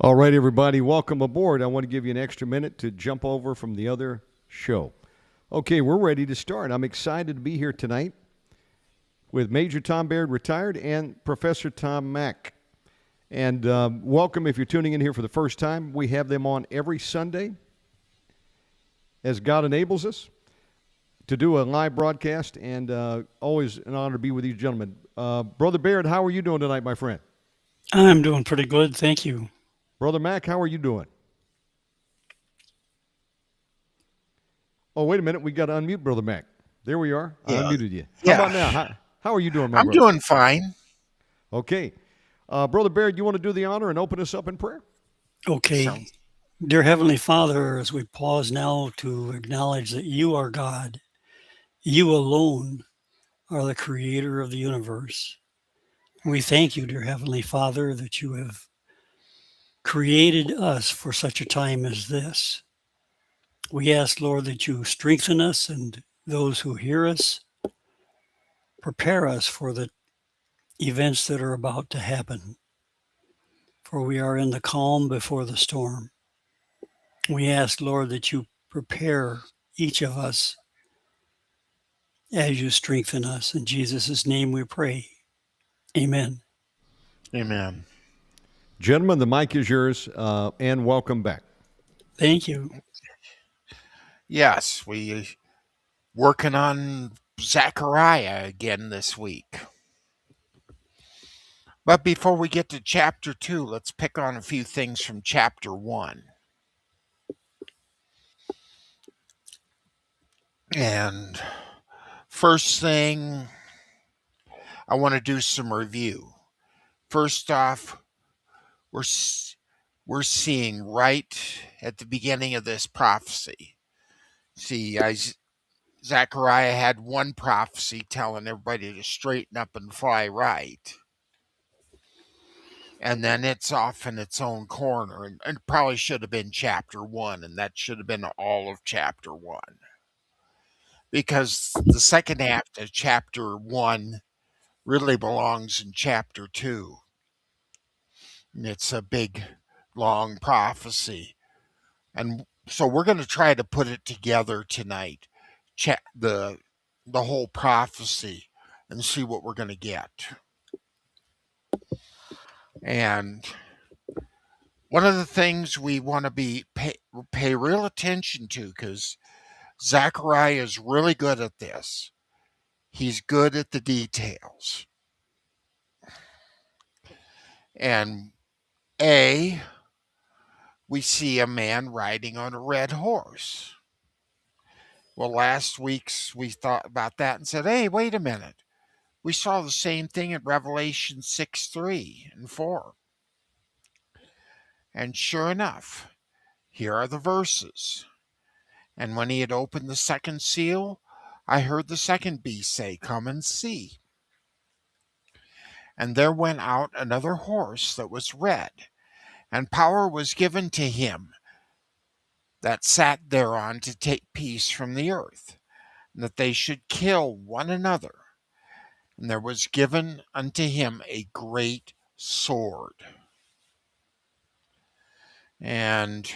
All right, everybody, welcome aboard. I want to give you an extra minute to jump over from the other show. Okay, we're ready to start. I'm excited to be here tonight with Major Tom Baird, retired, and Professor Tom Mack. And welcome if you're tuning in here for the first time. We have them on every Sunday as God enables us to do a live broadcast, and always an honor to be with you gentlemen. Brother Baird, how are you doing tonight, my friend? I'm doing pretty good, thank you. Brother Mack, how are you doing? Oh, wait a minute. We got to unmute Brother Mack. There we are. I unmuted you. How about now? How are you doing, my brother? I'm doing fine. Okay. Brother Baird, you want to do the honor and open us up in prayer? Okay. Dear Heavenly Father, as we pause now to acknowledge that you are God, you alone are the creator of the universe. We thank you, dear Heavenly Father, that you have created us for such a time as this. We ask, Lord, that you strengthen us and those who hear us, prepare us for the events that are about to happen, for we are in the calm before the storm. We ask, Lord, that you prepare each of us as you strengthen us. In Jesus' name we pray. Amen. Amen. Gentlemen, the mic is yours, and welcome back. Thank you. Yes, we working on Zechariah again this week. But before we get to chapter 2, let's pick on a few things from chapter 1. And first thing, I want to do some review. First off, we're seeing right at the beginning of this prophecy. See, Zechariah had one prophecy telling everybody to straighten up and fly right. And then it's off in its own corner. And it probably should have been chapter 1, and that should have been all of chapter 1. Because the second half of chapter 1 really belongs in chapter 2. And it's a big, long prophecy. And so we're going to try to put it together tonight, the whole prophecy, and see what we're going to get. And one of the things we want to pay real attention to, because Zechariah is really good at this. He's good at the details. And we see a man riding on a red horse. Well, last week's we thought about that and said, hey, wait a minute. We saw the same thing in Revelation 6, 3 and 4. And sure enough, here are the verses. And when he had opened the second seal, I heard the second beast say, come and see. And there went out another horse that was red, and power was given to him that sat thereon to take peace from the earth, and that they should kill one another. And there was given unto him a great sword. And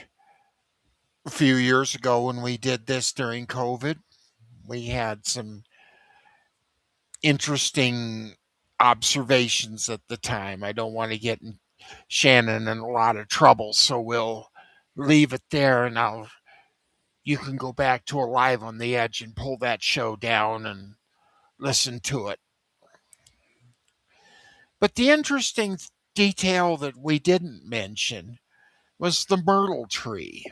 a few years ago when we did this during COVID, we had some interesting observations at the time. I don't want to get Shannon in a lot of trouble, so we'll leave it there, and you can go back to Alive on the Edge and pull that show down and listen to it. But the interesting detail that we didn't mention was the myrtle tree.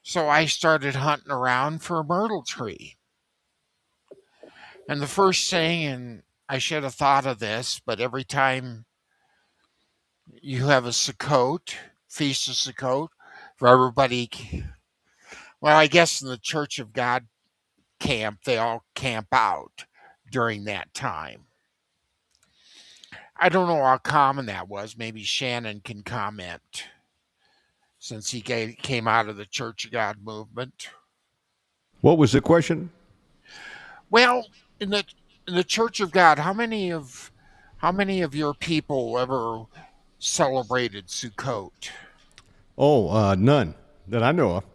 So I started hunting around for a myrtle tree. And the first thing, and I should have thought of this, but every time you have a Sukkot, Feast of Sukkot, for everybody, well, I guess in the Church of God camp, they all camp out during that time. I don't know how common that was. Maybe Shannon can comment, since he came out of the Church of God movement. What was the question? Well, in the Church of God, how many of your people ever celebrated Sukkot? Oh, none that I know of.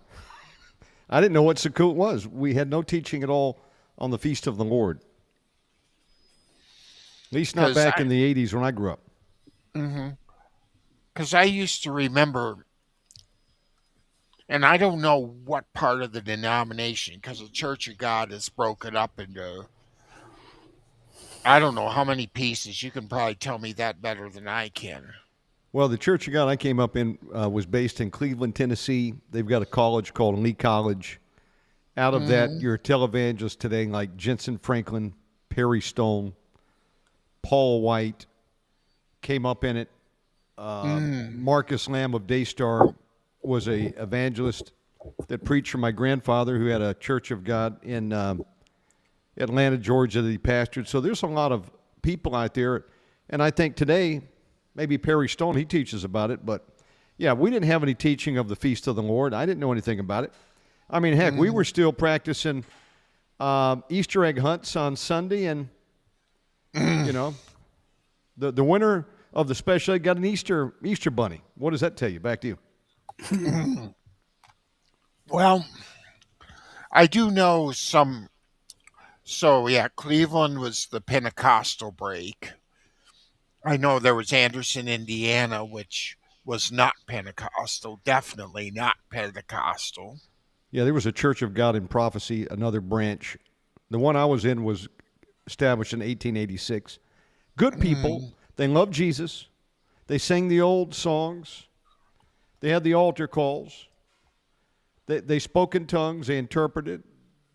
I didn't know what Sukkot was. We had no teaching at all on the Feast of the Lord. At least not back in the 80s when I grew up. Mm-hmm. Because I used to remember, and I don't know what part of the denomination, because the Church of God is broken up into, I don't know how many pieces. You can probably tell me that better than I can. Well, the Church of God I came up in was based in Cleveland, Tennessee. They've got a college called Lee College. Out of that, your televangelists today like Jensen Franklin, Perry Stone, Paul White came up in it. Marcus Lamb of Daystar was a evangelist that preached for my grandfather, who had a Church of God in Atlanta, Georgia, that he pastored. So there's a lot of people out there. And I think today, maybe Perry Stone, he teaches about it. But, yeah, we didn't have any teaching of the Feast of the Lord. I didn't know anything about it. I mean, heck, we were still practicing Easter egg hunts on Sunday. And, you know, the winner of the special egg got an Easter bunny. What does that tell you? Back to you. Well, I do know some. So, yeah, Cleveland was the Pentecostal break. I know there was Anderson, Indiana, which was not Pentecostal, definitely not Pentecostal. Yeah, there was a Church of God in Prophecy, another branch. The one I was in was established in 1886. Good people. They loved Jesus. They sang the old songs. They had the altar calls. They spoke in tongues. They interpreted.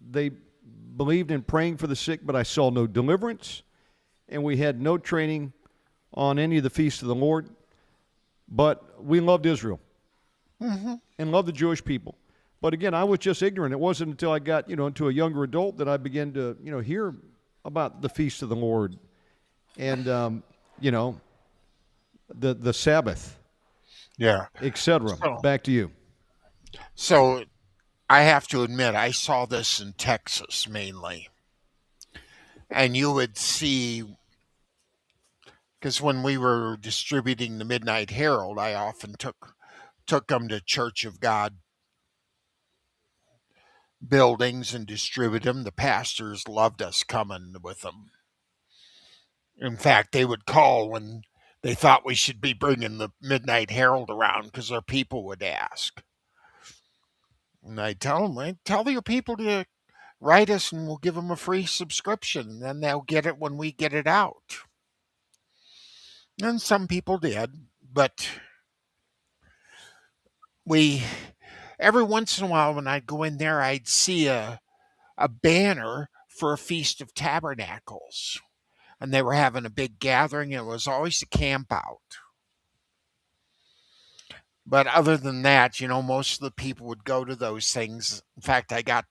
They believed in praying for the sick, but I saw no deliverance. And we had no training on any of the feasts of the Lord. But we loved Israel and loved the Jewish people. But again, I was just ignorant. It wasn't until I got, into a younger adult that I began to, hear about the feast of the Lord and, the Sabbath, etc. Back to you. So I have to admit, I saw this in Texas mainly. And you would see, because when we were distributing the Midnight Herald, I often took them to Church of God buildings and distribute them. The pastors loved us coming with them. In fact, they would call when They thought we should be bringing the Midnight Herald around because our people would ask. And I tell them, tell your people to write us and we'll give them a free subscription. And then they'll get it when we get it out. And some people did, but every once in a while when I'd go in there, I'd see a banner for a Feast of Tabernacles. And they were having a big gathering. It was always a camp out. But other than that, most of the people would go to those things. In fact, I got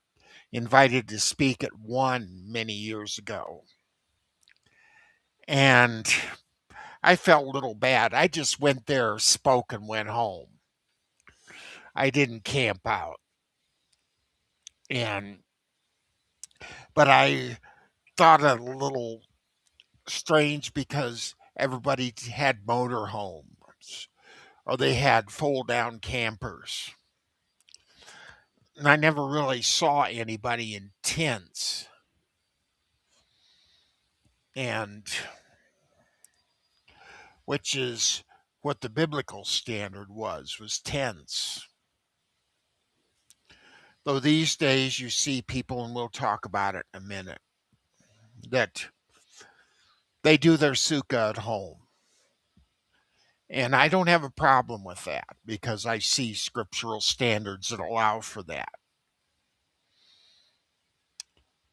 invited to speak at one many years ago. And I felt a little bad. I just went there, spoke, and went home. I didn't camp out. But I thought it a little strange because everybody had motorhomes or they had fold-down campers. And I never really saw anybody in tents. And which is what the biblical standard was tents. Though these days you see people, and we'll talk about it in a minute, that they do their sukkah at home. And I don't have a problem with that because I see scriptural standards that allow for that.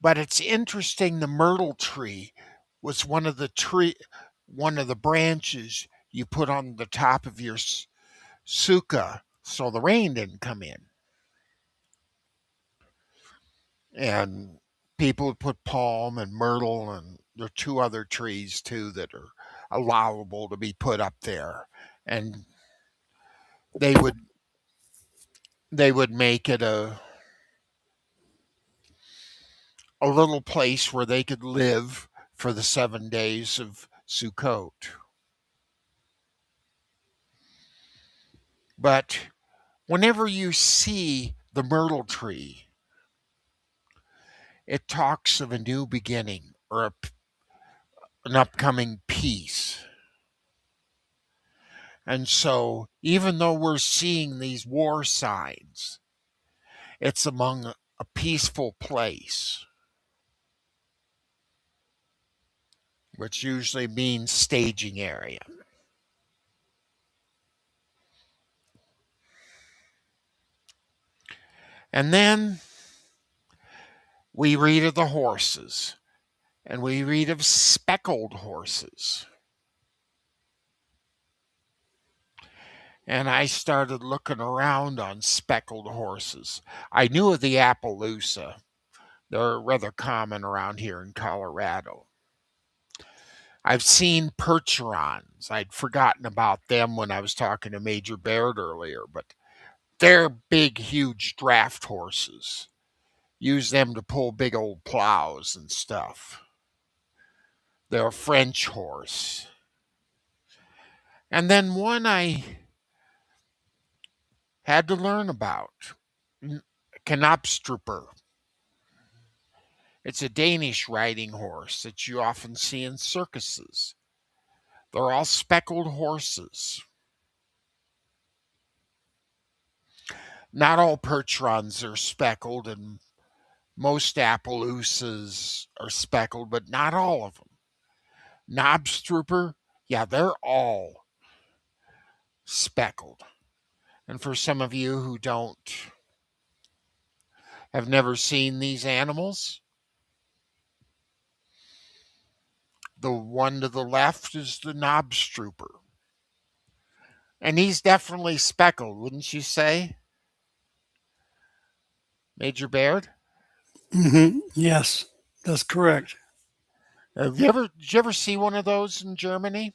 But it's interesting, the myrtle tree was one of the branches you put on the top of your sukkah so the rain didn't come in. And people would put palm and myrtle, and there are two other trees too that are allowable to be put up there. And they would make it a little place where they could live for the 7 days of Sukkot. But whenever you see the myrtle tree, it talks of a new beginning or an upcoming peace. And so, even though we're seeing these war signs, it's among a peaceful place, which usually means staging area. And then we read of the horses, and we read of speckled horses. And I started looking around on speckled horses. I knew of the Appaloosa. They're rather common around here in Colorado. I've seen percherons. I'd forgotten about them when I was talking to Major Baird earlier, but they're big, huge draft horses. Use them to pull big old plows and stuff. They're a French horse. And then one I had to learn about, Knapstruper. It's a Danish riding horse that you often see in circuses. They're all speckled horses. Not all percherons are speckled, and most Appaloosas are speckled, but not all of them. Knobstruper, yeah, they're all speckled. And for some of you who have never seen these animals, the one to the left is the Knobstruper. And he's definitely speckled, wouldn't you say, Major Baird? Mm-hmm. Yes, that's correct. Did you ever see one of those in Germany?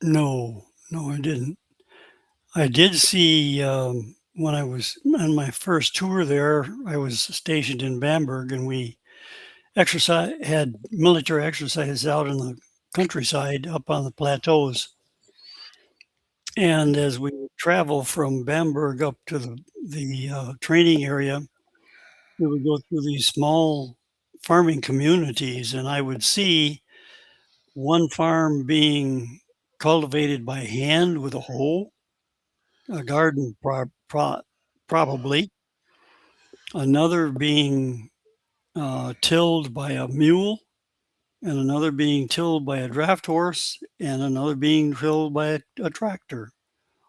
No, I didn't. I did see when I was on my first tour there. I was stationed in Bamberg, and we had military exercise out in the countryside up on the plateaus. And as we travel from Bamberg up to the training area, we would go through these small farming communities, and I would see one farm being cultivated by hand with a hoe, a garden probably, another being tilled by a mule, and another being tilled by a draft horse, and another being tilled by a tractor,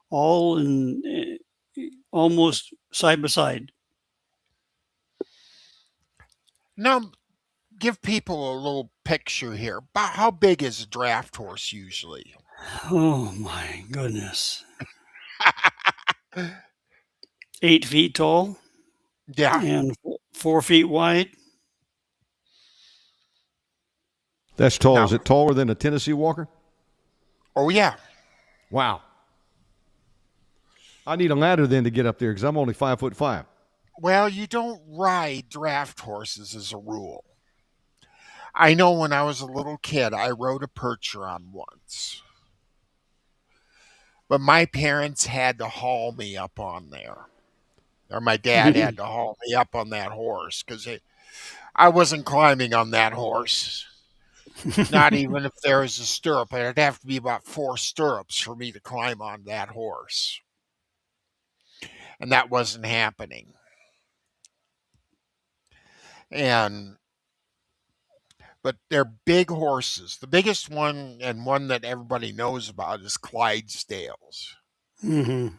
all in almost side by side. Now, give people a little picture here. About how big is a draft horse usually? Oh my goodness. 8 feet tall Yeah. and 4 feet wide. That's tall. No. Is it taller than a Tennessee Walker? Oh, yeah. Wow. I need a ladder then to get up there because I'm only 5'5". Well, you don't ride draft horses as a rule. I know when I was a little kid, I rode a Percheron once. But my parents had to haul me up on there. Or my dad had to haul me up on that horse because I wasn't climbing on that horse. Not even if there was a stirrup. It'd have to be about 4 stirrups for me to climb on that horse. And that wasn't happening. And but they're big horses. The biggest one and one that everybody knows about is Clydesdales. Mm-hmm.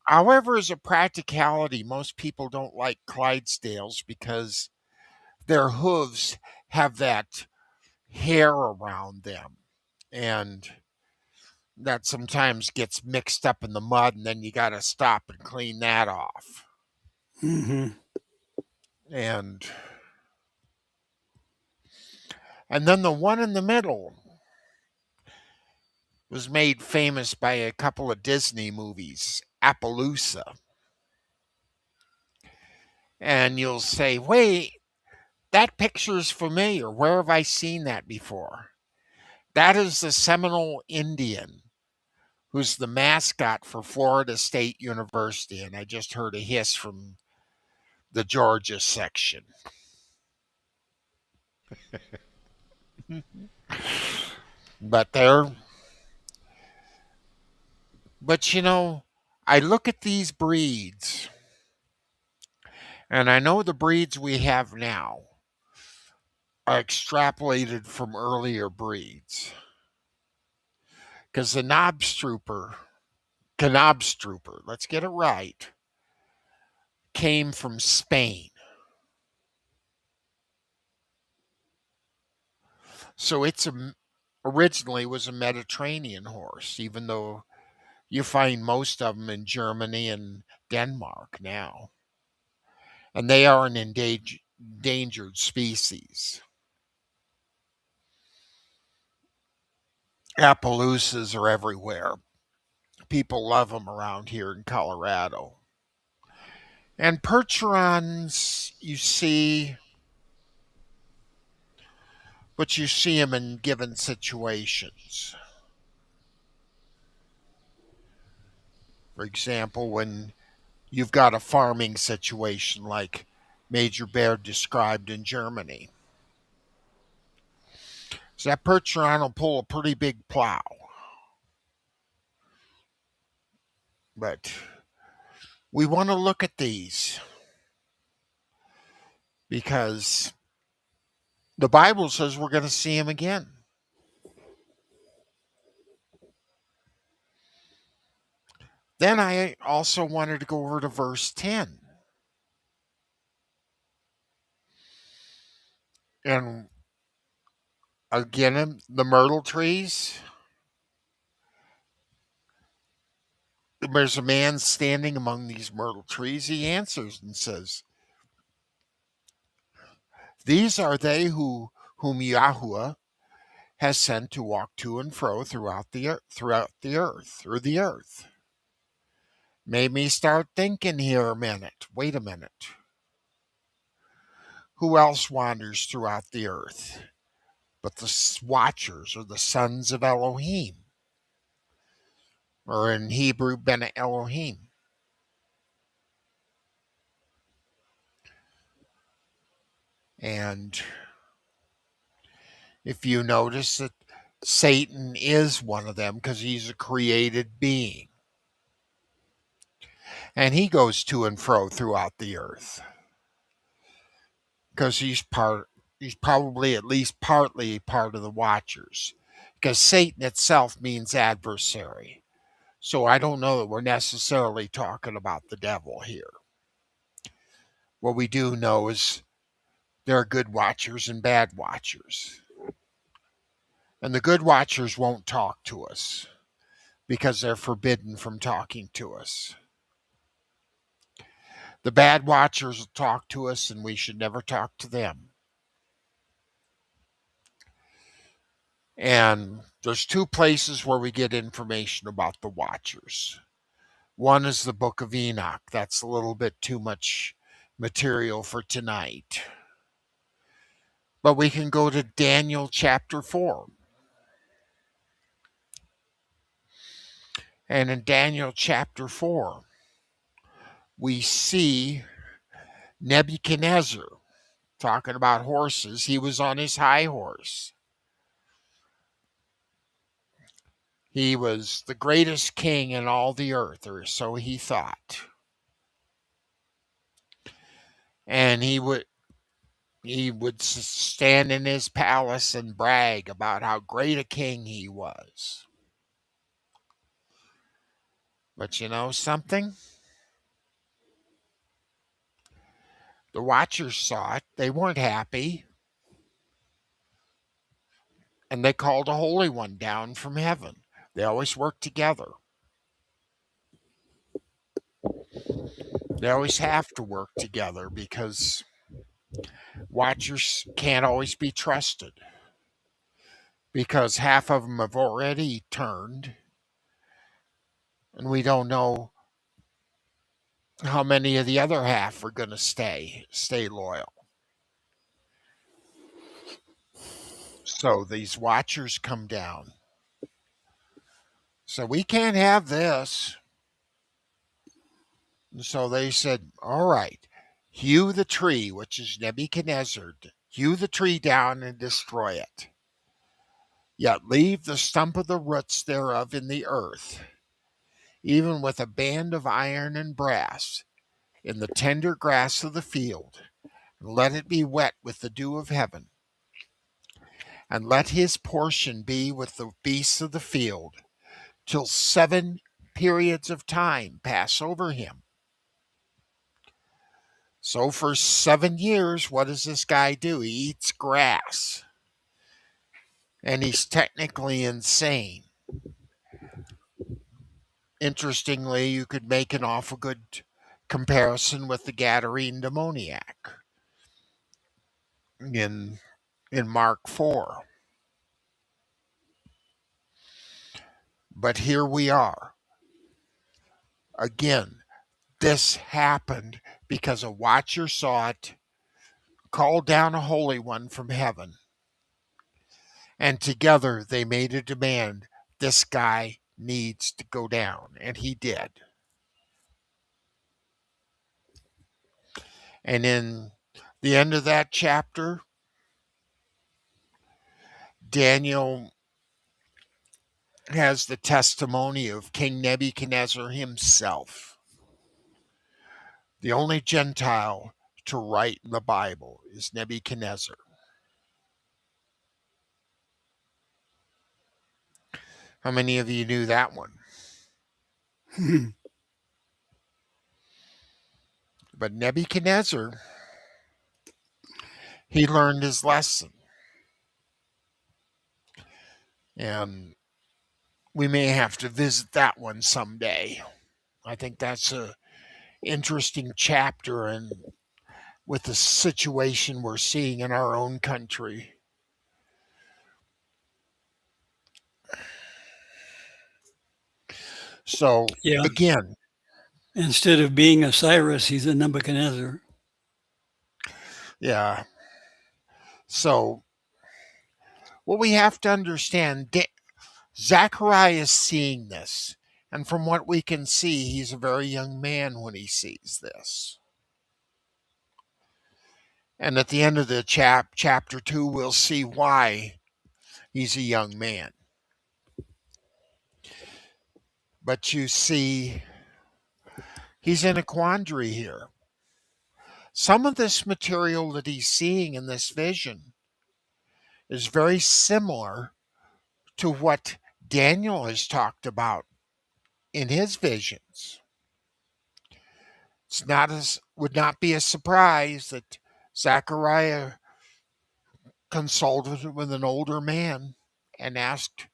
However, as a practicality, most people don't like Clydesdales because their hooves have that hair around them. And that sometimes gets mixed up in the mud, and then you got to stop and clean that off. Mm-hmm. And then the one in the middle was made famous by a couple of Disney movies, Appaloosa. And you'll say, wait, that picture's familiar. Where have I seen that before? That is the Seminole Indian, who's the mascot for Florida State University. And I just heard a hiss from the Georgia section. But I look at these breeds, and I know the breeds we have now are extrapolated from earlier breeds. Because the Knobstrooper, let's get it right, came from Spain. So originally was a Mediterranean horse, even though you find most of them in Germany and Denmark now. And they are an endangered species. Appaloosas are everywhere. People love them around here in Colorado. And Percherons, but you see them in given situations. For example, when you've got a farming situation like Major Baird described in Germany. So that Percheron will pull a pretty big plow. But we want to look at these because the Bible says we're going to see him again. Then I also wanted to go over to verse 10. And again, the myrtle trees. There's a man standing among these myrtle trees. He answers and says, these are they whom Yahuwah has sent to walk to and fro throughout the earth. Made me start thinking here a minute. Wait a minute. Who else wanders throughout the earth but the watchers or the sons of Elohim? Or in Hebrew, Bene Elohim. And if you notice that Satan is one of them because he's a created being. And he goes to and fro throughout the earth because he's probably at least partly part of the Watchers, because Satan itself means adversary. So I don't know that we're necessarily talking about the devil here. What we do know is there are good Watchers and bad Watchers. And the good Watchers won't talk to us because they're forbidden from talking to us. The bad Watchers will talk to us, and we should never talk to them. And there's two places where we get information about the Watchers. One is the book of Enoch. That's a little bit too much material for tonight. But we can go to Daniel chapter 4. And in Daniel chapter 4, we see Nebuchadnezzar talking about horses. He was on his high horse. He was the greatest king in all the earth, or so he thought. And he would stand in his palace and brag about how great a king he was. But you know something? The Watchers saw it. They weren't happy. And they called a holy one down from heaven. They always work together. They always have to work together because Watchers can't always be trusted. Because half of them have already turned, and we don't know how many of the other half are going to stay loyal. So these Watchers come down. So we can't have this. And so they said, all right, hew the tree, which is Nebuchadnezzar, hew the tree down and destroy it. Yet leave the stump of the roots thereof in the earth, even with a band of iron and brass, in the tender grass of the field, and let it be wet with the dew of heaven. And let his portion be with the beasts of the field, till 7 periods of time pass over him. So for 7 years, what does this guy do? He eats grass. And he's technically insane. Interestingly, you could make an awful good comparison with the Gadarene demoniac in Mark 4. But here we are. Again, this happened because a Watcher saw it, called down a holy one from heaven, and together they made a demand. This guy needs to go down, and he did. And in the end of that chapter, Daniel has the testimony of King Nebuchadnezzar himself. The only Gentile to write in the Bible is Nebuchadnezzar. How many of you knew that one? But Nebuchadnezzar, he learned his lesson. And we may have to visit that one someday. I think that's a interesting chapter, and with the situation we're seeing in our own country. So Yeah. again, Instead of being a Cyrus, he's a Nebuchadnezzar. yeah. So what we have to understand, Zechariah is seeing this. And from what we can see, he's a very young man when he sees this. And at the end of the chapter 2, we'll see why He's a young man. But you see, he's in a quandary here. Some of this material that he's seeing in this vision is very similar to what Daniel has talked about in his visions. Would not be a surprise that Zechariah consulted with an older man and asked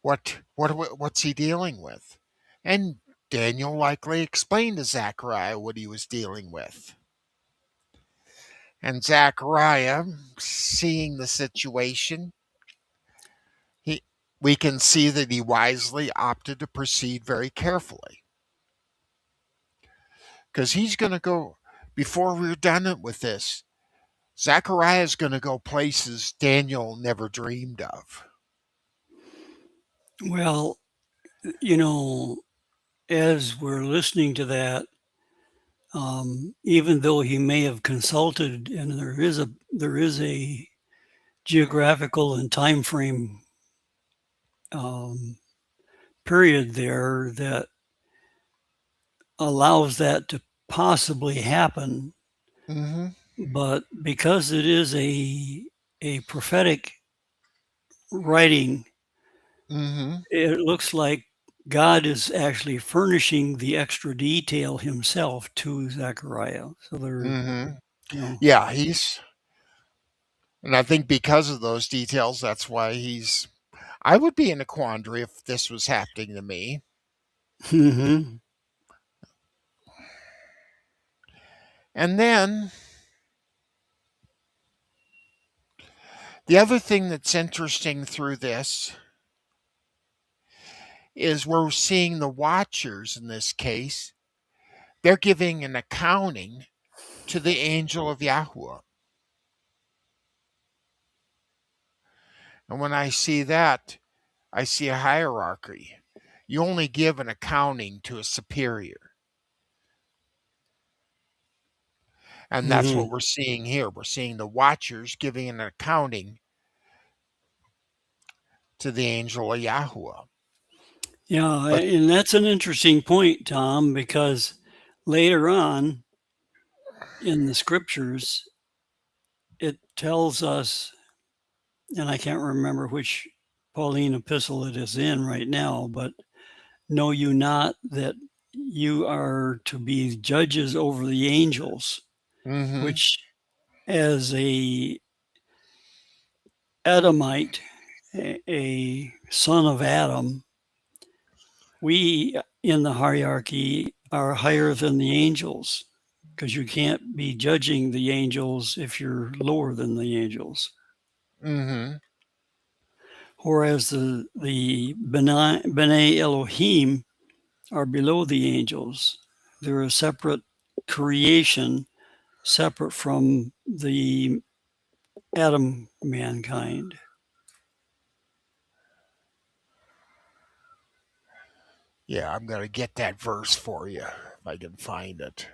what's he dealing with, and Daniel likely explained to Zechariah what he was dealing with. And Zechariah, seeing the situation, we can see that he wisely opted to proceed very carefully. Because he's going to go, before we're done with this, Zechariah is going to go places Daniel never dreamed of. Well, as we're listening to that, even though he may have consulted, and there is a geographical and time frame period there that allows that to possibly happen, but because it is a prophetic writing, it looks like God is actually furnishing the extra detail himself to Zechariah. So Yeah, and I think because of those details, that's why I would be in a quandary if this was happening to me. And then the other thing that's interesting through this is we're seeing the watchers in this case. They're giving an accounting to the angel of Yahuwah. And when I see that, I see a hierarchy. You only give an accounting to a superior. And that's what we're seeing here. We're seeing the watchers giving an accounting to the angel of Yahuwah. Yeah, and that's an interesting point, Tom, because later on in the scriptures, it tells us, and I can't remember which Pauline epistle it is in right now, but know you not that you are to be judges over the angels, which as a Adamite, a son of Adam, we in the hierarchy are higher than the angels, because you can't be judging the angels if you're lower than the angels. Whereas the B'nai Elohim are below the angels. They're a separate creation, separate from the Adam mankind. Yeah, I'm going to get that verse for you if I can find it.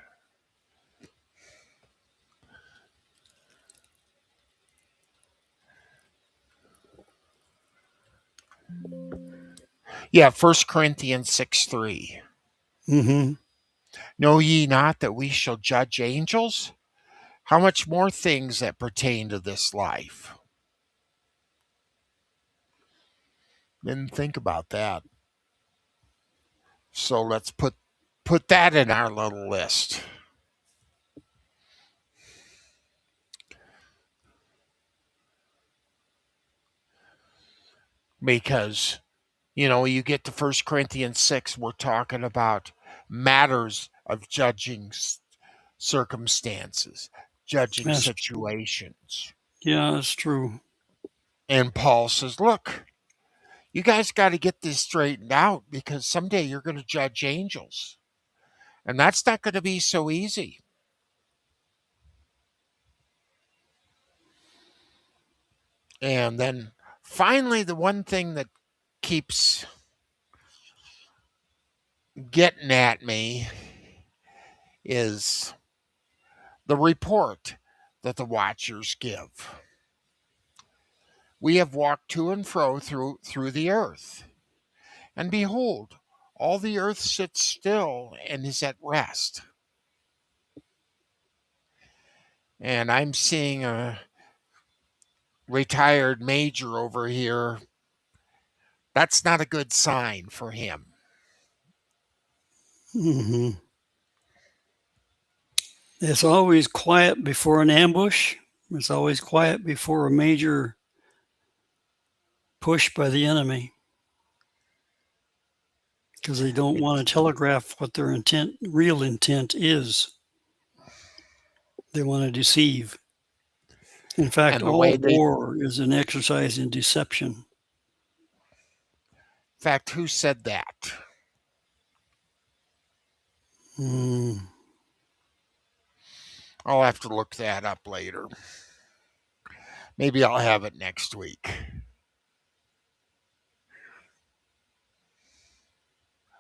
Yeah, 1 Corinthians 6:3. Know ye not that we shall judge angels? How much more things that pertain to this life? Didn't think about that. So let's put that in our little list. Because, you get to 1 Corinthians 6, we're talking about matters of judging circumstances, judging situations. Yeah, that's true. And Paul says, look, you guys got to get this straightened out because someday you're going to judge angels. And that's not going to be so easy. And then finally, the one thing that keeps getting at me is the report that the watchers give. we have walked to and fro through the earth. And behold, all the earth sits still and is at rest. And I'm seeing a retired major over here. That's not a good sign for him. Hmm. It's always quiet before an ambush. It's always quiet before a major push by the enemy, because they don't want to telegraph what their real intent is. They want to deceive. In fact, And the all way they, in war is an exercise in deception. fact, who said that? Mm. I'll have to look that up later. Maybe I'll have it next week.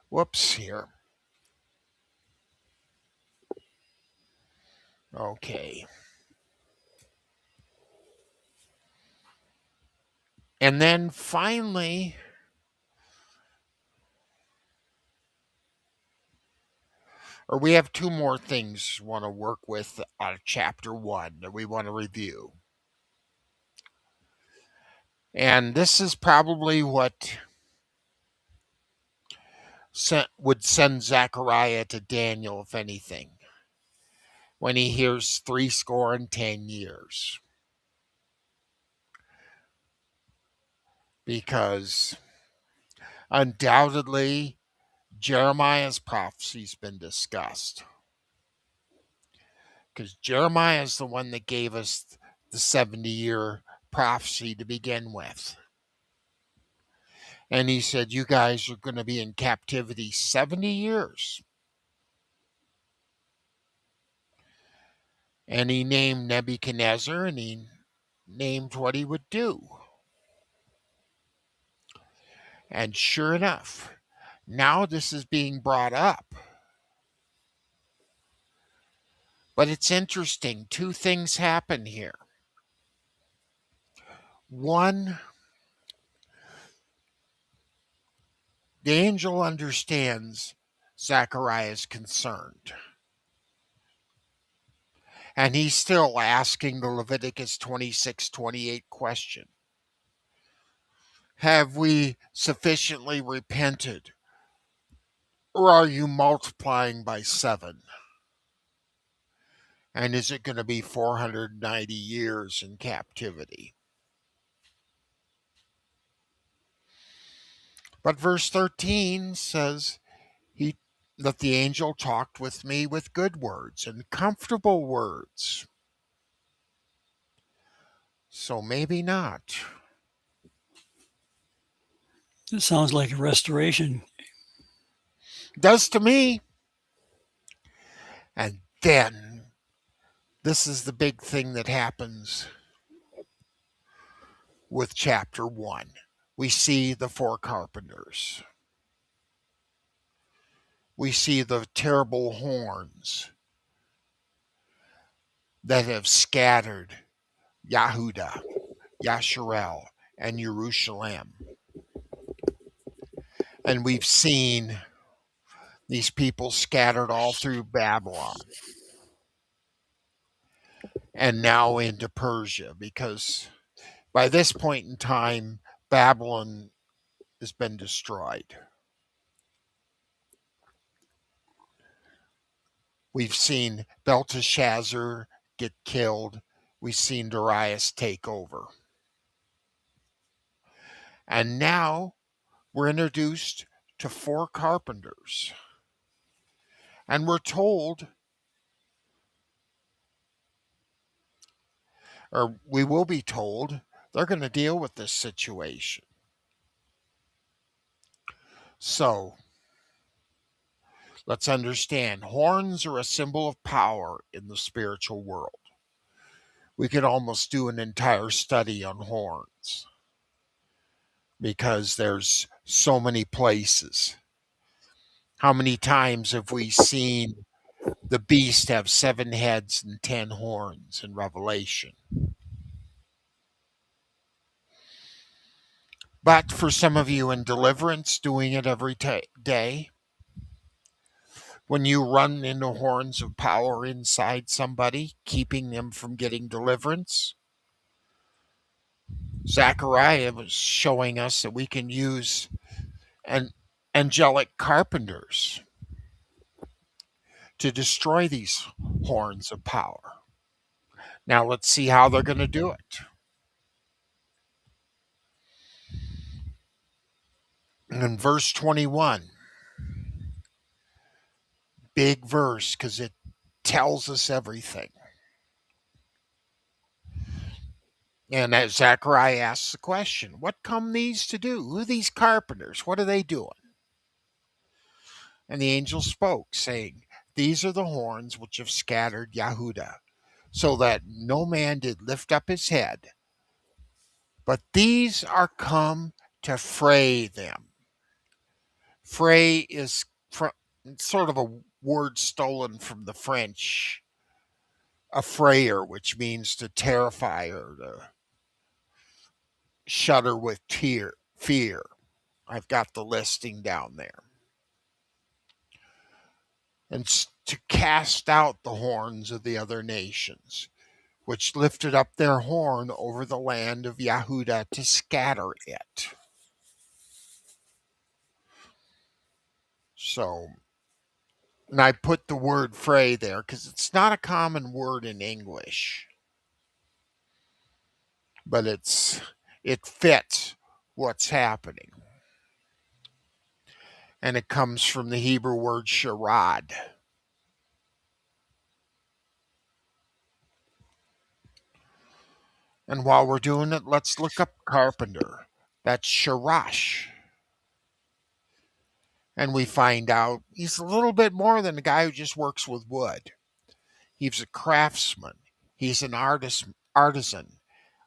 Whoops, here. Okay. And then finally, or we have two more things we want to work with out of chapter 1 that we want to review. And this is probably what would send Zechariah to Daniel, if anything, when he hears 70 years. Because undoubtedly, Jeremiah's prophecy's been discussed. Because Jeremiah is the one that gave us the 70-year prophecy to begin with. And he said, you guys are going to be in captivity 70 years. And he named Nebuchadnezzar, and he named what he would do. And sure enough, now this is being brought up. But it's interesting. Two things happen here. One, the angel understands Zechariah is concerned. And he's still asking the Leviticus 26:28 question. Have we sufficiently repented? Or are you multiplying by 7? And is it going to be 490 years in captivity? But verse 13 says that the angel talked with me with good words and comfortable words. So maybe not. It sounds like a restoration. Does to me. And then this is the big thing that happens with chapter 1. We see the 4 carpenters. We see the terrible horns that have scattered Yehuda, Yasharel, and Jerusalem. And we've seen these people scattered all through Babylon and now into Persia, because by this point in time, Babylon has been destroyed. We've seen Belteshazzar get killed. We've seen Darius take over. And now we're introduced to 4 carpenters. And we're told, or we will be told, they're going to deal with this situation. So, let's understand, horns are a symbol of power in the spiritual world. We could almost do an entire study on horns because there's so many places. How many times have we seen the beast have 7 heads and 10 horns in Revelation? But for some of you in deliverance, doing it every day, when you run into horns of power inside somebody, keeping them from getting deliverance, Zechariah was showing us that we can use angelic carpenters to destroy these horns of power. Now let's see how they're going to do it. In verse 21, big verse because it tells us everything. And as Zechariah asks the question, what come these to do? Who are these carpenters? What are they doing? And the angel spoke, saying, these are the horns which have scattered Yehudah, so that no man did lift up his head. But these are come to fray them. Fray is sort of a word stolen from the French, affrayer, which means to terrify or to shudder with fear. I've got the listing down there. And to cast out the horns of the other nations, which lifted up their horn over the land of Yehudah to scatter it. So, and I put the word fray there because it's not a common word in English, but it fits what's happening. And it comes from the Hebrew word sharad. And while we're doing it, let's look up carpenter. That's sharash. And we find out he's a little bit more than a guy who just works with wood. He's a craftsman. He's an artisan.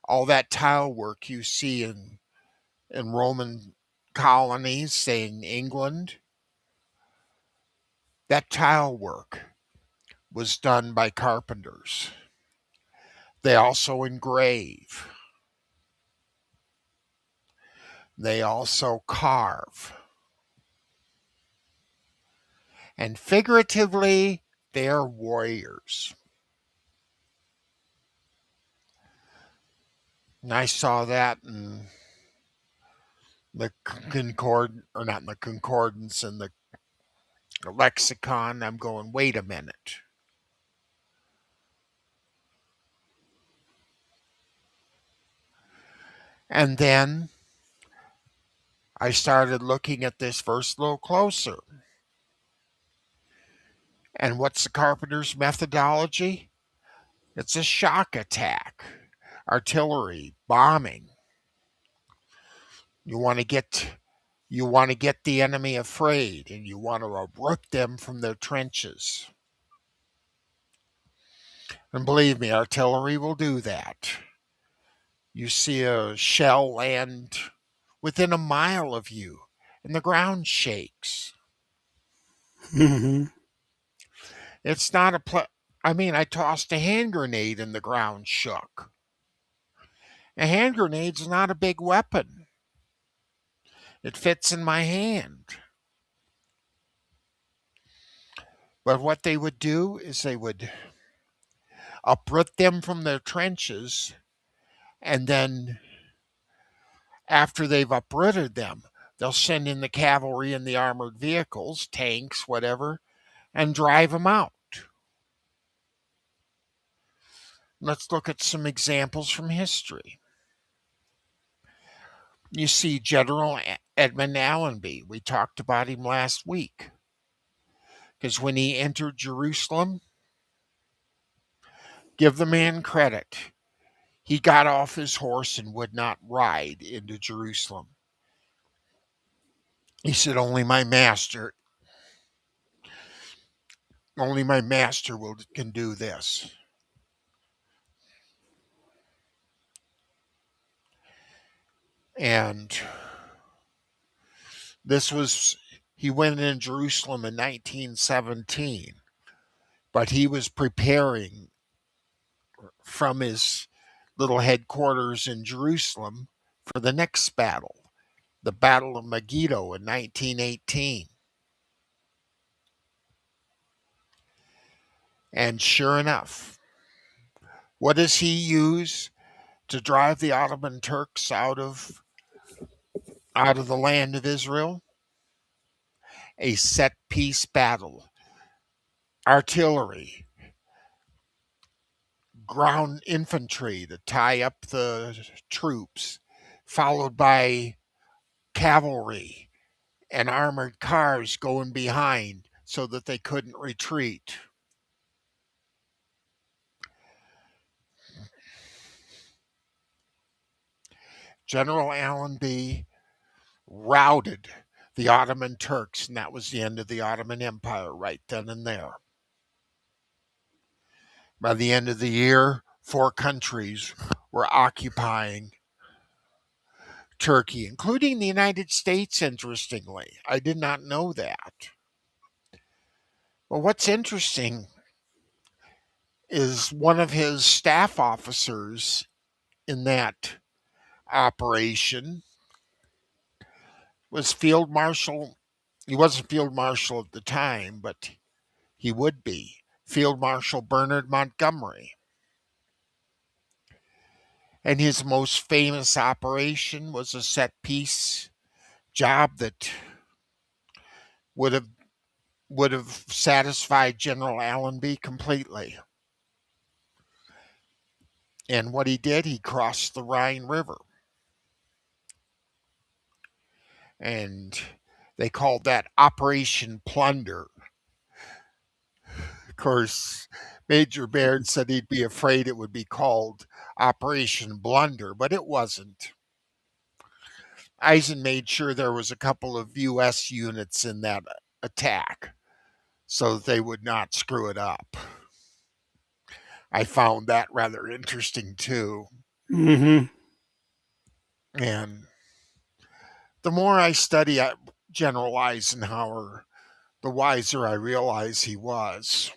All that tile work you see in Roman colonies, say in England, that tile work was done by carpenters. They also engrave. They also carve. And figuratively, they're warriors. And I saw that in the not in the concordance, in the lexicon. I'm going, wait a minute. And then I started looking at this verse a little closer. And what's the carpenter's methodology? It's a shock attack, artillery, bombing. You want to get the enemy afraid, and you want to uproot them from their trenches. And believe me, artillery will do that. You see a shell land within a mile of you, and the ground shakes. Mm-hmm. It's not I tossed a hand grenade and the ground shook. A hand grenade's not a big weapon. It fits in my hand. But what they would do is they would uproot them from their trenches, and then after they've uprooted them, they'll send in the cavalry and the armored vehicles, tanks, whatever, and drive them out. Let's look at some examples from history. You see General Edmund Allenby. We talked about him last week. Because when he entered Jerusalem, give the man credit. He got off his horse and would not ride into Jerusalem. He said, only my master can do this. And he went in Jerusalem in 1917, but he was preparing from his little headquarters in Jerusalem for the next battle. the Battle of Megiddo in 1918. And sure enough, what does he use to drive the Ottoman Turks out of the land of Israel? A set piece battle. Artillery, ground infantry to tie up the troops, followed by cavalry and armored cars going behind so that they couldn't retreat. General Allenby routed the Ottoman Turks, and that was the end of the Ottoman Empire right then and there. By the end of the year, 4 countries were occupying Turkey, including the United States, interestingly. I did not know that. But what's interesting is one of his staff officers in that operation was Field Marshal. He wasn't Field Marshal at the time, but he would be. Field Marshal Bernard Montgomery. And his most famous operation was a set piece job that would have satisfied General Allenby completely. And what he did, he crossed the Rhine River. And they called that Operation Plunder. Of course, Major Baird said he'd be afraid it would be called Operation Blunder, but it wasn't. Eisen made sure there was a couple of U.S. units in that attack so that they would not screw it up. I found that rather interesting too. Mm-hmm. And the more I study General Eisenhower, the wiser I realize he was.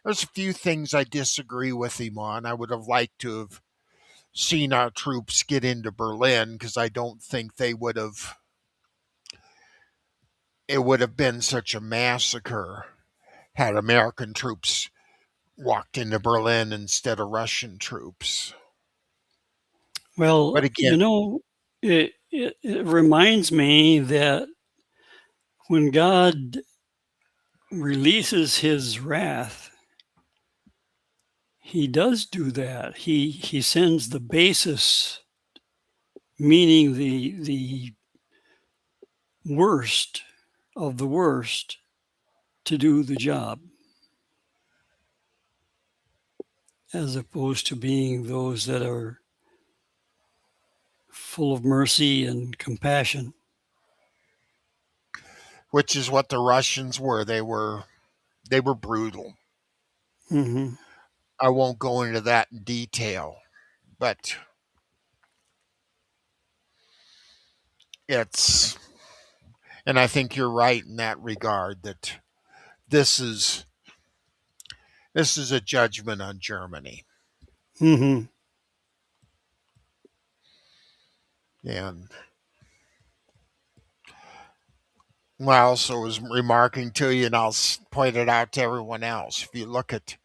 There's a few things I disagree with him on. I would have liked to have seen our troops get into Berlin because I don't think it would have been such a massacre had American troops walked into Berlin instead of Russian troops. Well, But again, it reminds me that when God releases his wrath, he does do that. He sends the basis, meaning the worst of the worst, to do the job, as opposed to being those that are full of mercy and compassion. which is what the Russians were. They were brutal. Mm-hmm. I won't go into that in detail, but it's, and I think you're right in that regard that this is a judgment on Germany. Mm-hmm. And I also was remarking to you, and I'll point it out to everyone else. If you look at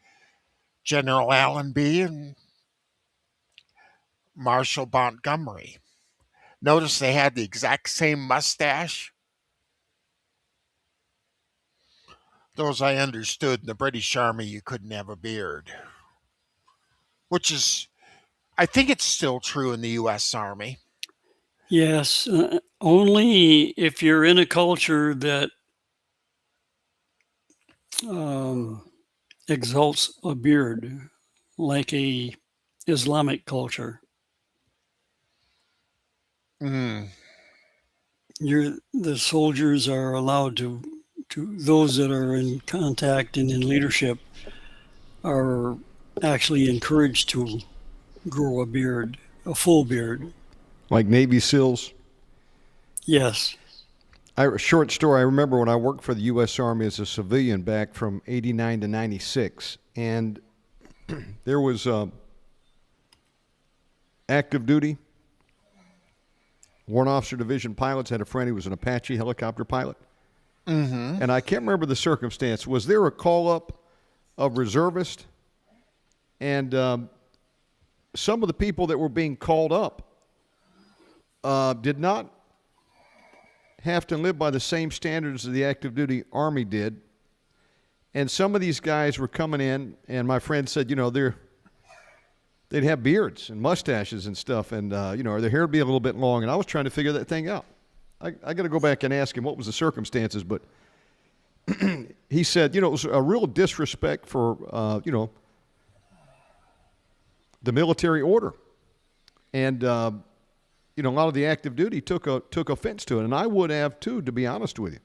General Allenby and Marshal Montgomery, notice they had the exact same mustache. Those I understood in the British Army, you couldn't have a beard. Which is, I think it's still true in the U.S. Army. Yes, only if you're in a culture that exalts a beard, like a Islamic culture. Mm. The soldiers are allowed to those that are in contact and in leadership are actually encouraged to grow a beard, a full beard. Like Navy SEALs? Yes. Short story, I remember when I worked for the U.S. Army as a civilian back from 89 to 96, and there was active duty. Warrant Officer Division pilots, had a friend who was an Apache helicopter pilot. Mm-hmm. And I can't remember the circumstance. Was there a call-up of reservists? And some of the people that were being called up did not have to live by the same standards that the active duty Army did. And some of these guys were coming in, and my friend said, they'd have beards and mustaches and stuff, and their hair would be a little bit long. And I was trying to figure that thing out. I got to go back and ask him what was the circumstances, but he said, it was a real disrespect for, the military order. And, a lot of the active duty took offense to it, and I would have too, to be honest with you.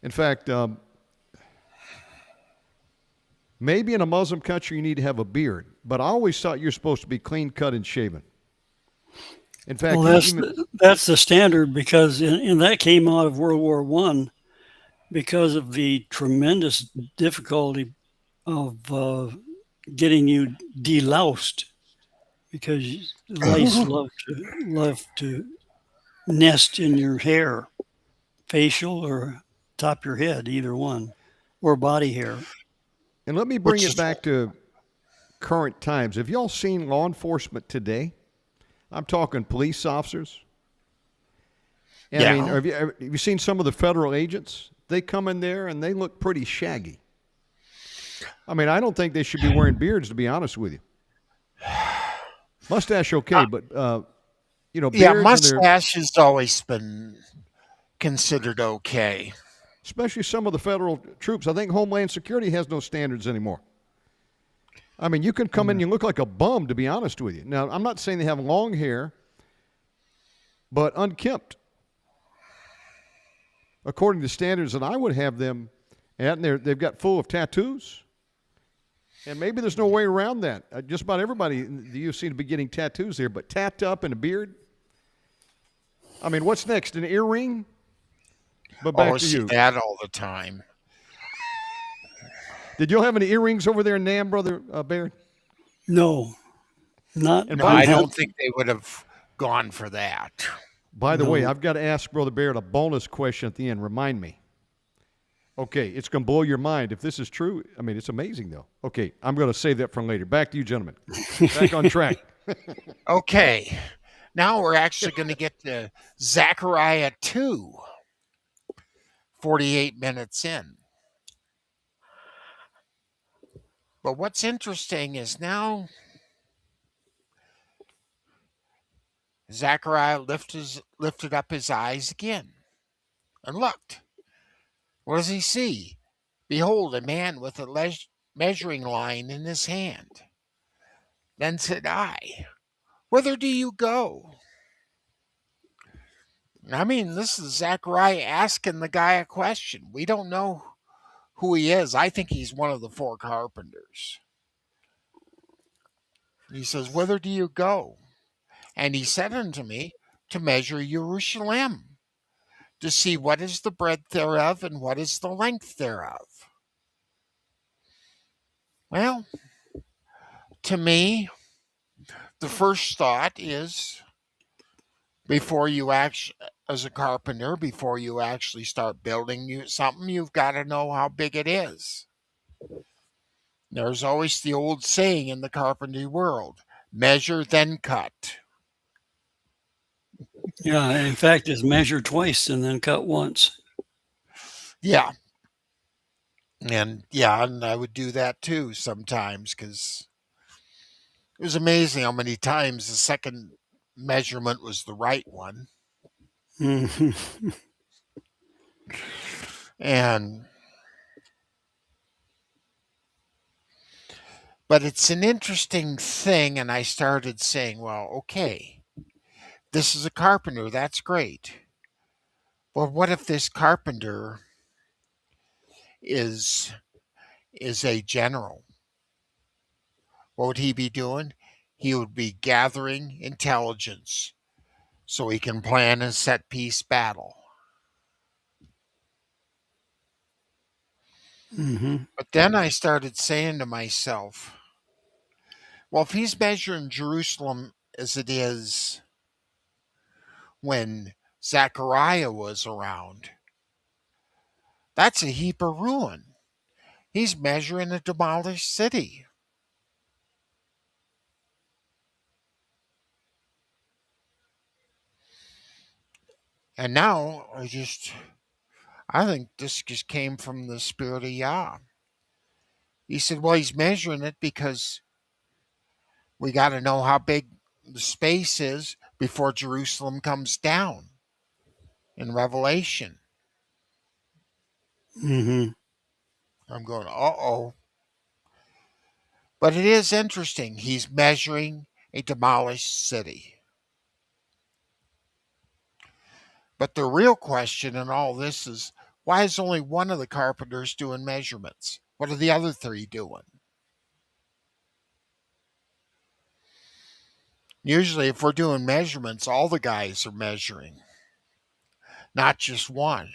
In fact, maybe in a Muslim country you need to have a beard, but I always thought you're supposed to be clean cut and shaven. In fact, well, that's the standard, because and that came out of World War I because of the tremendous difficulty of getting you deloused, because lice love to nest in your hair, facial or top of your head, either one, or body hair. And let me bring it back to current times. Have y'all seen law enforcement today? I'm talking police officers. And yeah. I mean, have you seen some of the federal agents? They come in there and they look pretty shaggy. I mean, I don't think they should be wearing beards, to be honest with you. Mustache, okay, but beards. Yeah, mustache has always been considered okay. Especially some of the federal troops. I think Homeland Security has no standards anymore. I mean, you can come in and you look like a bum, to be honest with you. Now, I'm not saying they have long hair, but unkempt. According to standards that I would have them at, and they've got full of tattoos. And maybe there's no way around that. Just about everybody in the UFC to be getting tattoos here, but tat up and a beard. I mean, what's next? An earring? But back to you. That all the time. Did you have any earrings over there in Nam, Brother Baird? No, not. No, I don't think they would have gone for that. By the way, I've got to ask Brother Baird a bonus question at the end. Remind me. Okay, it's going to blow your mind. If this is true, I mean, it's amazing, though. Okay, I'm going to save that for later. Back to you, gentlemen. Back on track. Okay, now we're actually going to get to Zechariah 2, 48 minutes in. But what's interesting is now Zechariah lifted up his eyes again and looked. What does he see? Behold, a man with a measuring line in his hand. Then said I, whither do you go? I mean, this is Zechariah asking the guy a question. We don't know who he is. I think he's one of the four carpenters. He says, whither do you go? And he said unto me, to measure Jerusalem, to see what is the breadth thereof and what is the length thereof. Well, to me, the first thought is, before you actually, as a carpenter, before you actually start building something, you've got to know how big it is. There's always the old saying in the carpentry world, measure then cut. Yeah, in fact, it's measure twice and then cut once. Yeah. And I would do that too sometimes, because it was amazing how many times the second measurement was the right one. But it's an interesting thing, and I started saying, well, okay, this is a carpenter, that's great. Well, what if this carpenter is a general? What would he be doing? He would be gathering intelligence so he can plan a set piece battle. But then I started saying to myself, well, if he's measuring Jerusalem as it is when Zechariah was around. That's a heap of ruin. He's measuring a demolished city. And now I think this just came from the Spirit of Yah. He said, well, he's measuring it because we got to know how big the space is before Jerusalem comes down in Revelation. Mm-hmm. I'm going, uh-oh. But it is interesting. He's measuring a demolished city. But the real question in all this is, why is only one of the carpenters doing measurements? What are the other three doing? Usually, if we're doing measurements, all the guys are measuring, not just one.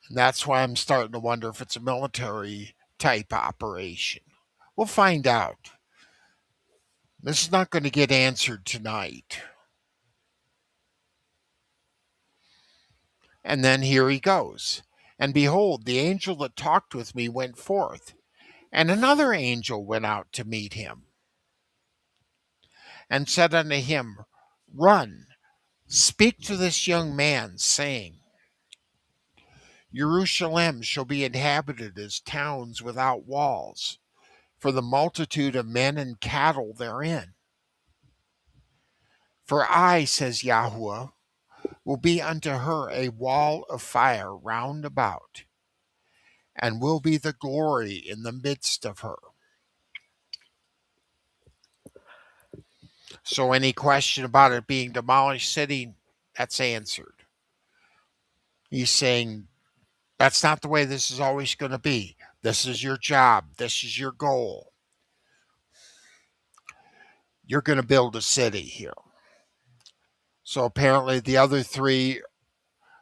And that's why I'm starting to wonder if it's a military type operation. We'll find out. This is not going to get answered tonight. And then here he goes. And behold, the angel that talked with me went forth, and another angel went out to meet him, and said unto him, Run, speak to this young man, saying, Jerusalem shall be inhabited as towns without walls, for the multitude of men and cattle therein. For I, says Yahuwah, will be unto her a wall of fire round about, and will be the glory in the midst of her. So any question about it being demolished city, that's answered. He's saying, that's not the way this is always going to be. This is your job. This is your goal. You're going to build a city here. So apparently the other three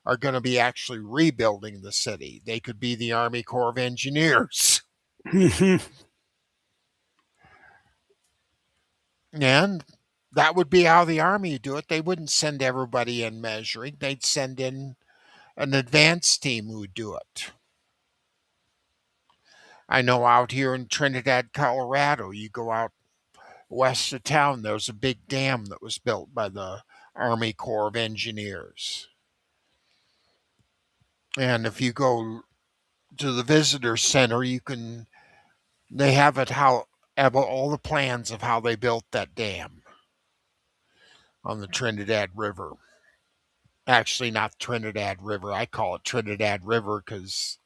are going to be actually rebuilding the city. They could be the Army Corps of Engineers. And that would be how the Army would do it. They wouldn't send everybody in measuring. They'd send in an advanced team who would do it. I know out here in Trinidad, Colorado, you go out west of town, there's a big dam that was built by the Army Corps of Engineers. And if you go to the visitor center, they have all the plans of how they built that dam on the Trinidad River. Actually, not Trinidad River. I call it Trinidad River because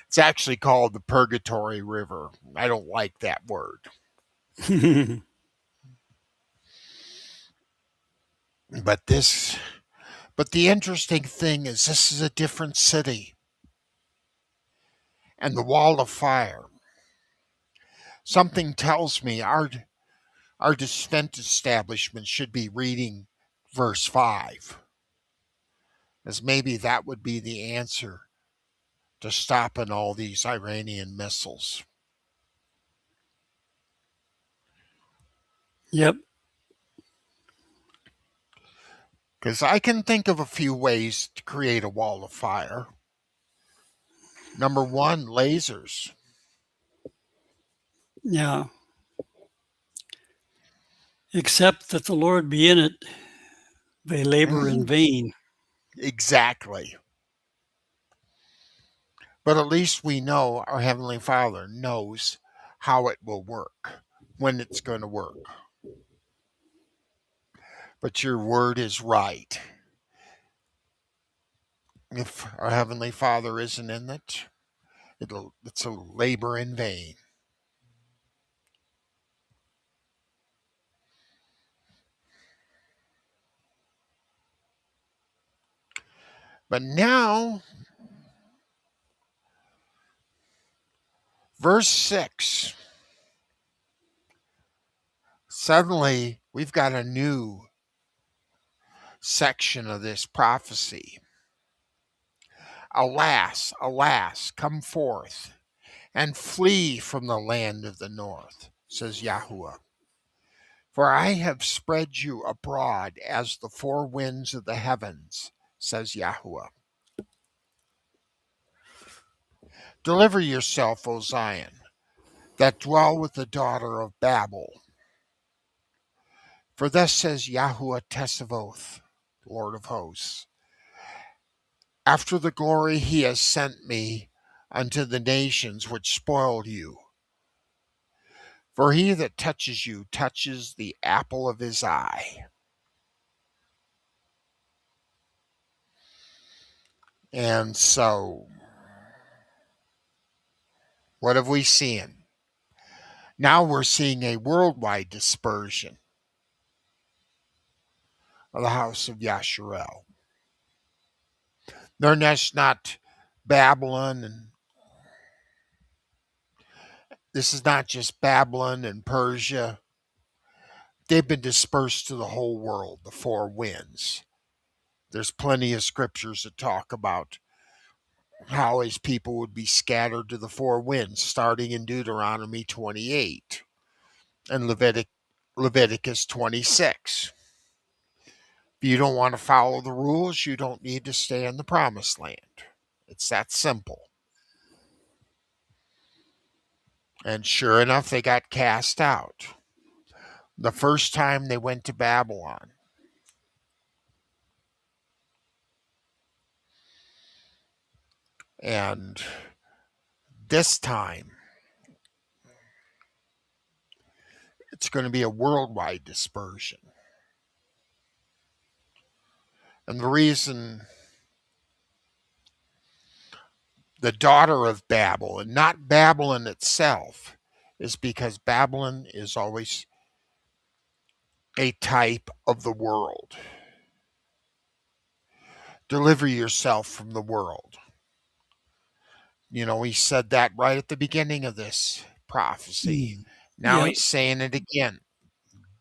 it's actually called the Purgatory River. I don't like that word. But the interesting thing is this is a different city. And the wall of fire. Something tells me our defense establishment should be reading verse 5. As maybe that would be the answer to stopping all these Iranian missiles. Yep. Because I can think of a few ways to create a wall of fire. Number one, lasers. Yeah. Except that the Lord be in it, they labor in vain. Exactly. But at least we know our Heavenly Father knows how it will work, when it's going to work. But your word is right. If our Heavenly Father isn't in it, it's a labor in vain. But now, verse 6, suddenly we've got a new section of this prophecy. Alas, alas, come forth and flee from the land of the north, says Yahuwah. For I have spread you abroad as the four winds of the heavens, says Yahuwah. Deliver yourself, O Zion, that dwell with the daughter of Babel. For thus says Yahuwah Tessavoth, Lord of hosts, after the glory he has sent me unto the nations which spoiled you. For he that touches you touches the apple of his eye. And so, what have we seen? Now we're seeing a worldwide dispersion of the house of Yasharel. They're just not Babylon, and this is not just Babylon and Persia. They've been dispersed to the whole world, the four winds. There's plenty of scriptures that talk about how his people would be scattered to the four winds, starting in Deuteronomy 28 and Leviticus 26. If you don't want to follow the rules, you don't need to stay in the promised land. It's that simple. And sure enough, they got cast out. The first time they went to Babylon. And this time, it's going to be a worldwide dispersion. And the reason the daughter of Babel and not Babylon itself is because Babylon is always a type of the world. Deliver yourself from the world. You know, he said that right at the beginning of this prophecy. Now he's saying it again.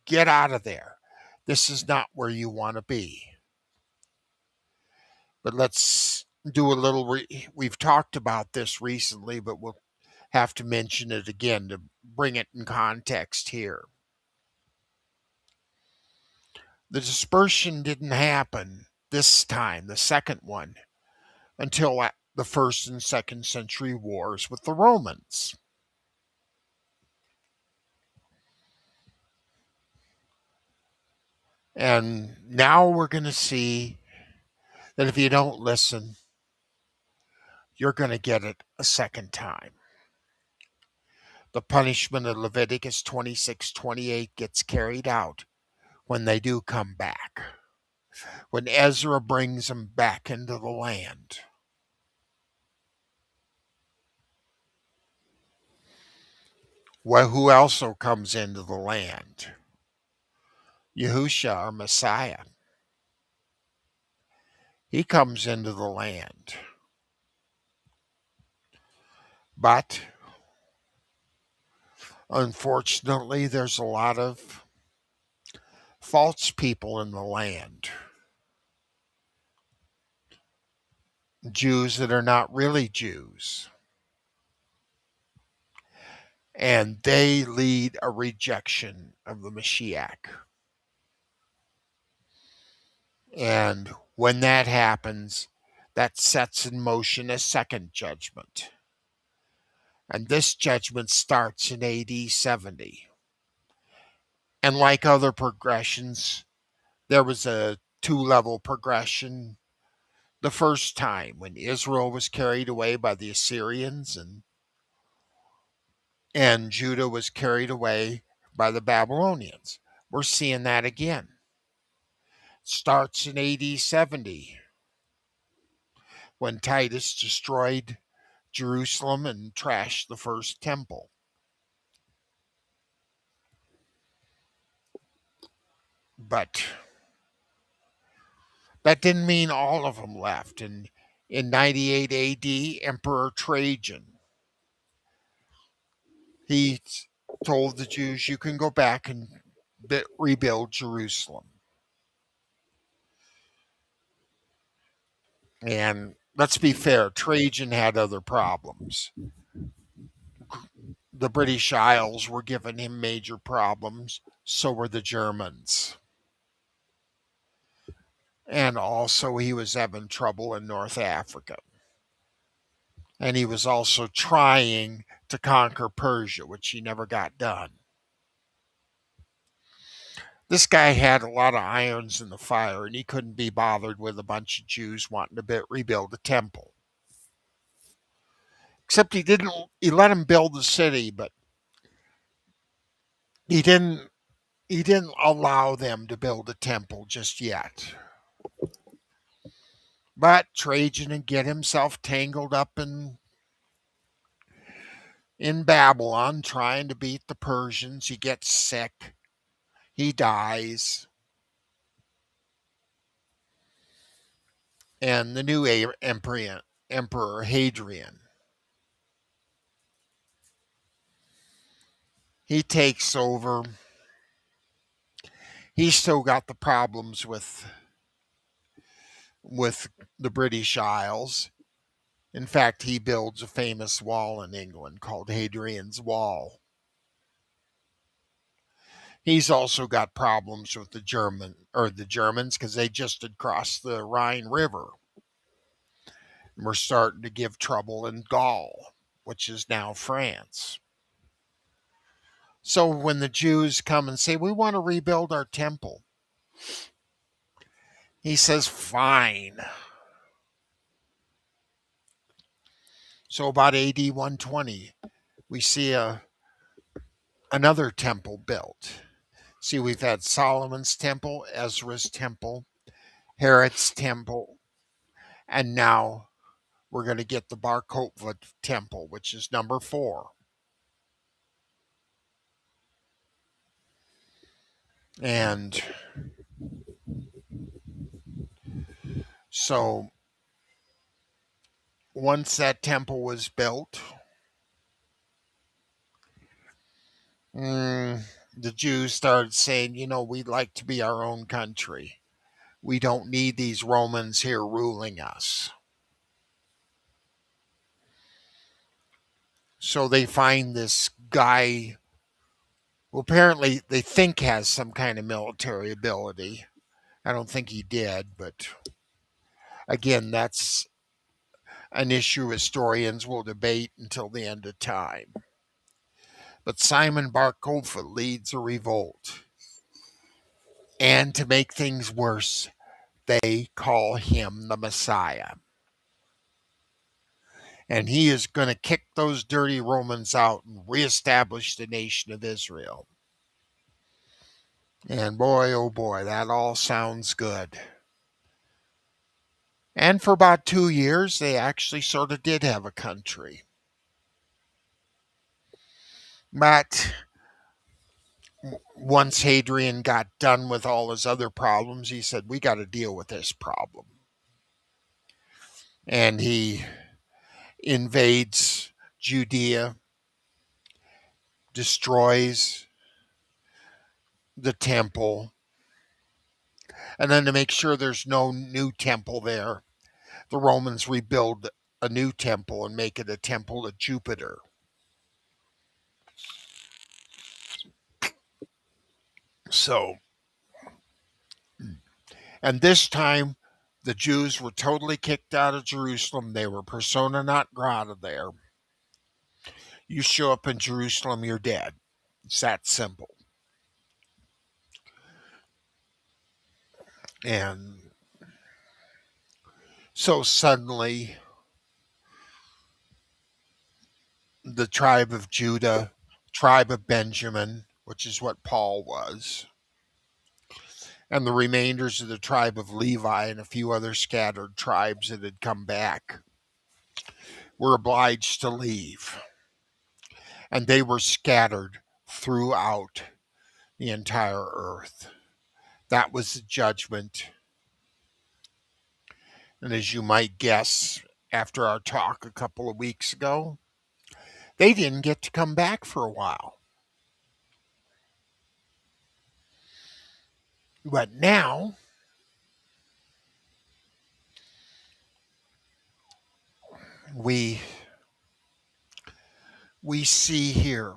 Get out of there. This is not where you want to be. But let's do a little, we've talked about this recently, but we'll have to mention it again to bring it in context here. The dispersion didn't happen this time, the second one, until the first and second century wars with the Romans. And now we're going to see that if you don't listen, you're going to get it a second time. The punishment of Leviticus 26:28 gets carried out when they do come back. When Ezra brings them back into the land. Well, who also comes into the land? Yahusha, our Messiah. He comes into the land. But unfortunately, there's a lot of false people in the land. Jews that are not really Jews. And they lead a rejection of the Mashiach. And when that happens, that sets in motion a second judgment. And this judgment starts in AD 70. And like other progressions, there was a two-level progression. The first time when Israel was carried away by the Assyrians and Judah was carried away by the Babylonians. We're seeing that again. It starts in AD 70 when Titus destroyed Jerusalem and trashed the first temple. But that didn't mean all of them left. And in 98 AD, Emperor Trajan, he told the Jews, you can go back and rebuild Jerusalem. And let's be fair, Trajan had other problems. The British Isles were giving him major problems. so were the Germans. And also, he was having trouble in North Africa. And he was also trying to conquer Persia, which he never got done. This guy had a lot of irons in the fire, and he couldn't be bothered with a bunch of Jews wanting to rebuild the temple. Except he let him build the city, but he didn't allow them to build a temple just yet. But Trajan would get himself tangled up in Babylon trying to beat the Persians. He gets sick. He dies. And the new Emperor Hadrian, he takes over. He's still got the problems with the British Isles. In fact, he builds a famous wall in England called Hadrian's Wall. He's also got problems with the Germans because they just had crossed the Rhine River. And we're starting to give trouble in Gaul, which is now France. So when the Jews come and say, we want to rebuild our temple, he says, fine. So about AD 120, we see another temple built. See, we've had Solomon's temple, Ezra's temple, Herod's temple, and now we're going to get the Bar Kokhba temple, which is number 4. And so once that temple was built, the Jews started saying, we'd like to be our own country. We don't need these Romans here ruling us. So they find this guy who apparently they think has some kind of military ability. I don't think he did, but again, that's an issue historians will debate until the end of time. But Simon Bar Kokhba leads a revolt. And to make things worse, they call him the Messiah. And he is going to kick those dirty Romans out and reestablish the nation of Israel. And boy, oh boy, that all sounds good. And for about 2 years, they actually sort of did have a country. But once Hadrian got done with all his other problems, he said, we got to deal with this problem. And he invades Judea, destroys the temple, and then to make sure there's no new temple there, the Romans rebuild a new temple and make it a temple to Jupiter. So, and this time, the Jews were totally kicked out of Jerusalem. They were persona non grata there. You show up in Jerusalem, you're dead. It's that simple. And so suddenly, the tribe of Judah, tribe of Benjamin, which is what Paul was, and the remainders of the tribe of Levi and a few other scattered tribes that had come back were obliged to leave. And they were scattered throughout the entire earth. That was the judgment. And as you might guess, after our talk a couple of weeks ago, they didn't get to come back for a while. But now, we see here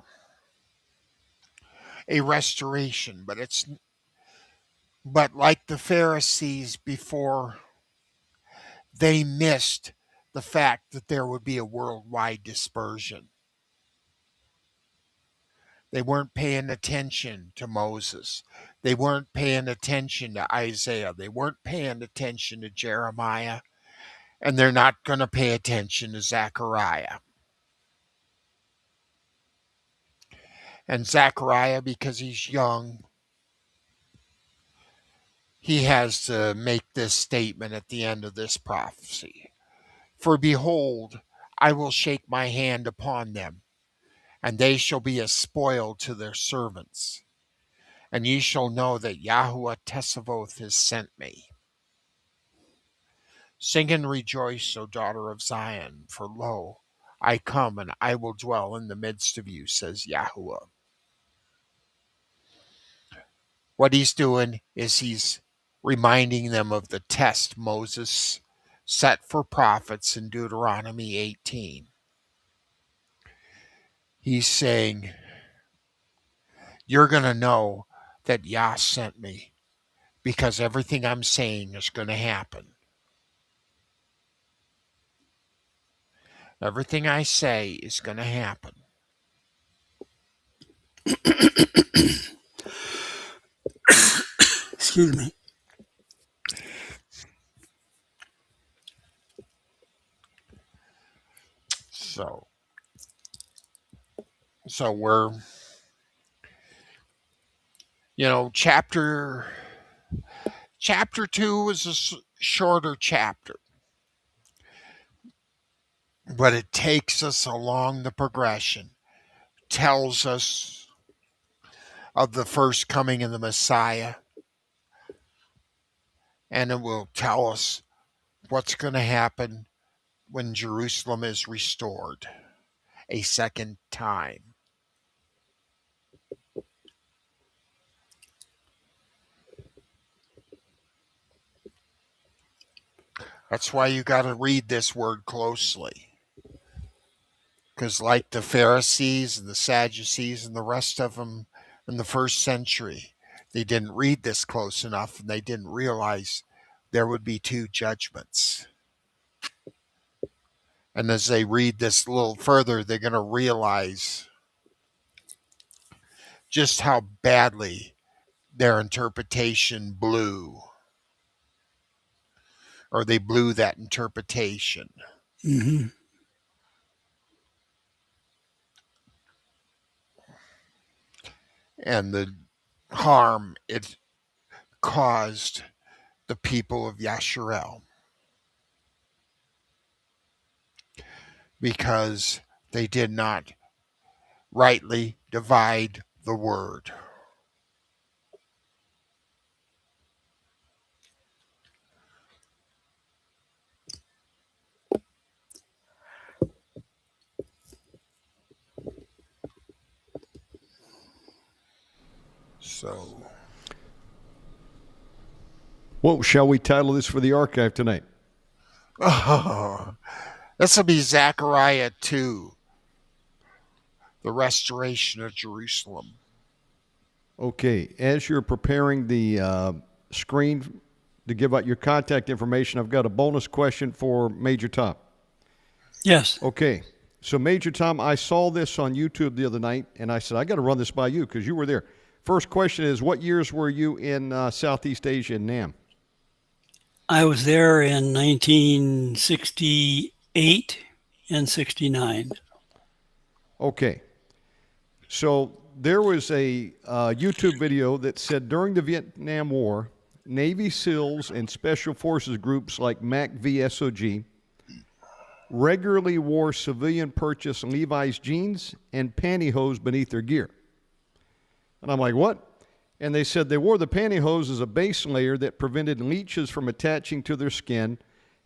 a restoration, but like the Pharisees before, they missed the fact that there would be a worldwide dispersion. They weren't paying attention to Moses. They weren't paying attention to Isaiah. They weren't paying attention to Jeremiah. And they're not going to pay attention to Zechariah. And Zechariah, because he's young, he has to make this statement at the end of this prophecy. For behold, I will shake my hand upon them, and they shall be a spoil to their servants. And ye shall know that Yahuwah Tessavoth has sent me. Sing and rejoice, O daughter of Zion, for lo, I come and I will dwell in the midst of you, says Yahuwah. What he's doing is he's reminding them of the test Moses set for prophets in Deuteronomy 18. He's saying, you're going to know that Yah sent me because everything I'm saying is going to happen. Everything I say is going to happen. Excuse me. So we're, chapter 2 is a shorter chapter, but it takes us along the progression, tells us of the first coming of the Messiah, and it will tell us what's going to happen when Jerusalem is restored a second time. That's why you got to read this word closely. Because like the Pharisees and the Sadducees and the rest of them in the first century, they didn't read this close enough and they didn't realize there would be two judgments. And as they read this a little further, they're going to realize just how badly their interpretation blew. Or they blew that interpretation. Mm-hmm. And the harm it caused the people of Yasharel. Because they did not rightly divide the word. So, What shall we title this for the archive tonight? This will be Zechariah 2, the restoration of Jerusalem. Okay, as you're preparing the screen to give out your contact information, I've got a bonus question for Major Tom. Yes. Okay, so Major Tom, I saw this on YouTube the other night, and I said, I got to run this by you because you were there. First question is, what years were you in Southeast Asia in Nam? I was there in 1968 and 69. Okay. So there was a YouTube video that said during the Vietnam War, Navy SEALs and Special Forces groups like Mack VSOG regularly wore civilian purchased Levi's jeans and pantyhose beneath their gear. And I'm like, what? And they said they wore the pantyhose as a base layer that prevented leeches from attaching to their skin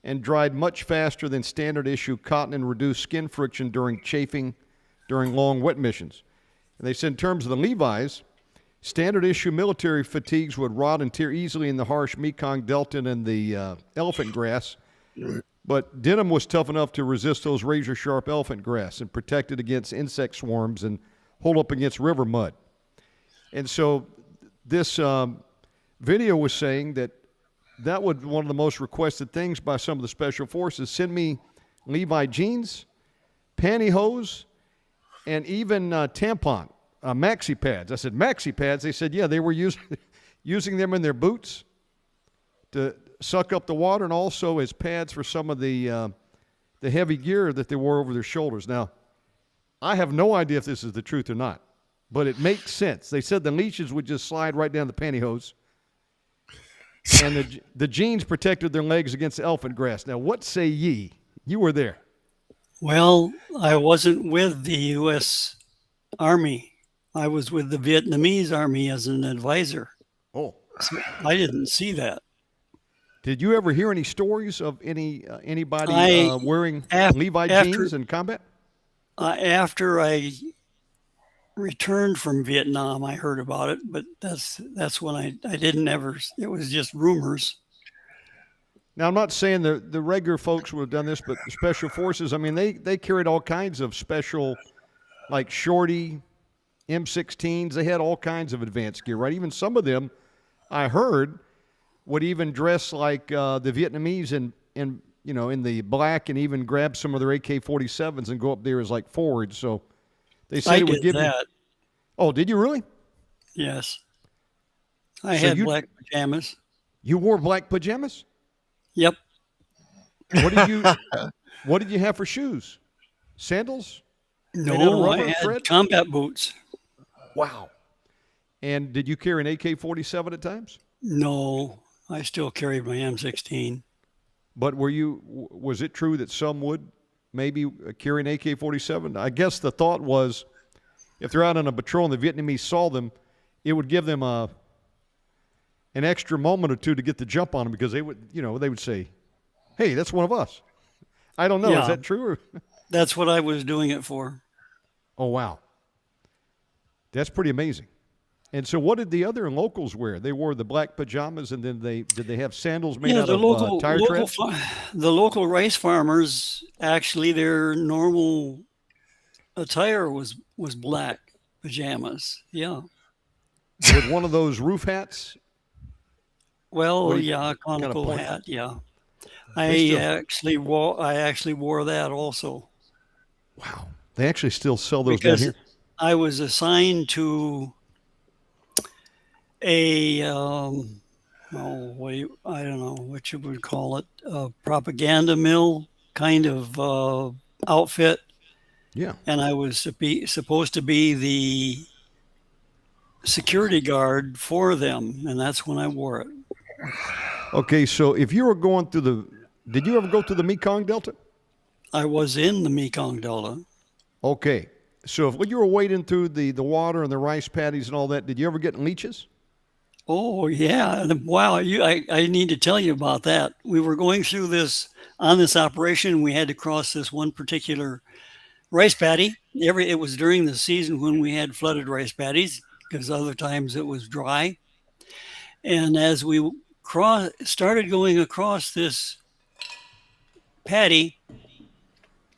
and dried much faster than standard issue cotton and reduced skin friction during chafing during long wet missions. And they said in terms of the Levi's, standard issue military fatigues would rot and tear easily in the harsh Mekong Delta and the elephant grass. But denim was tough enough to resist those razor-sharp elephant grass and protected against insect swarms and hold up against river mud. And so this video was saying that was one of the most requested things by some of the special forces. Send me Levi jeans, pantyhose, and even tampon, maxi pads. I said, maxi pads? They said, yeah, they were using them in their boots to suck up the water and also as pads for some of the heavy gear that they wore over their shoulders. Now, I have no idea if this is the truth or not, but it makes sense. They said the leashes would just slide right down the pantyhose, and the jeans protected their legs against the elephant grass. Now, what say ye? You were there. Well, I wasn't with the U.S. Army. I was with the Vietnamese Army as an advisor. Oh. So I didn't see that. Did you ever hear any stories of anybody wearing Levi jeans in combat? After I returned from Vietnam, I heard about it, but that's when I didn't ever. It was just rumors. Now, I'm not saying the regular folks would have done this, but the special forces, I mean, they carried all kinds of special, like Shorty, M16s. They had all kinds of advanced gear, right? Even some of them, I heard, would even dress like the Vietnamese in the black and even grab some of their AK-47s and go up there as like forwards. So they said it would give that. you. Oh, did you really? Yes. I had black pajamas. You wore black pajamas? Yep. What did you have for shoes? Sandals? No, I had combat boots. Wow. And did you carry an AK-47 at times? No, I still carried my M16. But was it true that some would maybe carry an AK-47? I guess the thought was if they're out on a patrol and the Vietnamese saw them, it would give them an extra moment or two to get the jump on them because they would say, hey, that's one of us. I don't know. Yeah. Is that true? Or? That's what I was doing it for. Oh, wow. That's pretty amazing. And so what did the other locals wear? They wore the black pajamas, and then did they have sandals made out of tire treads? The local rice farmers, actually, their normal attire was black pajamas. Yeah. With one of those roof hats? Well, yeah, conical hat, yeah. I actually wore that also. Wow. They actually still sell those down here? I was assigned to I don't know what you would call it, a propaganda mill kind of outfit. Yeah. And I was supposed to be the security guard for them, and that's when I wore it. Okay, so if you were going through did you ever go to the Mekong Delta? I was in the Mekong Delta. Okay, so when you were wading through the water and the rice paddies and all that, did you ever get leeches? Oh, yeah. Wow, I need to tell you about that. We were going through this operation. We had to cross this one particular rice paddy. It was during the season when we had flooded rice paddies because other times it was dry. And as we started going across this paddy,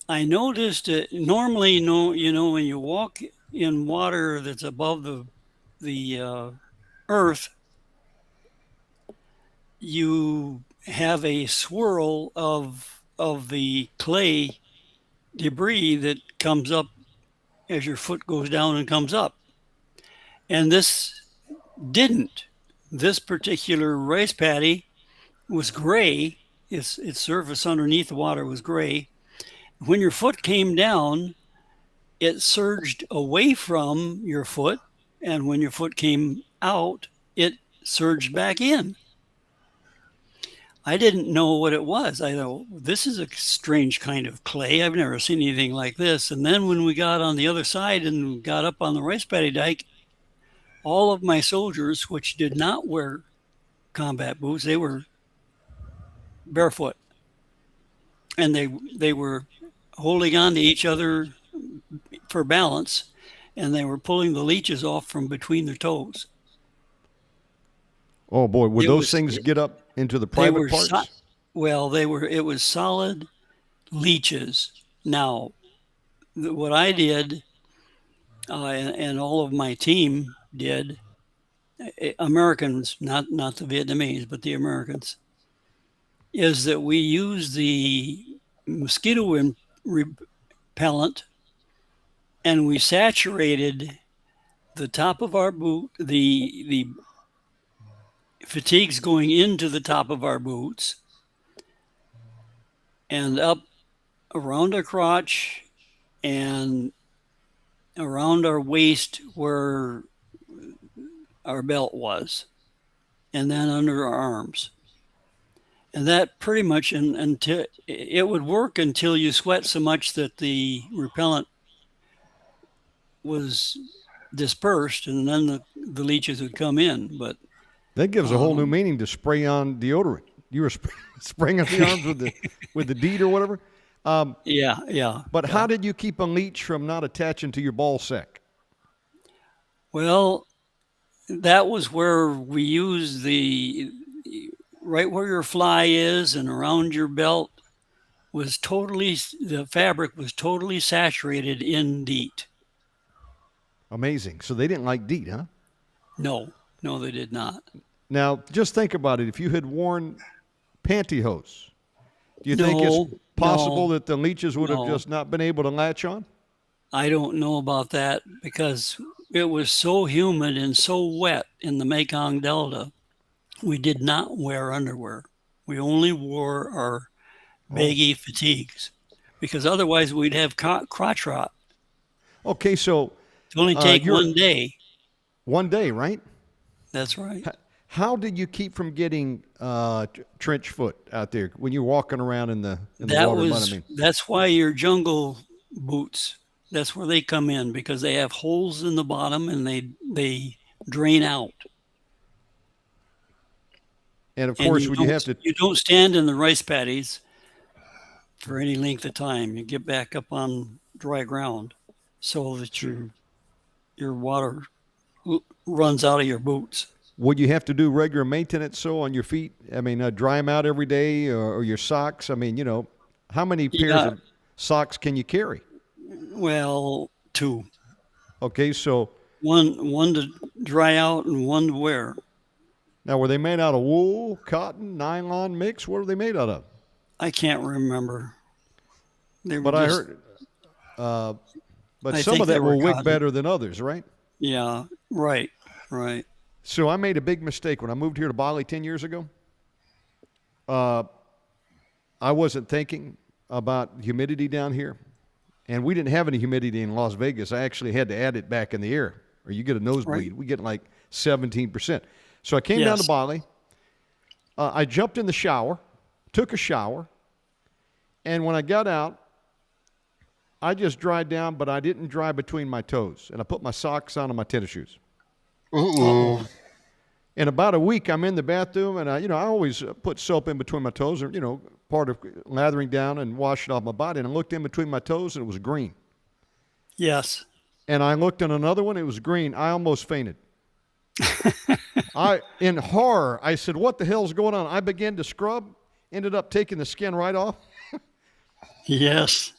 I noticed that normally, when you walk in water that's above the earth, you have a swirl of the clay debris that comes up as your foot goes down and comes up. And this didn't. This particular rice paddy was gray. Its surface underneath the water was gray. When your foot came down, it surged away from your foot. And when your foot came out, it surged back in. I didn't know what it was. I thought, this is a strange kind of clay. I've never seen anything like this. And then when we got on the other side and got up on the rice paddy dike, all of my soldiers, which did not wear combat boots, they were barefoot. And they were holding on to each other for balance, and they were pulling the leeches off from between their toes. Oh boy, would those things get up into the private parts? It was solid leeches. Now, what I did, and all of my team did, Americans, not the Vietnamese, but the Americans, is that we use the mosquito repellent and we saturated the top of our boot, the fatigues going into the top of our boots and up around our crotch and around our waist where our belt was, and then under our arms. And that pretty much until it would work until you sweat so much that the repellent was dispersed, and then the leeches would come in. But that gives a whole new meaning to spray on deodorant. You were spraying on the arms with the DEET or whatever. Yeah. But how did you keep a leech from not attaching to your ball sack? Well, that was where we used the right where your fly is and around your belt the fabric was totally saturated in DEET. Amazing. So they didn't like DEET, huh? No, they did not. Now, just think about it. If you had worn pantyhose, do you think it's possible that the leeches would have just not been able to latch on? I don't know about that because it was so humid and so wet in the Mekong Delta. We did not wear underwear. We only wore our baggy fatigues because otherwise we'd have crotch rot. Okay, so it only take 1 day. 1 day, right? That's right. How did you keep from getting trench foot out there when you're walking around in the water? That's why your jungle boots, that's where they come in, because they have holes in the bottom and they drain out. And of course, you don't stand in the rice paddies for any length of time. You get back up on dry ground so that your water runs out of your boots. Would you have to do regular maintenance on your feet? I mean, dry them out every day or your socks? I mean, how many pairs of socks can you carry? Well, 2. Okay, so one to dry out and one to wear. Now, were they made out of wool, cotton, nylon mix? What were they made out of? I can't remember. I heard. But some of that will wick better than others, right? Yeah, right. So I made a big mistake when I moved here to Bali 10 years ago. I wasn't thinking about humidity down here. And we didn't have any humidity in Las Vegas. I actually had to add it back in the air, or you get a nosebleed. Right. We get like 17%. So I came down to Bali. I jumped in the shower, took a shower, and when I got out, I just dried down, but I didn't dry between my toes. And I put my socks on and my tennis shoes. Uh-oh. In about a week, I'm in the bathroom, and I always put soap in between my toes, or part of lathering down and washing off my body. And I looked in between my toes, and it was green. Yes. And I looked in another one; it was green. I almost fainted. In horror, I said, "What the hell's going on?" I began to scrub, ended up taking the skin right off. Yes.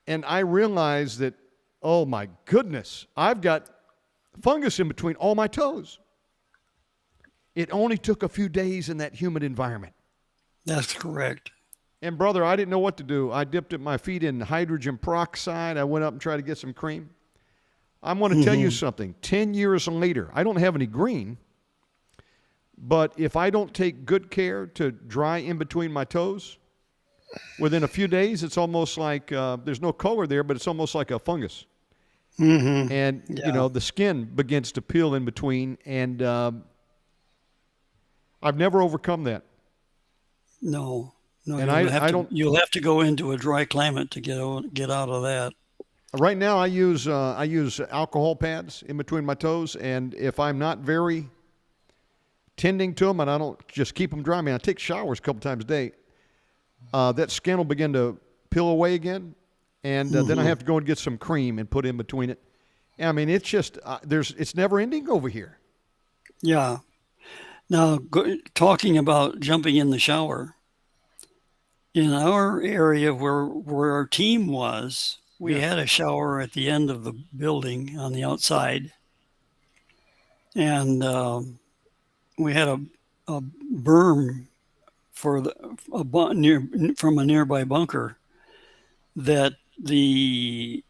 And I realized that, oh my goodness, I've got fungus in between all my toes. It only took a few days in that humid environment. That's correct. And brother, I didn't know what to do. I dipped my feet in hydrogen peroxide. I went up and tried to get some cream. I'm going to tell you something. 10 years later, I don't have any green, but if I don't take good care to dry in between my toes, within a few days, it's almost like there's no color there, but it's almost like a fungus. Mm-hmm. And, the skin begins to peel in between, and I've never overcome that. No, and you'll have to go into a dry climate to get out of that. Right now, I use alcohol pads in between my toes, and if I'm not very tending to them, and I don't just keep them dry, I take showers a couple times a day, that skin will begin to peel away again, and then I have to go and get some cream and put in between it. It's just it's never ending over here. Yeah. Now, talking about jumping in the shower, in our area where our team was, we had a shower at the end of the building on the outside. And a berm for from a nearby bunker that the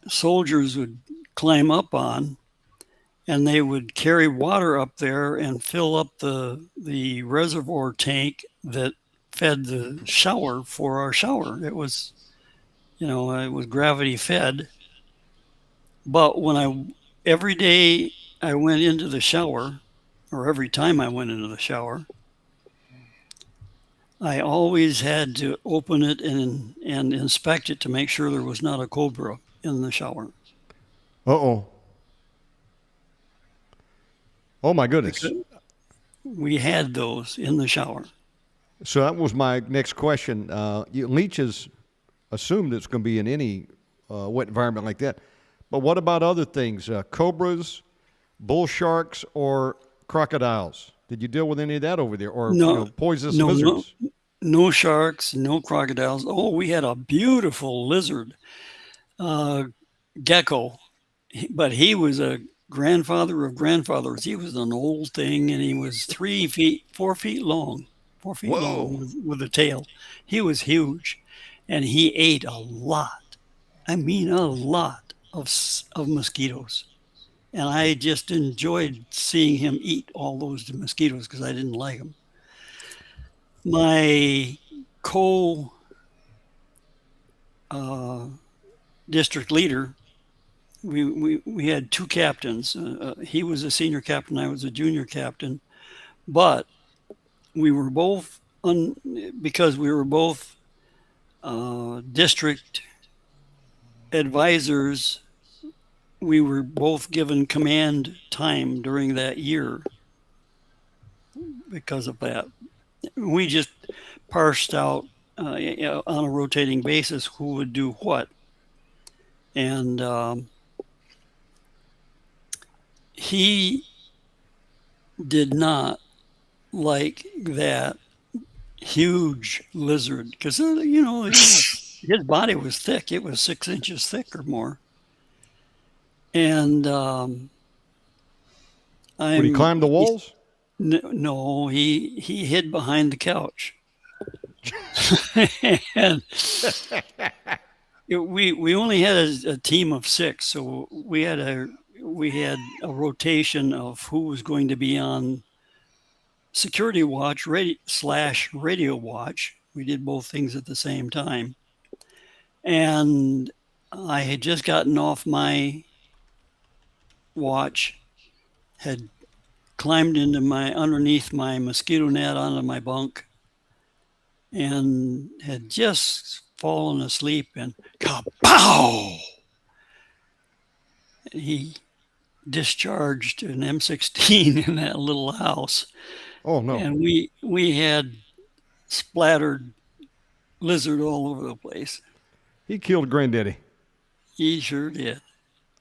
soldiers would climb up on, and they would carry water up there and fill up the reservoir tank that fed the shower for our shower. It was, it was gravity fed. But every day I went into the shower, or every time I went into the shower, I always had to open it and inspect it to make sure there was not a cobra in the shower. Uh-oh. Oh, my goodness. Because we had those in the shower. So that was my next question. Leeches assumed it's going to be in any wet environment like that. But what about other things? Cobras, bull sharks, or crocodiles? Did you deal with any of that over there? Or poisonous lizards? No sharks, no crocodiles. Oh, we had a beautiful lizard, gecko. But he was a grandfather of grandfathers. He was an old thing, and he was 4 feet long. 4 feet Whoa. long with a tail. He was huge, and he ate a lot. I mean, a lot of mosquitoes. And I just enjoyed seeing him eat all those mosquitoes because I didn't like them. My district leader, we had two captains. He was a senior captain, I was a junior captain. But we were both, because we were both district advisors, we were both given command time during that year because of that. We just parsed out on a rotating basis who would do what. And he did not like that huge lizard because, his body was thick. It was 6 inches thick or more. And would he climb the walls? No, he hid behind the couch. And we only had a team of 6, so we had a rotation of who was going to be on security watch / radio watch. We did both things at the same time. And I had just gotten off my watch, had climbed underneath my mosquito net onto my bunk, and had just fallen asleep, and kapow! He discharged an M16 in that little house. Oh, no. And we had splattered lizard all over the place. He killed Granddaddy. He sure did.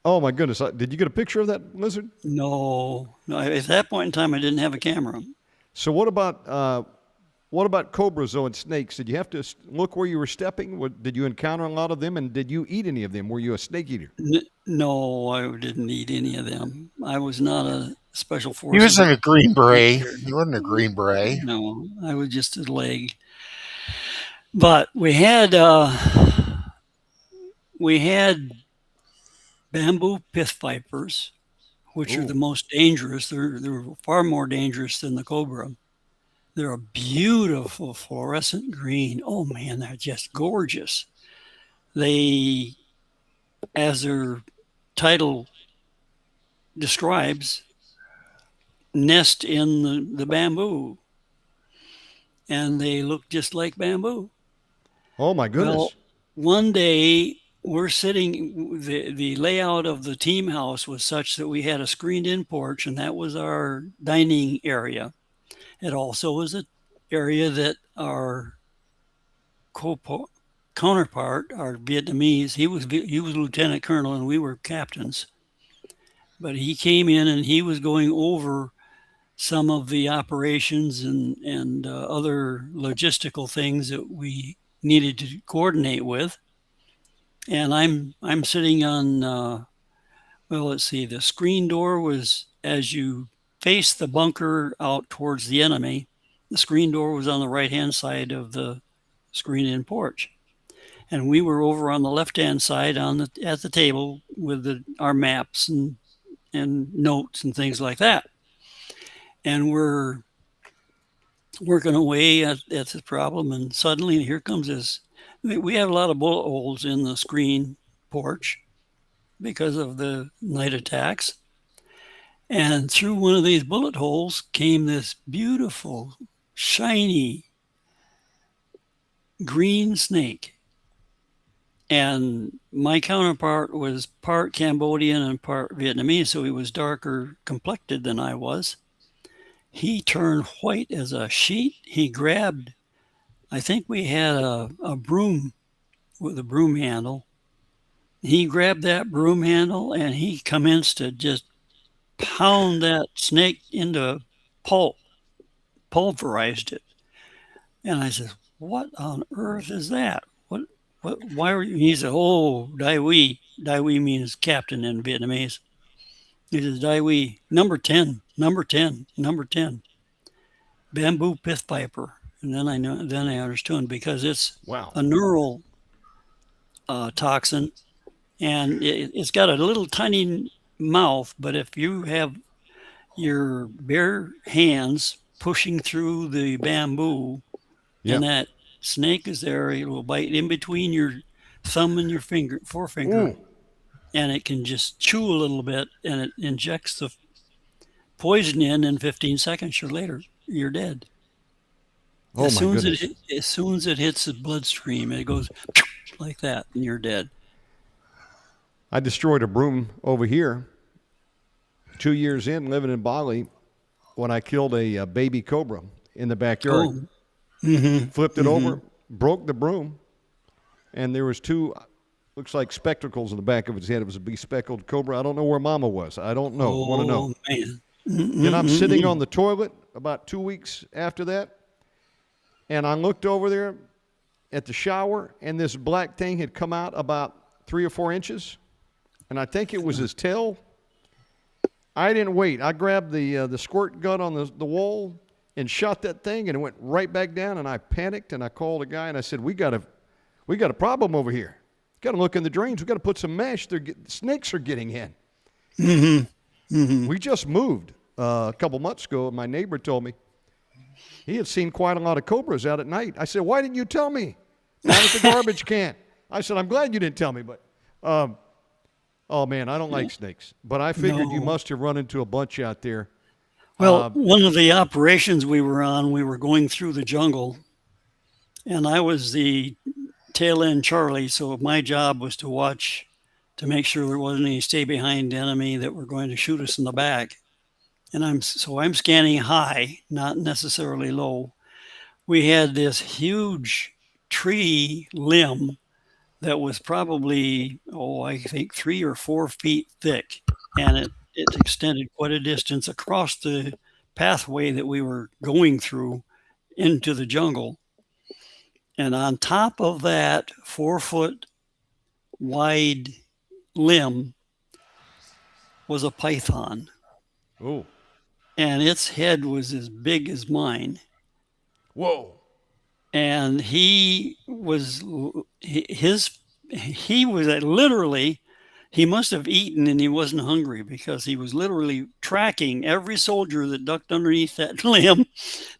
Oh, my goodness. Did you get a picture of that lizard? No. At that point in time, I didn't have a camera. So what about cobras, though, and snakes? Did you have to look where you were stepping? Did you encounter a lot of them, and did you eat any of them? Were you a snake eater? No, I didn't eat any of them. I was not a special forces. He wasn't a Green Beret. He wasn't a Green Beret. No, I was just a leg. But we had bamboo pith vipers, which are the most dangerous. They're far more dangerous than the cobra. They're a beautiful fluorescent green. Oh man, they're just gorgeous. They, as their title describes, nest in the bamboo, and they look just like bamboo. Oh my goodness. Well, one day we're sitting, the layout of the team house was such that we had a screened in porch, and that was our dining area. It also was an area that our counterpart, our Vietnamese, he was lieutenant colonel and we were captains. But he came in and he was going over some of the operations and other logistical things that we needed to coordinate with. And I'm sitting on, well, let's see, the screen door was as you faced the bunker out towards the enemy. The screen door was on the right-hand side of the screen-in porch. And we were over on the left-hand side at the table with our maps and notes and things like that. And we're working away at this problem, and suddenly here comes this. We have a lot of bullet holes in the screen porch because of the night attacks. And through one of these bullet holes came this beautiful, shiny, green snake. And my counterpart was part Cambodian and part Vietnamese, so he was darker complected than I was. He turned white as a sheet. He grabbed, I think we had a broom with a broom handle. He grabbed that broom handle and he commenced to just pound that snake into pulp, pulverized it. And I said, "What on earth is that? Why are you?" He said, "Oh, Dai Huy." Dai Huy means captain in Vietnamese. He says, "Dai Huy, number 10, number 10, number 10. Bamboo pith viper." And then I understood, because it's a neural toxin, and it's got a little tiny mouth, but if you have your bare hands pushing through the bamboo, and that snake is there, it will bite in between your thumb and your forefinger. Ooh. And it can just chew a little bit, and it injects the poison in 15 seconds or later, you're dead. Oh, as soon as it hits the bloodstream, it goes like that, and you're dead. I destroyed a broom over here 2 years in, living in Bali, when I killed a baby cobra in the backyard. Oh. Mm-hmm. Flipped it over, broke the broom, and there was two, looks like spectacles in the back of its head. It was a bespeckled cobra. I don't know where Mama was. I don't know. Want to know. Man. Then I'm sitting on the toilet about 2 weeks after that, and I looked over there at the shower, and this black thing had come out about 3 or 4 inches, and I think it was his tail. I didn't wait. I grabbed the squirt gun on the wall and shot that thing, and it went right back down, and I panicked, and I called a guy, and I said, we got a problem over here. Got to look in the drains. We got to put some mesh. Snakes are getting in. Mm-hmm. Mm-hmm. We just moved a couple months ago, and my neighbor told me he had seen quite a lot of cobras out at night. I said, "Why didn't you tell me? Out at the garbage can." I said, "I'm glad you didn't tell me, but oh man, I don't like snakes. But I figured you must have run into a bunch out there." Well, one of the operations we were on, we were going through the jungle, and I was the tail end Charlie, so my job was to watch to make sure there wasn't any stay-behind enemy that were going to shoot us in the back. And I'm scanning high, not necessarily low. We had this huge tree limb that was probably, I think 3 or 4 feet thick, and it extended quite a distance across the pathway that we were going through into the jungle. And on top of that 4-foot wide limb was a python. Oh. And its head was as big as mine. Whoa. And he was literally, he must have eaten and he wasn't hungry, because he was literally tracking every soldier that ducked underneath that limb.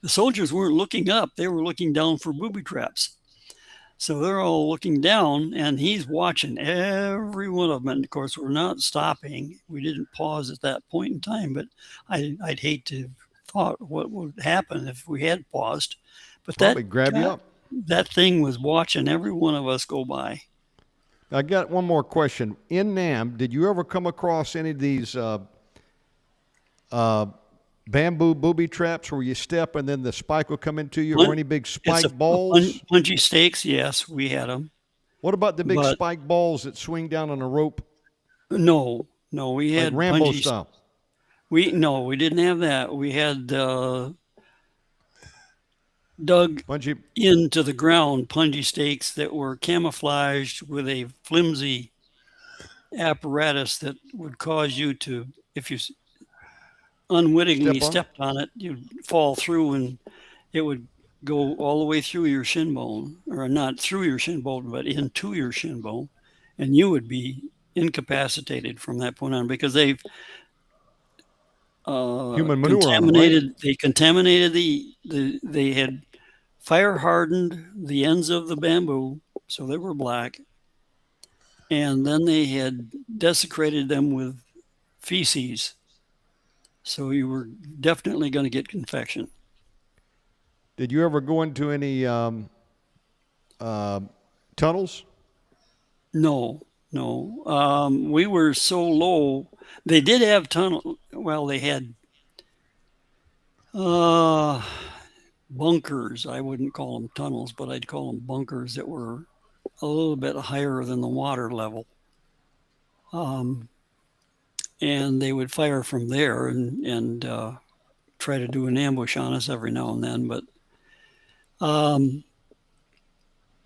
The soldiers weren't looking up. They were looking down for booby traps. So they're all looking down, and he's watching every one of them. And of course, we're not stopping. We didn't pause at that point in time, but I'd hate to have thought what would happen if we had paused. But probably grab you up. That thing was watching every one of us go by. I got one more question. In Nam, did you ever come across any of these bamboo booby traps where you step and then the spike will come into you, or any big spike balls? Punji stakes, yes, we had them. What about the big spike balls that swing down on a rope? No, we had like Rambo style. We didn't have that. We had dug into the ground punji stakes that were camouflaged with a flimsy apparatus that would cause you to, if you unwittingly Step on? stepped on it, you'd fall through and it would go all the way through your shin bone, or not through your shin bone, but into your shin bone, and you would be incapacitated from that point on because they've Human manure on them, right? contaminated they had fire hardened the ends of the bamboo so they were black, and then they had desecrated them with feces, so you were definitely going to get infection. Did you ever go into any tunnels? No, no. We were so low. They did have tunnel. Well, they had bunkers. I wouldn't call them tunnels, but I'd call them bunkers that were a little bit higher than the water level. And they would fire from there and try to do an ambush on us every now and then. But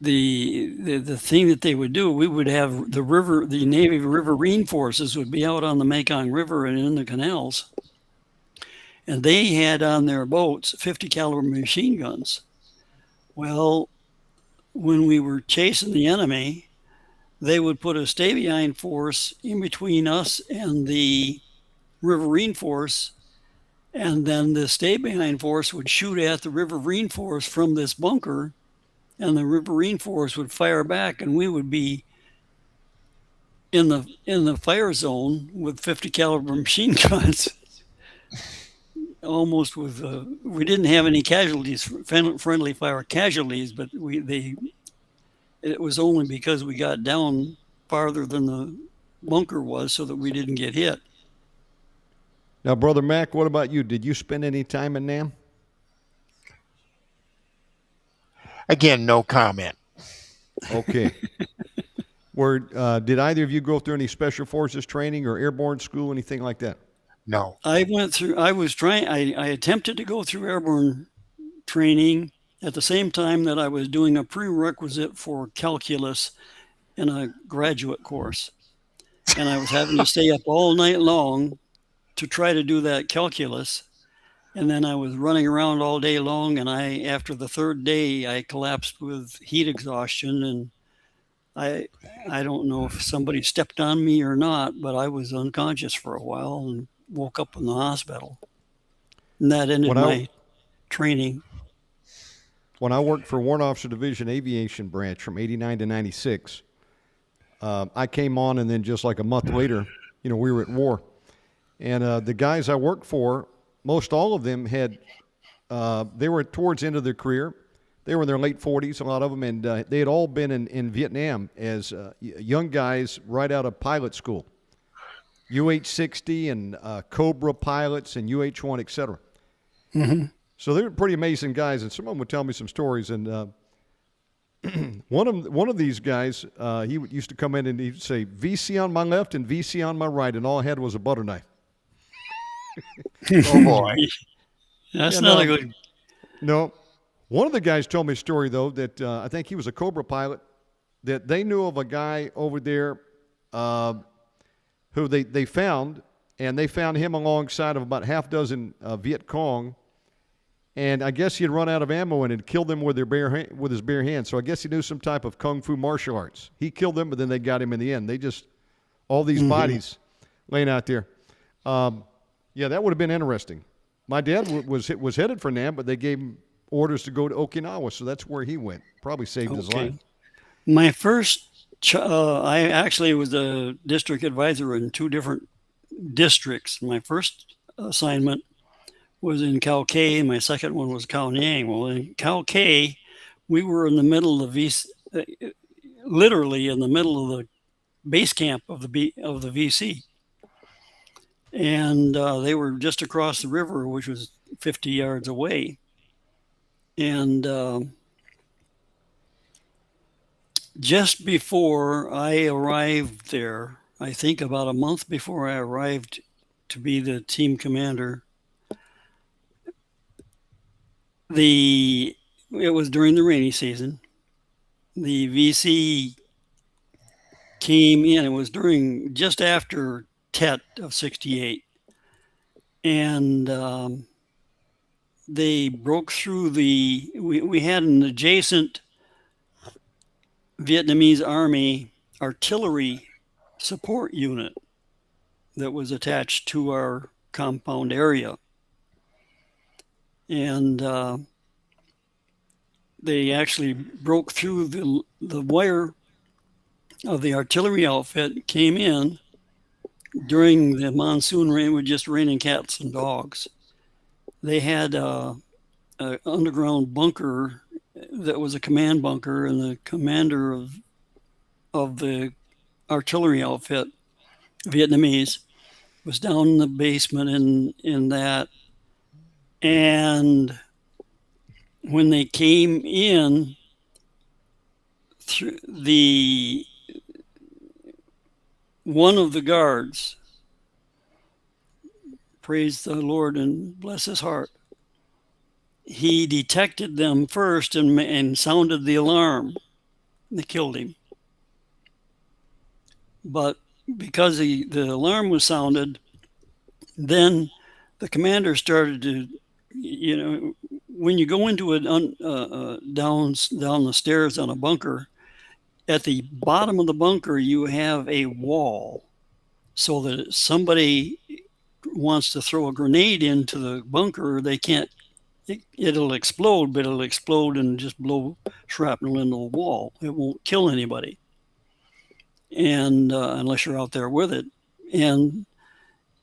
the thing that they would do, we would have the Navy riverine forces would be out on the Mekong River and in the canals, and they had on their boats 50 caliber machine guns. Well, when we were chasing the enemy, they would put a stay-behind force in between us and the riverine force, and then the stay-behind force would shoot at the riverine force from this bunker, and the riverine force would fire back, and we would be in the fire zone with 50 caliber machine guns. Almost with we didn't have any casualties, friendly fire casualties, but it was only because we got down farther than the bunker was so that we didn't get hit. Now, Brother Mack, what about you? Did you spend any time in Nam? Again, no comment. Okay. Did either of you go through any special forces training or airborne school, anything like that? No. I attempted to go through airborne training at the same time that I was doing a prerequisite for calculus in a graduate course. And I was having to stay up all night long to try to do that calculus. And then I was running around all day long, and after the third day, I collapsed with heat exhaustion, and I don't know if somebody stepped on me or not, but I was unconscious for a while and woke up in the hospital. And that ended my training. When I worked for Warrant Officer Division Aviation Branch from 89 to 96, I came on, and then just like a month later, we were at war. And the guys I worked for, most all of them they were towards the end of their career. They were in their late 40s, a lot of them, and they had all been in Vietnam as young guys right out of pilot school. UH-60 and Cobra pilots and UH-1, et cetera. Mm-hmm. So they were pretty amazing guys, and some of them would tell me some stories. And one of these guys, he used to come in and he'd say, VC on my left and VC on my right, and all I had was a butter knife. Oh, boy. That's not a good... No. One of the guys told me a story, though, that I think he was a Cobra pilot, that they knew of a guy over there who they found, and they found him alongside of about half dozen Viet Cong, and I guess he had run out of ammo and had killed them with his bare hands. So I guess he knew some type of kung fu martial arts. He killed them, but then they got him in the end. They just, all these bodies laying out there. Yeah, that would have been interesting. My dad was headed for Nam, but they gave him orders to go to Okinawa, so that's where he went. Probably saved his life. My first, I actually was a district advisor in 2 different districts. My first assignment was in Khao Kay. My second one was Khao Nhang. Well, in Khao Kay, we were in the middle of literally in the middle of the base camp of the VC. And they were just across the river, which was 50 yards away. And just before I arrived there, I think about a month before I arrived to be the team commander, it was during the rainy season. The VC came in. It was just after Tet of 68. and they broke through we had an adjacent Vietnamese Army artillery support unit that was attached to our compound area. And they actually broke through the wire of the artillery outfit, came in during the monsoon rain with just raining cats and dogs. They had an underground bunker that was a command bunker, and the commander of the artillery outfit, Vietnamese, was down in the basement in that. And when they came in, through one of the guards, praise the Lord and bless his heart, he detected them first and sounded the alarm. They killed him. But because the alarm was sounded, then the commander started to, when you go into down the stairs on a bunker, at the bottom of the bunker you have a wall, so that if somebody wants to throw a grenade into the bunker, they can't. It'll explode, but it'll explode and just blow shrapnel into the wall. It won't kill anybody, and unless you're out there with it. And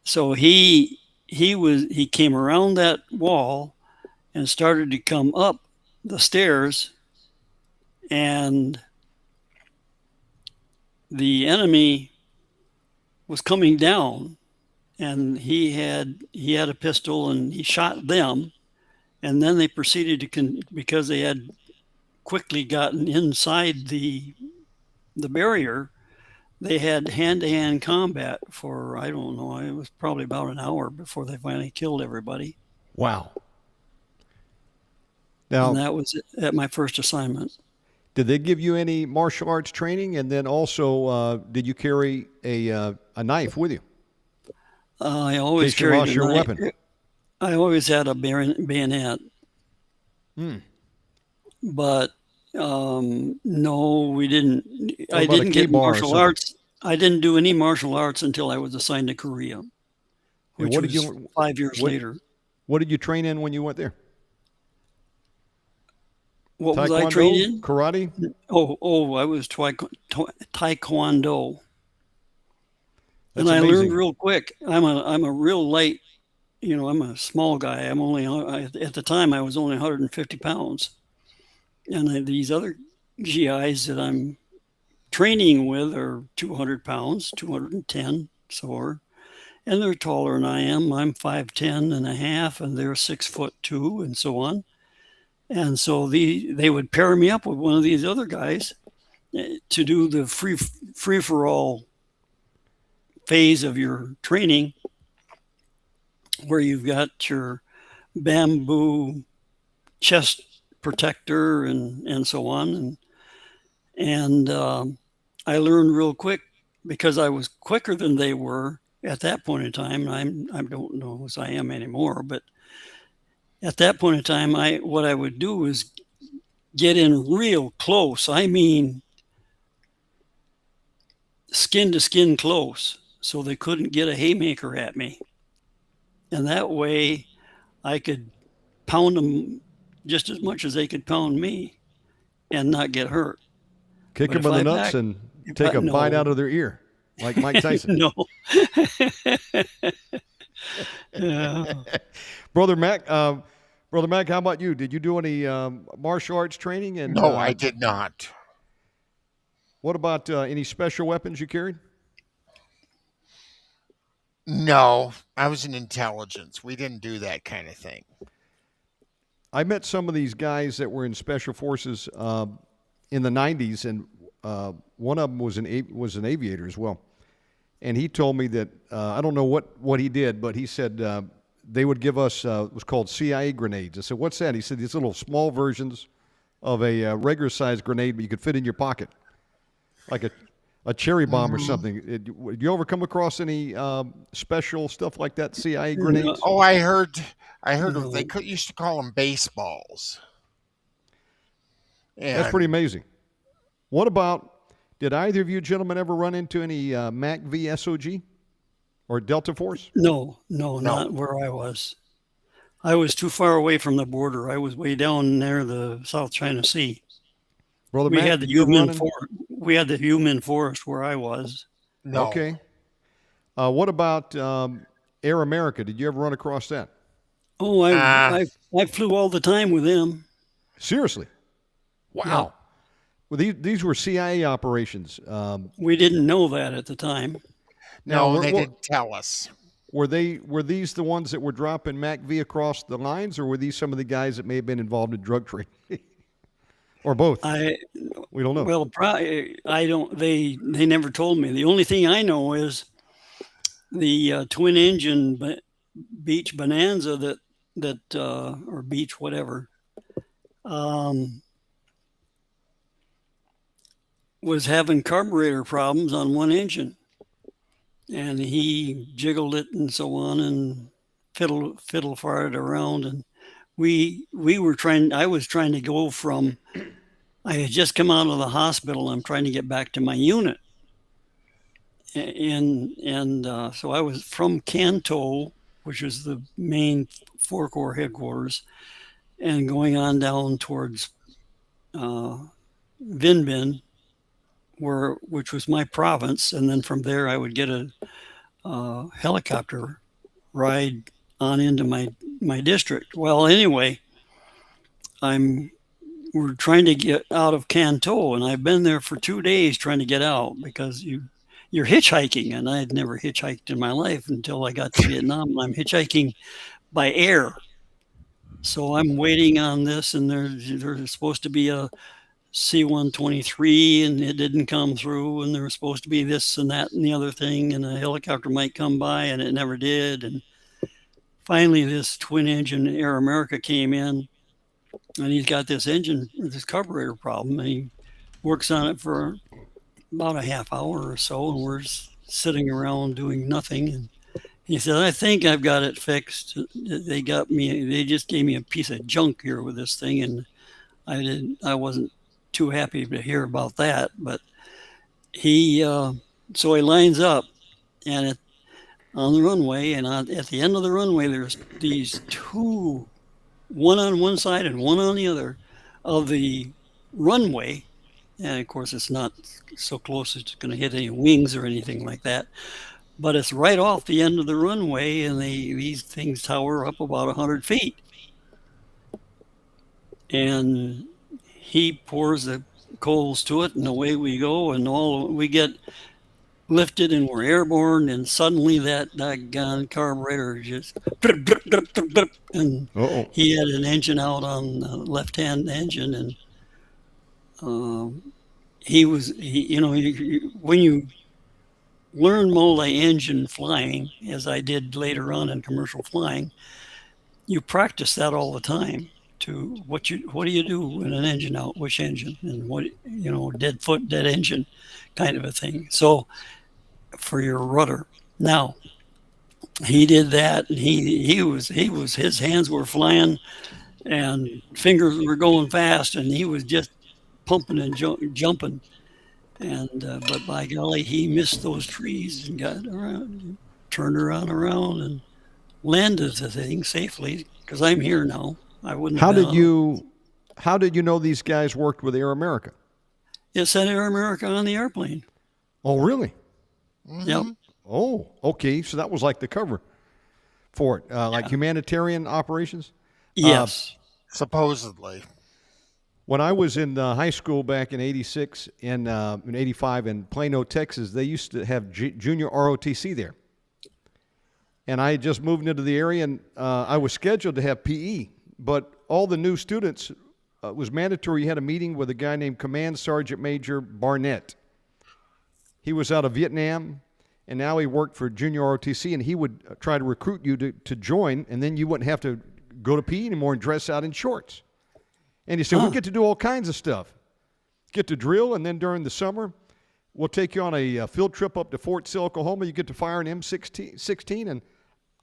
so he came around that wall and started to come up the stairs, and the enemy was coming down, and he had a pistol, and he shot them. And then they proceeded to, because they had quickly gotten inside the barrier, they had hand-to-hand combat for, I don't know, it was probably about an hour before they finally killed everybody. Wow. Now, and that was at my first assignment. Did they give you any martial arts training? And then also, did you carry a knife with you? I always carried your weapon. I always had a bayonet. But no, we didn't. I didn't get martial arts. I didn't do any martial arts until I was assigned to Korea, which was 5 years later. What did you train in when you went there? What Taekwondo, was I trained in? Karate? I was Taekwondo. That's and I amazing. learned real quick. I'm a real light, I'm a small guy. I'm only, at the time I was only 150 pounds. And these other GIs that I'm training with are 200 pounds, 210, and they're taller than I am. I'm 5'10 and a half, and they're 6'2", and so on. And so they would pair me up with one of these other guys to do the free for all phase of your training, where you've got your bamboo chest protector and so on. And I learned real quick, because I was quicker than they were at that point in time. I don't know as I am anymore, but at that point in time, what I would do is get in real close. I mean, skin to skin close, so they couldn't get a haymaker at me. And that way I could pound them just as much as they could pound me and not get hurt. Kick them in the nuts and take a bite out of their ear, like Mike Tyson. No. Yeah. Brother Mack, how about you? Did you do any martial arts training? And no, I did not. What about any special weapons you carried? No, I was in intelligence. We didn't do that kind of thing. I met some of these guys that were in special forces in the 90s, and one of them was an aviator as well. And he told me that, I don't know what he did, but he said they would give us, it was called CIA grenades. I said, what's that? He said, these little small versions of a regular-sized grenade, but you could fit in your pocket, like a cherry bomb or something. Did you ever come across any special stuff like that? CIA grenades? Oh, I heard No. they used to call them baseballs. That's pretty amazing. What about? Did either of you gentlemen ever run into any Mack v SOG or Delta Force? No, not where I was. I was too far away from the border. I was way down near the South China Sea. Brother We Mack, had the human forest where I was. No. Okay. What about Air America? Did you ever run across that? Oh, I flew all the time with them. Seriously? Wow. Yeah. Well, these were CIA operations. We didn't know that at the time. No, they didn't tell us. Were these the ones that were dropping Mac V across the lines, or were these some of the guys that may have been involved in drug trade, or both? We don't know. Well, I don't. They never told me. The only thing I know is the twin engine Beach Bonanza that or Beach whatever was having carburetor problems on one engine, and he jiggled it and so on and fiddle farted around, and I was trying to go from, I had just come out of the hospital. I'm trying to get back to my unit, and so I was from Canto, which is the main 4 Corps headquarters, and going on down towards Vinbin, which was my province, and then from there I would get a helicopter ride on into my district. Well, anyway, we're trying to get out of Canto, and I've been there for 2 days trying to get out because you're hitchhiking, and I had never hitchhiked in my life until I got to Vietnam. I'm hitchhiking by air, so I'm waiting on this, and there's supposed to be a C-123, and it didn't come through, and there was supposed to be this and that and the other thing, and a helicopter might come by, and it never did. And finally this twin engine Air America came in, and he's got this carburetor problem, and he works on it for about a half hour or so, and we're sitting around doing nothing. And he said, I think I've got it fixed. They just gave me a piece of junk here with this thing, and I wasn't too happy to hear about that, but so he lines up, and on the runway, and at the end of the runway, there's these two, one on one side and one on the other of the runway, and of course it's not so close it's going to hit any wings or anything like that, but it's right off the end of the runway, and these things tower up about 100 feet, and he pours the coals to it, and away we go, and we get lifted, and we're airborne, and suddenly that doggone carburetor just, and he had an engine out on the left-hand engine, and when you learn multi-engine flying, as I did later on in commercial flying, you practice that all the time. To what do you do in an engine out, which engine, and what, dead foot, dead engine kind of a thing. So for your rudder. Now he did that, and his hands were flying and fingers were going fast, and he was just pumping and jumping, and but by golly, he missed those trees and got around, turned around and landed the thing safely, because I'm here now. I wouldn't. How did you know these guys worked with Air America? It said Air America on the airplane. Oh, really? Mm-hmm. Yep. Oh, okay. So that was like the cover for it, like humanitarian operations? Yes. Supposedly. When I was in high school back in '86 and in '85 in Plano, Texas, they used to have junior ROTC there. And I had just moved into the area, and I was scheduled to have PE. But all the new students, it was mandatory. You had a meeting with a guy named Command Sergeant Major Barnett. He was out of Vietnam, and now he worked for Junior ROTC, and he would try to recruit you to join, and then you wouldn't have to go to PE anymore and dress out in shorts. And he said, we get to do all kinds of stuff. Get to drill, and then during the summer, we'll take you on a field trip up to Fort Sill, Oklahoma. You get to fire an M16. And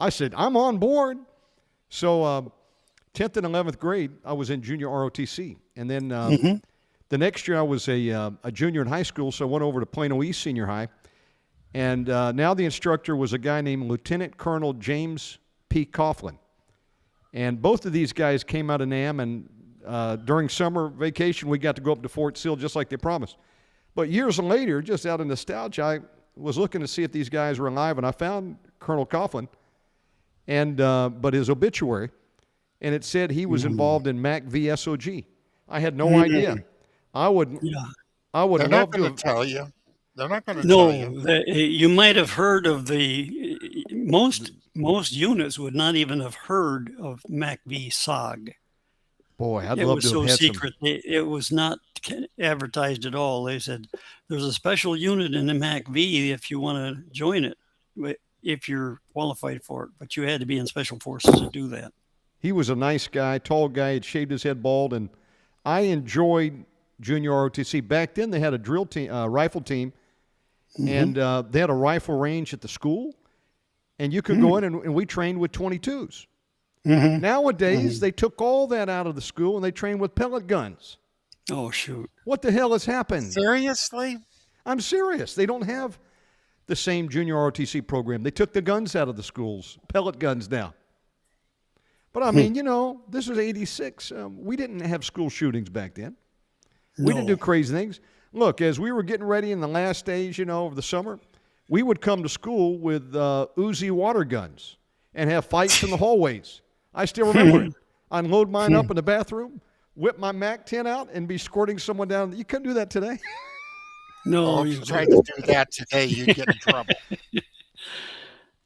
I said, I'm on board. So 10th and 11th grade, I was in junior ROTC. And then the next year I was a junior in high school, so I went over to Plano East Senior High. And now the instructor was a guy named Lieutenant Colonel James P. Coughlin. And both of these guys came out of NAM, and during summer vacation, we got to go up to Fort Sill just like they promised. But years later, just out of nostalgia, I was looking to see if these guys were alive, and I found Colonel Coughlin, and but his obituary, and it said he was involved in Mack v. SOG. I had no idea. I would They're not going to tell you. They're not going to No, tell you. you might have heard of most units would not even have heard of Mack v. SOG. Boy, I'd It love was to so have had secret. It was not advertised at all. They said there's a special unit in the Mack v if you want to join it, if you're qualified for it. But you had to be in special forces to do that. He was a nice guy, tall guy, had shaved his head bald, and I enjoyed junior ROTC. Back then, they had a drill team, rifle team, and they had a rifle range at the school, and you could go in, and we trained with 22s. Nowadays, they took all that out of the school, and they train with pellet guns. Oh, shoot. What the hell has happened? Seriously? I'm serious. They don't have the same junior ROTC program. They took the guns out of the schools, pellet guns now. But, I mean, this was 86. We didn't have school shootings back then. We didn't do crazy things. Look, as we were getting ready in the last days, of the summer, we would come to school with Uzi water guns and have fights in the hallways. I still remember it. I'd load mine up in the bathroom, whip my Mack 10 out, and be squirting someone down. You couldn't do that today. No, If you tried to do that today, you'd get in trouble.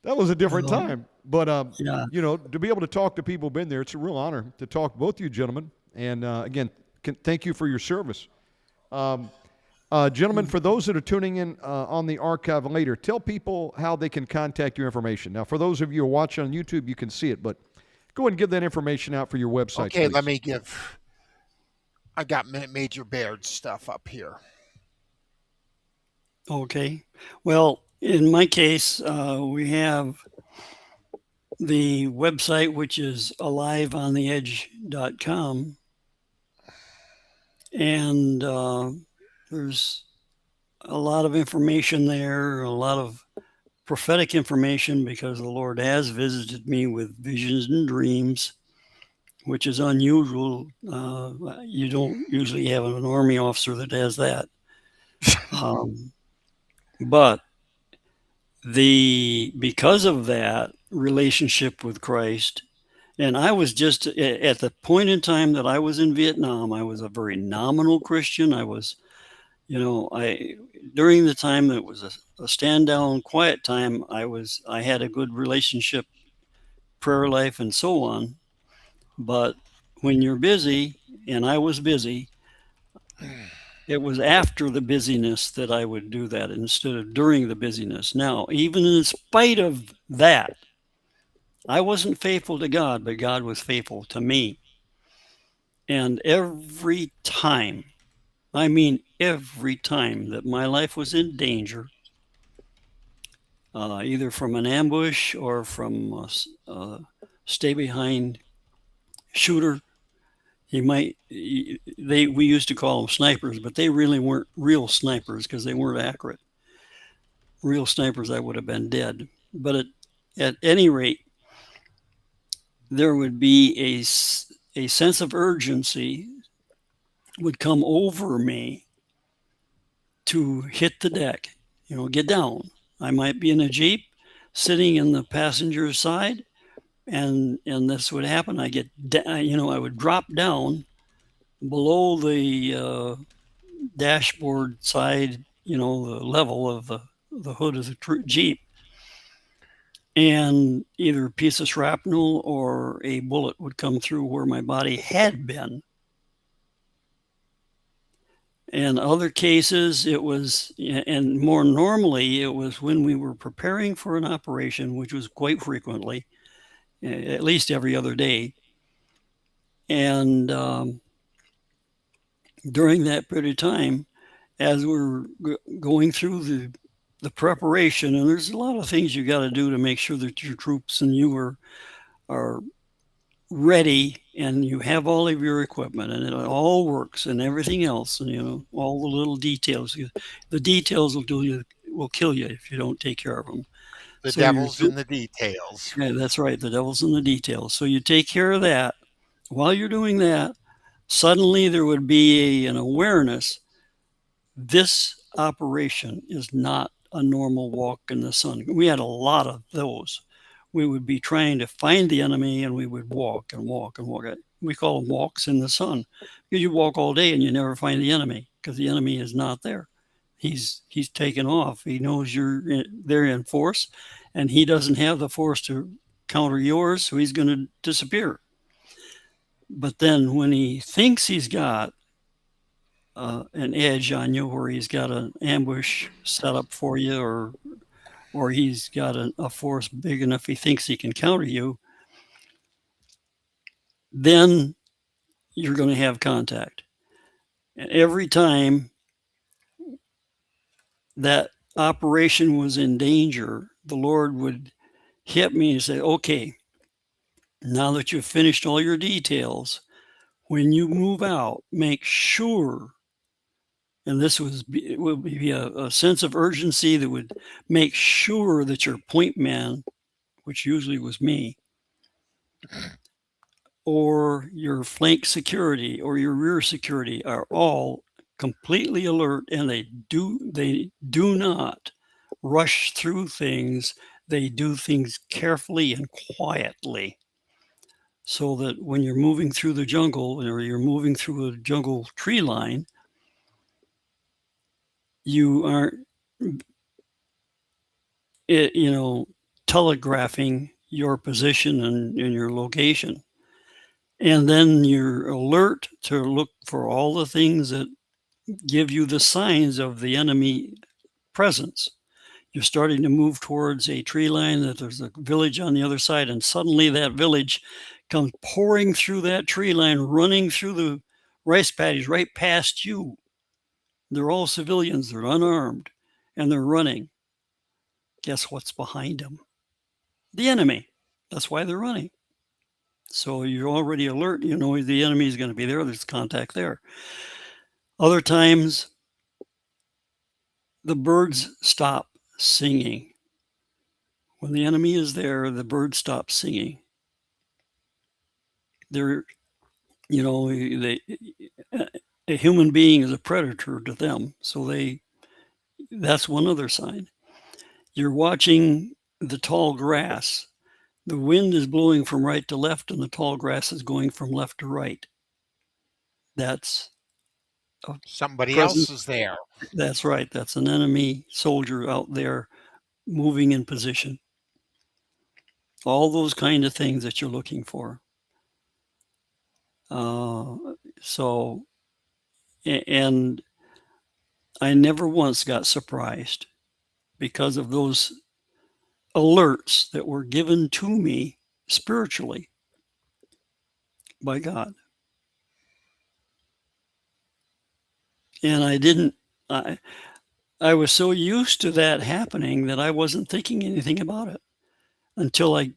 That was a different time. But, Yeah. to be able to talk to people who've been there, it's a real honor to talk to both of you gentlemen. And, again, thank you for your service. Gentlemen, for those that are tuning in on the archive later, tell people how they can contact your information. Now, for those of you who are watching on YouTube, you can see it, but go ahead and give that information out for your website. Okay, please. let me I got Major Baird stuff up here. Okay. Well, in my case, we have the website, which is aliveontheedge.com. And there's a lot of information there, a lot of prophetic information, because the Lord has visited me with visions and dreams, which is unusual. You don't usually have an Army officer that has that. But because of that relationship with Christ, and I was just at the point in time that I was in Vietnam, I was a very nominal Christian. I was, during the time that was a stand down, quiet time, I had a good relationship, prayer life, and so on. But when you're busy, and I was busy, it was after the busyness that I would do that instead of during the busyness. Now, even in spite of that, I wasn't faithful to God, but God was faithful to me. And every time that my life was in danger, either from an ambush or from a stay-behind shooter, we used to call them snipers, but they really weren't real snipers because they weren't accurate. Real snipers, I would have been dead. But at any rate, there would be a sense of urgency would come over me to hit the deck, get down. I might be in a Jeep sitting in the passenger side, and this would happen. I would drop down below the dashboard side, the level of the hood of the Jeep. And either a piece of shrapnel or a bullet would come through where my body had been. In other cases, it was, and more normally, it was when we were preparing for an operation, which was quite frequently, at least every other day. And during that period of time, as we're going through the preparation, and there's a lot of things you got to do to make sure that your troops and you are ready and you have all of your equipment and it all works and everything else, and all the little details. The details will kill you if you don't take care of them. The So devil's in the details. Yeah, that's right. The devil's in the details. So you take care of that. While you're doing that, suddenly there would be an awareness. This operation is not a normal walk in the sun. We had a lot of those. We would be trying to find the enemy and we would walk and walk and walk. We call them walks in the sun, because you walk all day and you never find the enemy because the enemy is not there. He's taken off. He knows you're there in force, and he doesn't have the force to counter yours, so he's going to disappear. But then when he thinks he's got an edge on you, where he's got an ambush set up for you, or he's got a force big enough he thinks he can counter you, then you're going to have contact. And every time that operation was in danger, the Lord would hit me and say, okay, now that you've finished all your details, when you move out, make sure, and it would be a sense of urgency that would make sure that your point man, which usually was me, or your flank security or your rear security are all completely alert, and they do not rush through things. They do things carefully and quietly, so that when you're moving through the jungle or you're moving through a jungle tree line, you aren't, telegraphing your position and your location. And then you're alert to look for all the things that give you the signs of the enemy presence. You're starting to move towards a tree line, that there's a village on the other side, and suddenly that village comes pouring through that tree line, running through the rice paddies right past you. They're all civilians, they're unarmed, and they're running. Guess what's behind them? The enemy. That's why they're running. So you're already alert. You know the enemy is going to be there. There's contact there. Other times, the birds stop singing. When the enemy is there, the birds stop singing. They're, a human being is a predator to them. So that's one other sign. You're watching the tall grass. The wind is blowing from right to left, and the tall grass is going from left to right. That's somebody else is there. That's right. That's an enemy soldier out there moving in position. All those kind of things that you're looking for. And I never once got surprised because of those alerts that were given to me spiritually by God. And I was so used to that happening that I wasn't thinking anything about it until I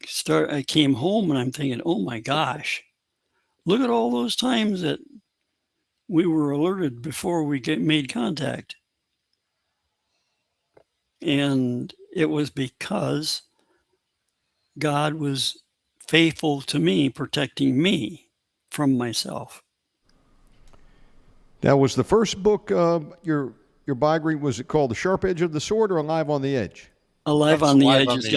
came home, and I'm thinking, oh my gosh, look at all those times that we were alerted before we made contact. And it was because God was faithful to me, protecting me from myself. Now, was the first book your biography, was it called The Sharp Edge of the Sword or Alive on the Edge? Alive on the Edge has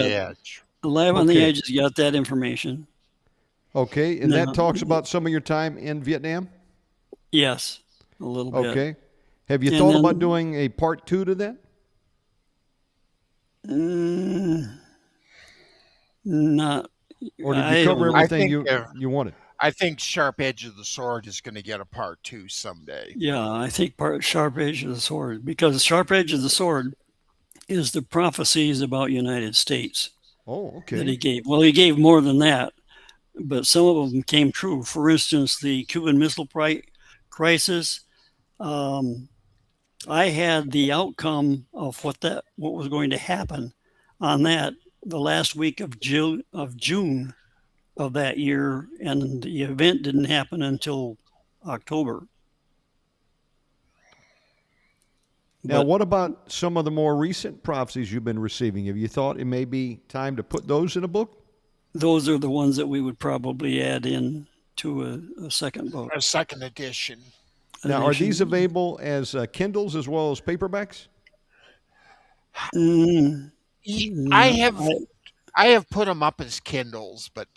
got that information. Okay, and that talks about some of your time in Vietnam? Yes, a little bit. Okay. Have you thought about doing a part 2 to that? Not. Or did you cover everything you wanted? I think Sharp Edge of the Sword is going to get a part 2 someday. Yeah, I think Sharp Edge of the Sword, because Sharp Edge of the Sword is the prophecies about United States. Oh, okay. That he gave. Well, he gave more than that, but some of them came true. For instance, the Cuban Missile Crisis, I had the outcome of what was going to happen on that the last week of June of that year, and the event didn't happen until October. Now, But what about some of the more recent prophecies you've been receiving? Have you thought it may be time to put those in a book? those are the ones that we would probably add in to a second book. A second edition. Now, are these available as Kindles as well as paperbacks? Mm, I no, have I have put them up as Kindles, but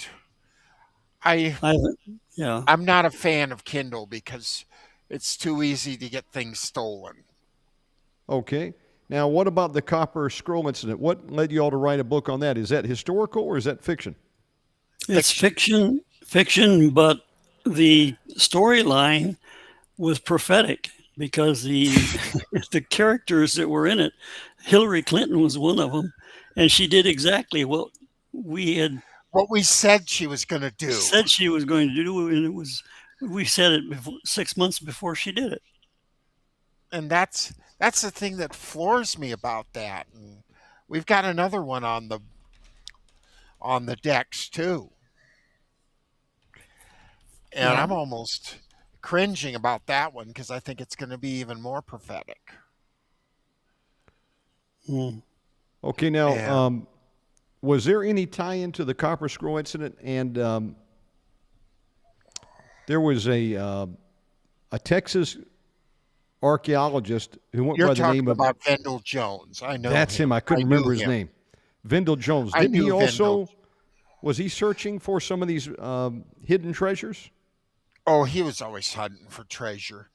I haven't. Yeah. I'm not a fan of Kindle because it's too easy to get things stolen. Okay. Now, what about the Copper Scroll incident? What led you all to write a book on that? Is that historical or is that fiction? It's fiction, but the storyline was prophetic because the the characters that were in it, Hillary Clinton was one of them, and she did exactly what we had What we said she was going to do. said she was going to do, and we said it 6 months before she did it. And that's the thing that floors me about that. And we've got another one on the decks too. And Yeah. I'm almost cringing about that one because I think it's going to be even more prophetic. Mm. Okay. Now, Yeah. was there any tie into the Copper Scroll incident? And there was a Texas archaeologist who went You're by the talking name of. about Vendell Jones. I know That's him. I couldn't knew remember his him. name. Vendell Jones. I Didn't he knew also? Vendell. Was he searching for some of these hidden treasures? Oh, he was always hunting for treasure.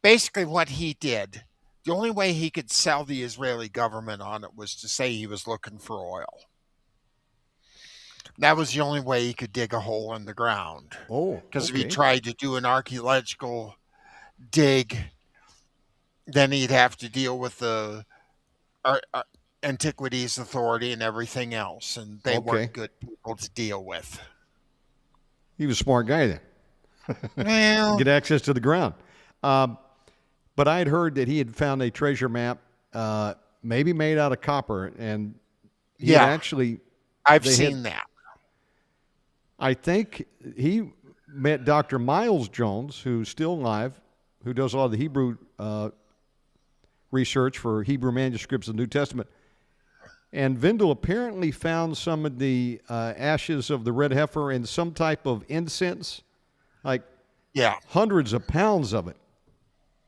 Basically, what he did, the only way he could sell the Israeli government on it was to say he was looking for oil. That was the only way he could dig a hole in the ground. Oh, Because if he okay. tried to do an archaeological dig, then he'd have to deal with the Antiquities Authority and everything else, and they Okay. weren't good people to deal with. He was a smart guy then. Well, Get access to the ground. But I had heard that he had found a treasure map, maybe made out of copper, and he had Yeah. actually. I've they had- seen that. I think he met Dr. Miles Jones, who's still alive, who does a lot of the Hebrew research for Hebrew manuscripts of the New Testament. And Vendel apparently found some of the ashes of the red heifer in some type of incense, like Yeah. hundreds of pounds of it,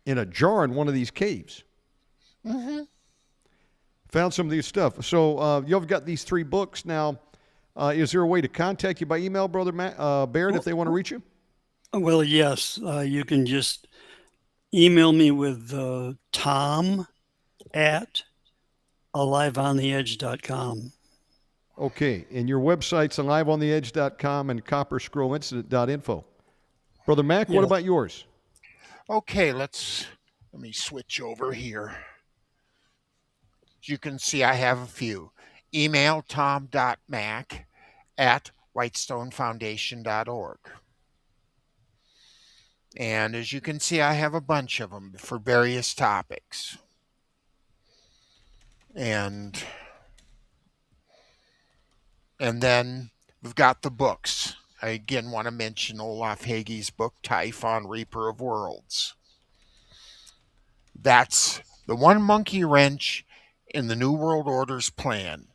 in a jar in one of these caves. Mm-hmm. Found some of these stuff. So you've got these 3 books now. Is there a way to contact you by email, Brother Baird, if they want to reach you? Well, yes, you can just email me with Tom at aliveontheedge.com. Okay, and your website's aliveontheedge.com and copperscrollincident.info. Brother Mack, what Yes. about yours? Okay, let me switch over here. As you can see, I have a few. Email tom.mack@whitestonefoundation.org. And as you can see, I have a bunch of them for various topics. And then we've got the books. I again want to mention Olaf Hage's book, Typhon, Reaper of Worlds. That's the one monkey wrench in the New World Order's plan,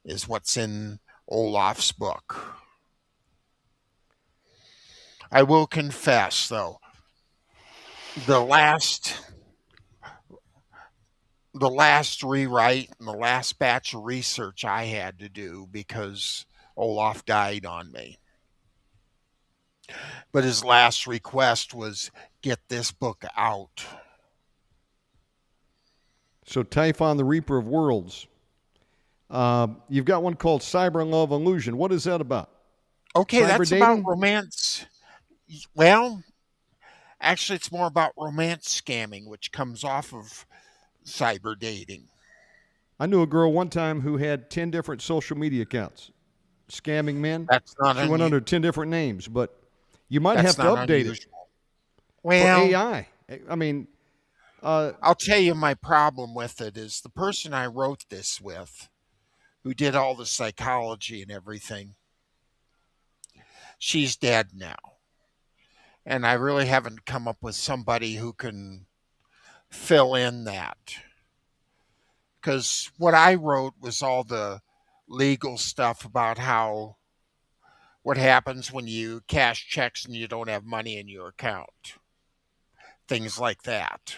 is what's in Olaf's book. I will confess, though, the last rewrite and the last batch of research I had to do because Olaf died on me. But his last request was get this book out. So Typhon, the Reaper of Worlds. You've got one called Cyber Love Illusion. What is that about? Okay, Cyber that's dating? about romance. Well, actually, it's more about romance scamming, which comes off of cyber dating. I knew a girl one time who had 10 different social media accounts, scamming men. That's not She went under 10 different names, but you might have that's to not update it unusual. for Well, AI. I mean, I'll tell you my problem with it is the person I wrote this with, who did all the psychology and everything, she's dead now. And I really haven't come up with somebody who can fill in that. Because what I wrote was all the legal stuff about what happens when you cash checks and you don't have money in your account. Things like that.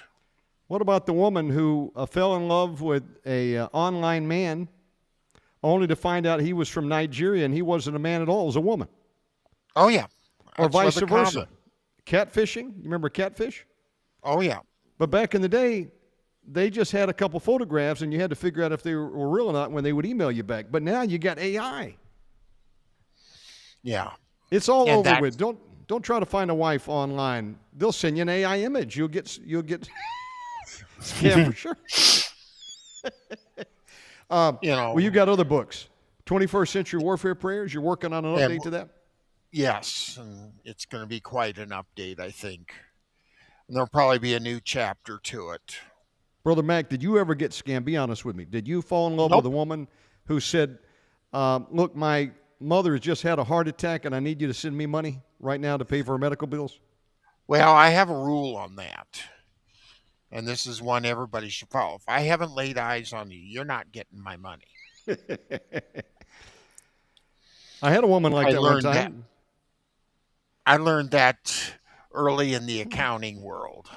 What about the woman who fell in love with a online man only to find out he was from Nigeria and he wasn't a man at all, it was a woman? Oh, yeah. Or That's vice rather versa. common. Catfishing, you remember catfish? Oh, yeah. But back in the day, they just had a couple photographs and you had to figure out if they were real or not when they would email you back. But now you got AI. Yeah. It's all And over with. Don't try to find a wife online. They'll send you an AI image. You'll get scammed for sure. Well, you got other books. 21st Century Warfare Prayers. You're working on an update to that? Yes, and it's going to be quite an update, I think. And there'll probably be a new chapter to it. Brother Mack, did you ever get scammed? Be honest with me. Did you fall in love Nope. with a woman who said, look, my mother has just had a heart attack and I need you to send me money right now to pay for her medical bills? Well, I have a rule on that. And this is one everybody should follow. If I haven't laid eyes on you, you're not getting my money. I had a woman like that one learned time. I learned that early in the accounting world.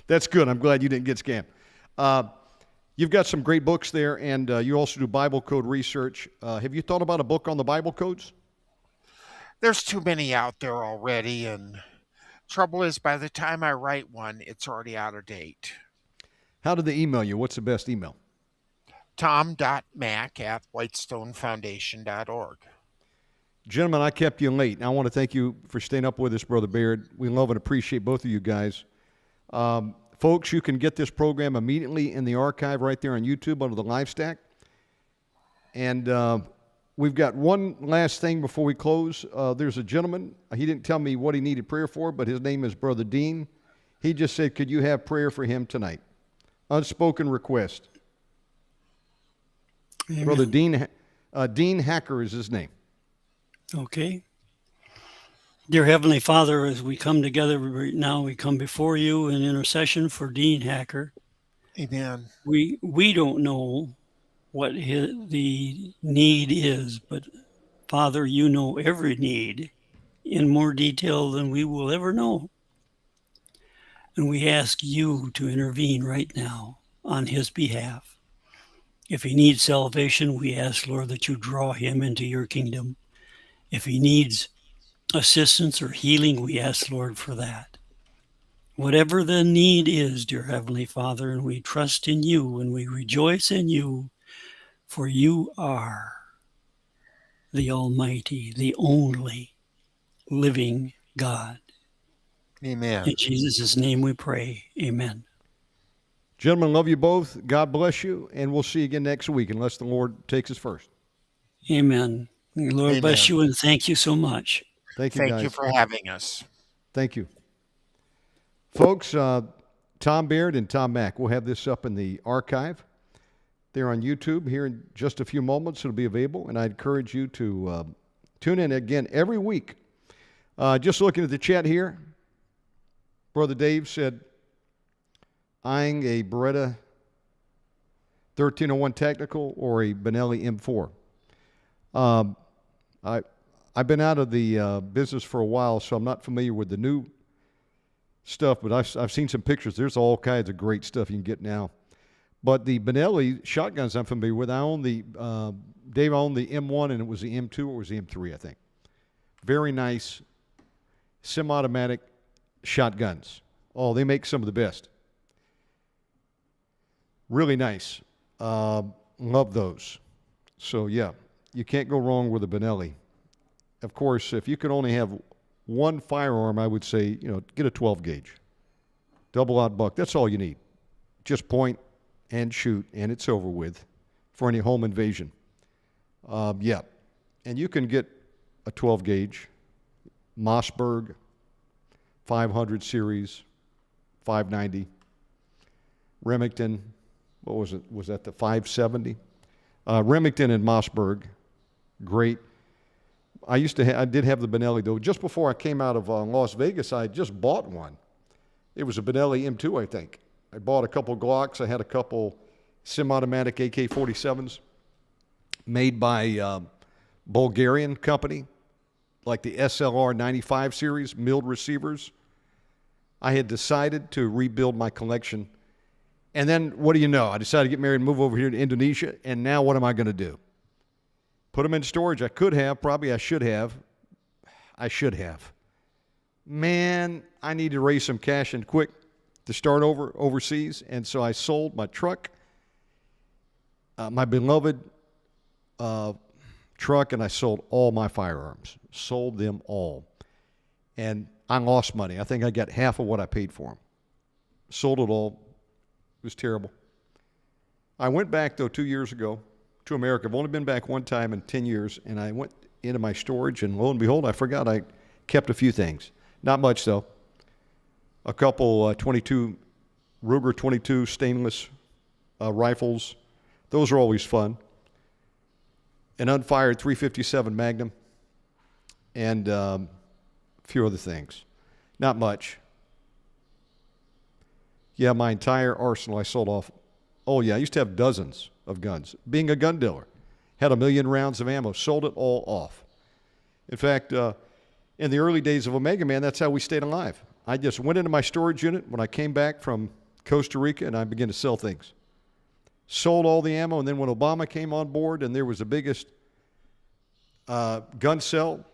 That's good. I'm glad you didn't get scammed. You've got some great books there, and you also do Bible code research. Have you thought about a book on the Bible codes? There's too many out there already, and trouble is by the time I write one, it's already out of date. How do they email you? What's the best email? tom.mack@whitestonefoundation.org. Gentlemen, I kept you late, and I want to thank you for staying up with us, Brother Baird. We love and appreciate both of you guys. Folks, you can get this program immediately in the archive right there on YouTube under the Live Stack. And we've got one last thing before we close. There's a gentleman. He didn't tell me what he needed prayer for, but his name is Brother Dean. He just said, could you have prayer for him tonight? Unspoken request. Amen. Brother Dean Hacker is his name. Okay. Dear Heavenly Father, as we come together right now, we come before you in intercession for Dean Hacker. Amen. We don't know what the need is, but Father, you know every need in more detail than we will ever know. And we ask you to intervene right now on his behalf. If he needs salvation, we ask, Lord, that you draw him into your kingdom. If he needs assistance or healing, we ask, Lord, for that. Whatever the need is, dear Heavenly Father, and we trust in you and we rejoice in you, for you are the Almighty, the only living God. Amen. In Jesus' name we pray. Amen. Gentlemen, love you both. God bless you, and we'll see you again next week unless the Lord takes us first. Amen. Lord Amen. bless you and thank you so much. Thank you, Thank guys. you for having us. Thank you. Folks, Tom Baird and Tom Mack, we'll have this up in the archive. They're on YouTube here in just a few moments. It'll be available, and I encourage you to tune in again every week. Just looking at the chat here, Brother Dave said, eyeing a Beretta 1301 Technical or a Benelli M4. I've been out of the business for a while, so I'm not familiar with the new stuff, but I've seen some pictures. There's all kinds of great stuff you can get now. But the Benelli shotguns I'm familiar with, Dave owned the M1, and it was the M2 or it was the M3, I think. Very nice semi-automatic shotguns. Oh, they make some of the best. Really nice. Love those. So, yeah, you can't go wrong with a Benelli. Of course, if you could only have one firearm, I would say, get a 12 gauge. Double-aught buck. That's all you need. Just point and shoot, and it's over with for any home invasion. Yeah. And you can get a 12 gauge, Mossberg, 500 series, 590. Remington, what was it? Was that the 570? Remington and Mossberg, great. I did have the Benelli, though. Just before I came out of Las Vegas, I just bought one. It was a Benelli M2, I think. I bought a couple Glocks. I had a couple semi-automatic AK-47s made by Bulgarian company, like the SLR 95 series, milled receivers. I had decided to rebuild my collection. And then, what do you know? I decided to get married and move over here to Indonesia, and now what am I going to do? Put them in storage. I could have. Probably I should have. I should have. Man, I need to raise some cash and quick to start overseas. And so I sold my truck, my beloved truck, and I sold all my firearms. Sold them all. And I lost money. I think I got half of what I paid for them. Sold it all. It was terrible. I went back, though, 2 years ago to America. I've only been back one time in 10 years, and I went into my storage, and lo and behold, I forgot I kept a few things. Not much, though. A couple 22 Ruger 22 stainless rifles. Those are always fun. An unfired 357 Magnum, and a few other things. Not much. Yeah, my entire arsenal I sold off. Oh, yeah, I used to have dozens of guns. Being a gun dealer, had 1 million rounds of ammo, sold it all off. In fact, in the early days of OMEGAMAN, that's how we stayed alive. I just went into my storage unit when I came back from Costa Rica, and I began to sell things. Sold all the ammo, and then when Obama came on board, and there was the biggest gun sale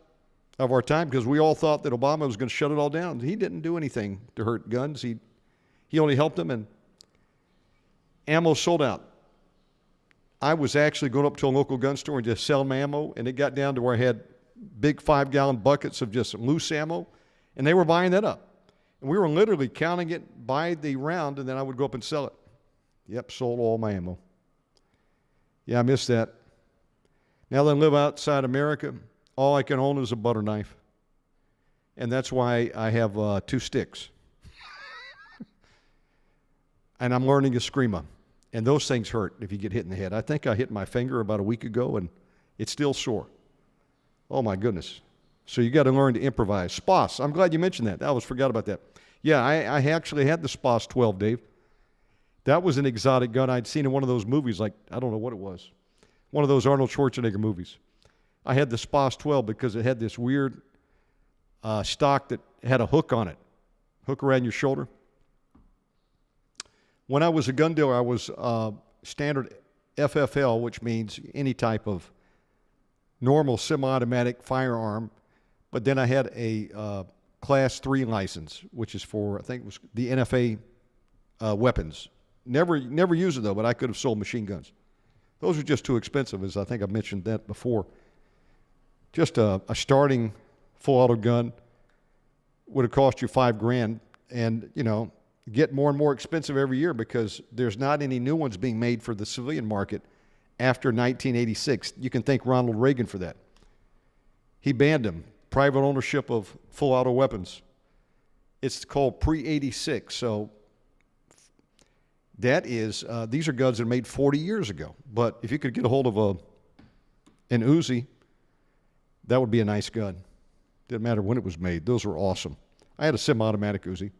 of our time, because we all thought that Obama was going to shut it all down. He didn't do anything to hurt guns. He only helped them, and ammo sold out. I was actually going up to a local gun store and just selling my ammo, and it got down to where I had big 5-gallon buckets of just loose ammo, and they were buying that up. And we were literally counting it by the round, and then I would go up and sell it. Yep, sold all my ammo. Yeah, I missed that. Now that I live outside America, all I can own is a butter knife. And that's why I have 2 sticks. And I'm learning Eskrima. And those things hurt if you get hit in the head. I think I hit my finger about a week ago, and it's still sore. Oh, my goodness. So you got to learn to improvise. SPOS, I'm glad you mentioned that. I always forgot about that. Yeah, I actually had the SPOS 12, Dave. That was an exotic gun I'd seen in one of those movies, like, I don't know what it was. One of those Arnold Schwarzenegger movies. I had the SPOS 12 because it had this weird stock that had a hook on it. Hook around your shoulder. When I was a gun dealer, I was standard FFL, which means any type of normal semi-automatic firearm. But then I had a Class 3 license, which is for, I think it was the NFA weapons. Never used it, though, but I could have sold machine guns. Those are just too expensive, as I think I mentioned that before. Just a starting full auto gun would have cost you $5,000, and, you know, get more and more expensive every year because there's not any new ones being made for the civilian market after 1986. You can thank Ronald Reagan for that. He banned them. Private ownership of full auto weapons. It's called pre-86. So that is, these are guns that are made 40 years ago. But if you could get a hold of an Uzi, that would be a nice gun. Didn't matter when it was made. Those were awesome. I had a semi-automatic Uzi.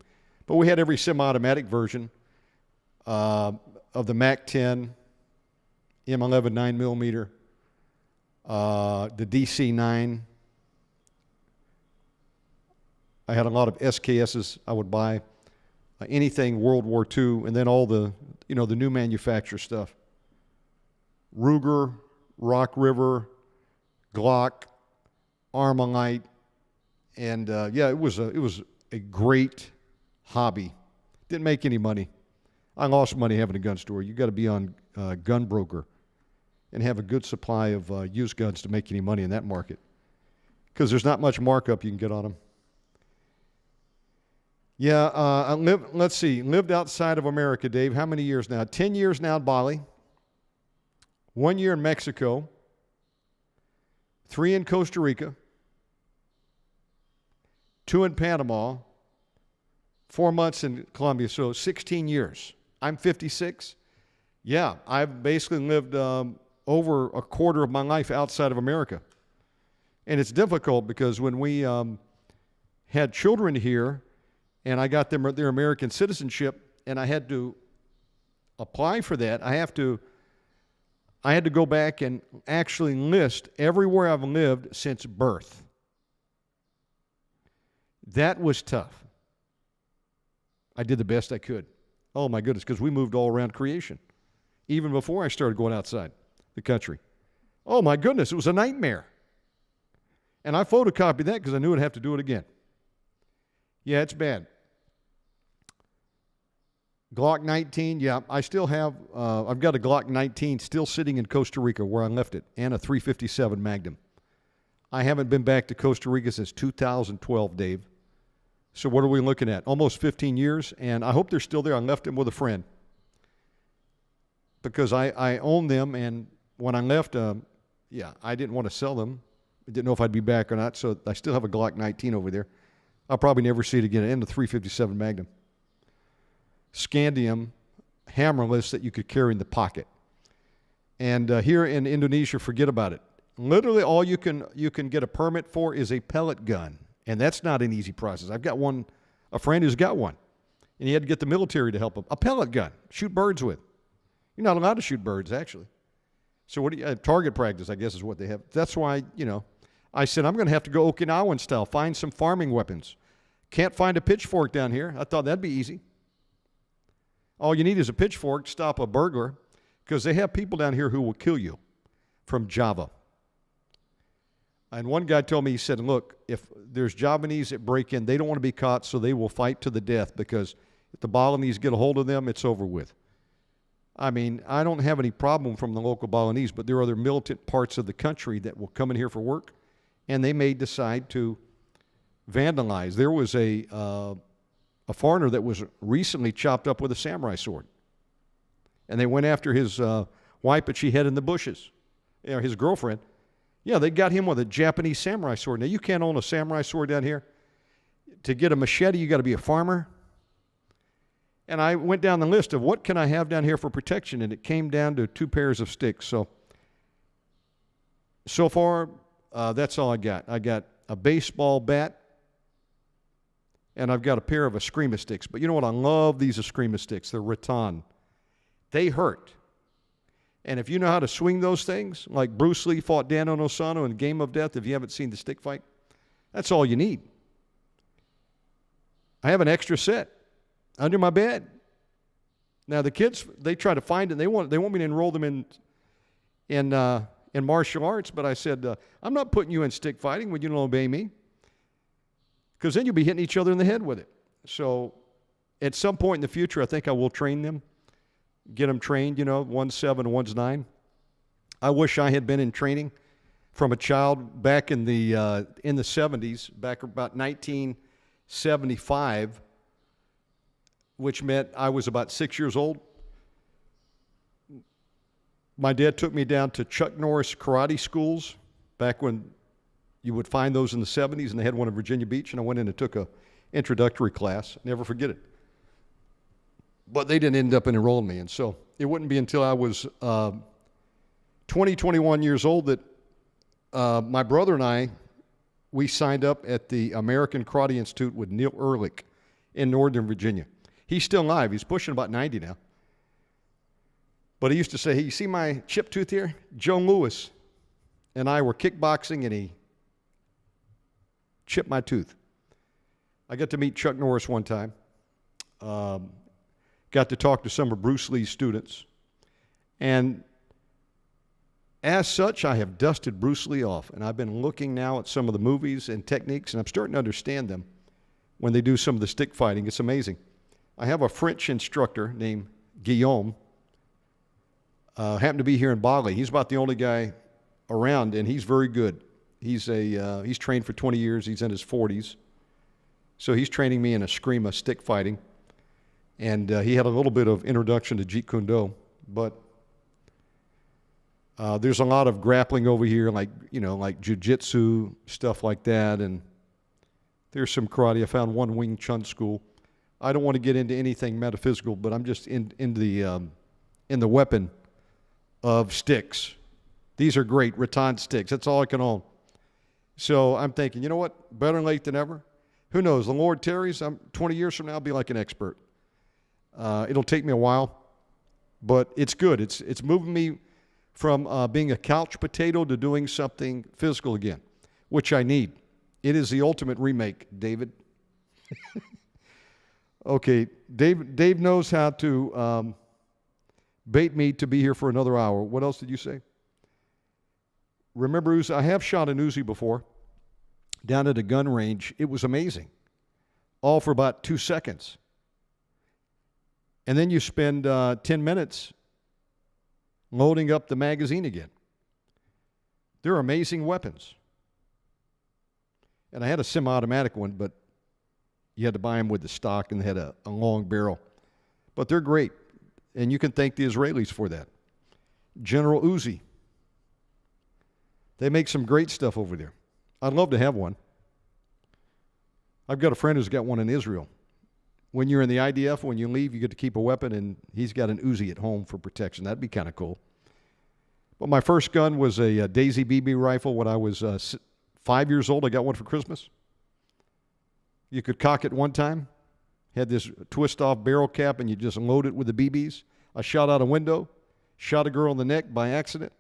But we had every semi-automatic version of the Mack 10, M11 9mm, the DC-9. I had a lot of SKSs I would buy, anything World War II, and then all the, you know, the new manufacturer stuff. Ruger, Rock River, Glock, Armalite, and yeah, it was a great hobby. Didn't make any money. I lost money having a gun store. You got to be on Gun Broker and have a good supply of used guns to make any money in that market, because there's not much markup you can get on them. Yeah, let's see. Lived outside of America, Dave. How many years now? 10 years now in Bali. 1 year in Mexico. 3 in Costa Rica. 2 in Panama. 4 months in Colombia, so 16 years. I'm 56. Yeah, I've basically lived over a quarter of my life outside of America. And it's difficult because when we had children here and I got them their American citizenship and I had to apply for that, I had to go back and actually list everywhere I've lived since birth. That was tough. I did the best I could. Oh my goodness, because we moved all around creation, even before I started going outside the country. Oh my goodness, it was a nightmare. And I photocopied that because I knew I'd have to do it again. Yeah, it's bad. Glock 19, yeah, I still have, I've got a Glock 19 still sitting in Costa Rica where I left it, and a 357 Magnum. I haven't been back to Costa Rica since 2012, Dave. So what are we looking at? Almost 15 years, and I hope they're still there. I left them with a friend because I own them, and when I left, I didn't want to sell them. I didn't know if I'd be back or not, so I still have a Glock 19 over there. I'll probably never see it again, and the 357 Magnum. Scandium, hammerless that you could carry in the pocket. And here in Indonesia, forget about it. Literally all you can get a permit for is a pellet gun. And that's not an easy process. I've got a friend who's got one. And he had to get the military to help him. A pellet gun, shoot birds with. You're not allowed to shoot birds, actually. So target practice, I guess, is what they have. That's why, I said, I'm going to have to go Okinawan style, find some farming weapons. Can't find a pitchfork down here. I thought that'd be easy. All you need is a pitchfork to stop a burglar, because they have people down here who will kill you from Java. And one guy told me, he said, look, if there's Javanese that break in, they don't want to be caught, so they will fight to the death, because if the Balinese get a hold of them, it's over with. I mean, I don't have any problem from the local Balinese, but there are other militant parts of the country that will come in here for work, and they may decide to vandalize. There was a foreigner that was recently chopped up with a samurai sword. And they went after his wife, but she hid in the bushes. His girlfriend. Yeah, they got him with a Japanese samurai sword. Now, you can't own a samurai sword down here. To get a machete, you got to be a farmer. And I went down the list of what can I have down here for protection, and it came down to 2 pairs of sticks. So far, that's all I got. I got a baseball bat, and I've got a pair of Eskrima sticks. But you know what? I love these Eskrima sticks. They're rattan. They hurt. And if you know how to swing those things, like Bruce Lee fought Dan Onosano in Game of Death, if you haven't seen the stick fight, that's all you need. I have an extra set under my bed. Now, the kids, they try to find it. They want me to enroll them in martial arts, but I said, I'm not putting you in stick fighting when you don't obey me, because then you'll be hitting each other in the head with it. So at some point in the future, I think I will train them, get them trained, one's 7, one's 9. I wish I had been in training from a child back in the 70s, back about 1975, which meant I was about 6 years old. My dad took me down to Chuck Norris karate schools back when you would find those in the 70s, and they had one in Virginia Beach, and I went in and took a introductory class. Never forget it. But they didn't end up enrolling me, and so it wouldn't be until I was 21 years old that my brother and I, we signed up at the American Karate Institute with Neil Ehrlich in Northern Virginia. He's still alive. He's pushing about 90 now. But he used to say, hey, you see my chipped tooth here? Joe Lewis and I were kickboxing, and he chipped my tooth. I got to meet Chuck Norris one time. Got to talk to some of Bruce Lee's students. And as such, I have dusted Bruce Lee off. And I've been looking now at some of the movies and techniques, and I'm starting to understand them when they do some of the stick fighting. It's amazing. I have a French instructor named Guillaume. Happened to be here in Bali. He's about the only guy around, and he's very good. He's trained for 20 years. He's in his 40s. So he's training me in Eskrima stick fighting. And he had a little bit of introduction to Jeet Kune Do. But there's a lot of grappling over here, like jiu-jitsu, stuff like that. And there's some karate. I found one Wing Chun school. I don't want to get into anything metaphysical, but I'm just in the weapon of sticks. These are great rattan sticks. That's all I can own. So I'm thinking, you know what? Better late than ever. Who knows? The Lord tarries. 20 years from now, I'll be like an expert. It'll take me a while, but it's good. It's moving me from being a couch potato to doing something physical again, which I need. It is the ultimate remake, David. Okay, Dave knows how to bait me to be here for another hour. What else did you say? Remember Uzi? I have shot an Uzi before down at a gun range. It was amazing. All for about 2 seconds. And then you spend 10 minutes loading up the magazine again. They're amazing weapons. And I had a semi-automatic one, but you had to buy them with the stock, and they had a long barrel. But they're great, and you can thank the Israelis for that. General Uzi. They make some great stuff over there. I'd love to have one. I've got a friend who's got one in Israel. When you're in the IDF, when you leave, you get to keep a weapon, and he's got an Uzi at home for protection. That'd be kind of cool. But my first gun was a Daisy BB rifle when I was 5 years old. I got one for Christmas. You could cock it one time. Had this twist-off barrel cap, and you just load it with the BBs. I shot out a window, shot a girl in the neck by accident,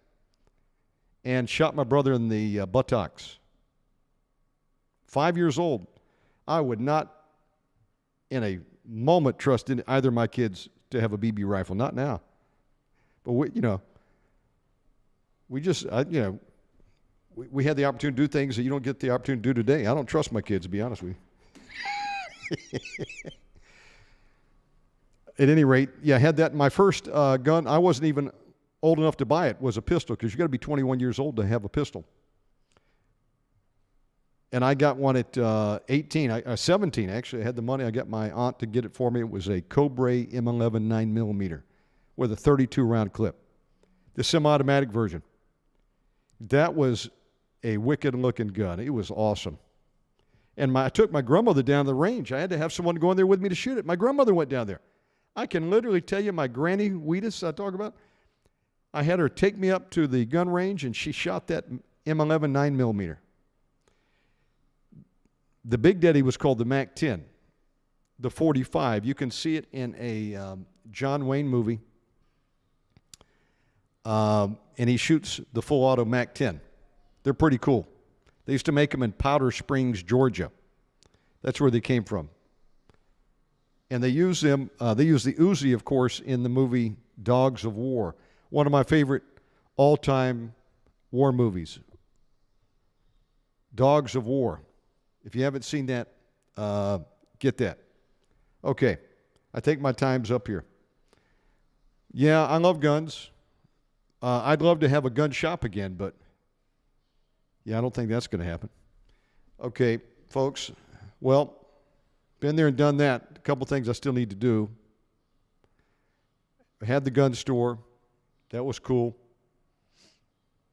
and shot my brother in the buttocks. 5 years old. I would not, in a moment, trust in either of my kids to have a BB rifle. Not now. But we had the opportunity to do things that you don't get the opportunity to do today. I don't trust my kids, to be honest with you. At any rate, I had that. My first gun, I wasn't even old enough to buy it, was a pistol, because you got to be 21 years old to have a pistol. And I got one at 17, actually. I had the money. I got my aunt to get it for me. It was a Cobra M11 9mm with a 32-round clip. The semi-automatic version. That was a wicked-looking gun. It was awesome. And I took my grandmother down the range. I had to have someone go in there with me to shoot it. My grandmother went down there. I can literally tell you, my Granny Wheatus I talk about, I had her take me up to the gun range, and she shot that M11 9mm. The Big Daddy was called the Mack 10, the 45. You can see it in a John Wayne movie, and he shoots the full auto Mack 10. They're pretty cool. They used to make them in Powder Springs, Georgia. That's where they came from. And they use them. They use the Uzi, of course, in the movie Dogs of War, one of my favorite all-time war movies. Dogs of War. If you haven't seen that, get that. Okay, I think my time's up here. Yeah, I love guns. I'd love to have a gun shop again, but I don't think that's going to happen. Okay, folks. Well, been there and done that. A couple things I still need to do. I had the gun store. That was cool.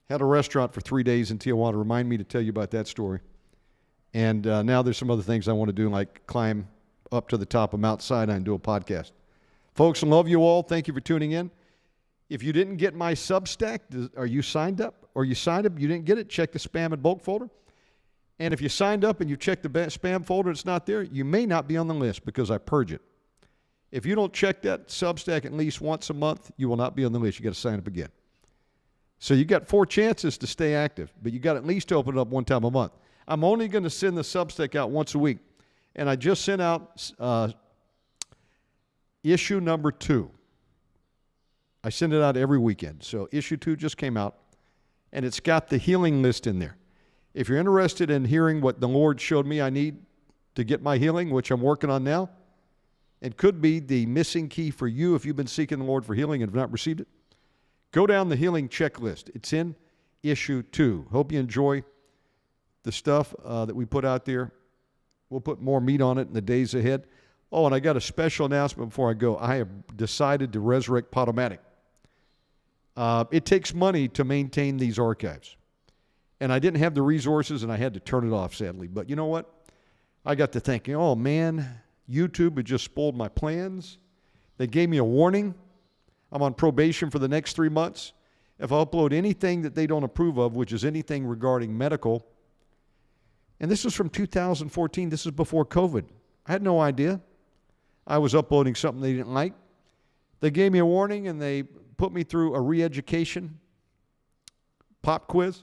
Had a restaurant for 3 days in Tijuana. Remind me to tell you about that story. And now there's some other things I want to do, like climb up to the top of Mount Sinai and do a podcast. Folks, I love you all. Thank you for tuning in. If you didn't get my Substack, are you signed up? Or you signed up, you didn't get it, check the spam and bulk folder. And if you signed up and you checked the spam folder, it's not there, you may not be on the list because I purge it. If you don't check that Substack at least once a month, you will not be on the list. You got to sign up again. So you got 4 chances to stay active, but you got at least to open it up one time a month. I'm only going to send the Substack out once a week. And I just sent out issue number 2. I send it out every weekend. So issue 2 just came out, and it's got the healing list in there. If you're interested in hearing what the Lord showed me I need to get my healing, which I'm working on now, and could be the missing key for you if you've been seeking the Lord for healing and have not received it, go down the healing checklist. It's in issue 2. Hope you enjoy the stuff that we put out there. We'll put more meat on it in the days ahead. Oh, and I got a special announcement before I go. I have decided to resurrect Podomatic. It takes money to maintain these archives. And I didn't have the resources, and I had to turn it off, sadly. But you know what? I got to thinking, oh, man, YouTube had just spoiled my plans. They gave me a warning. I'm on probation for the next 3 months. If I upload anything that they don't approve of, which is anything regarding medical, and this is from 2014, this is before COVID. I had no idea I was uploading something they didn't like. They gave me a warning, and they put me through a re-education pop quiz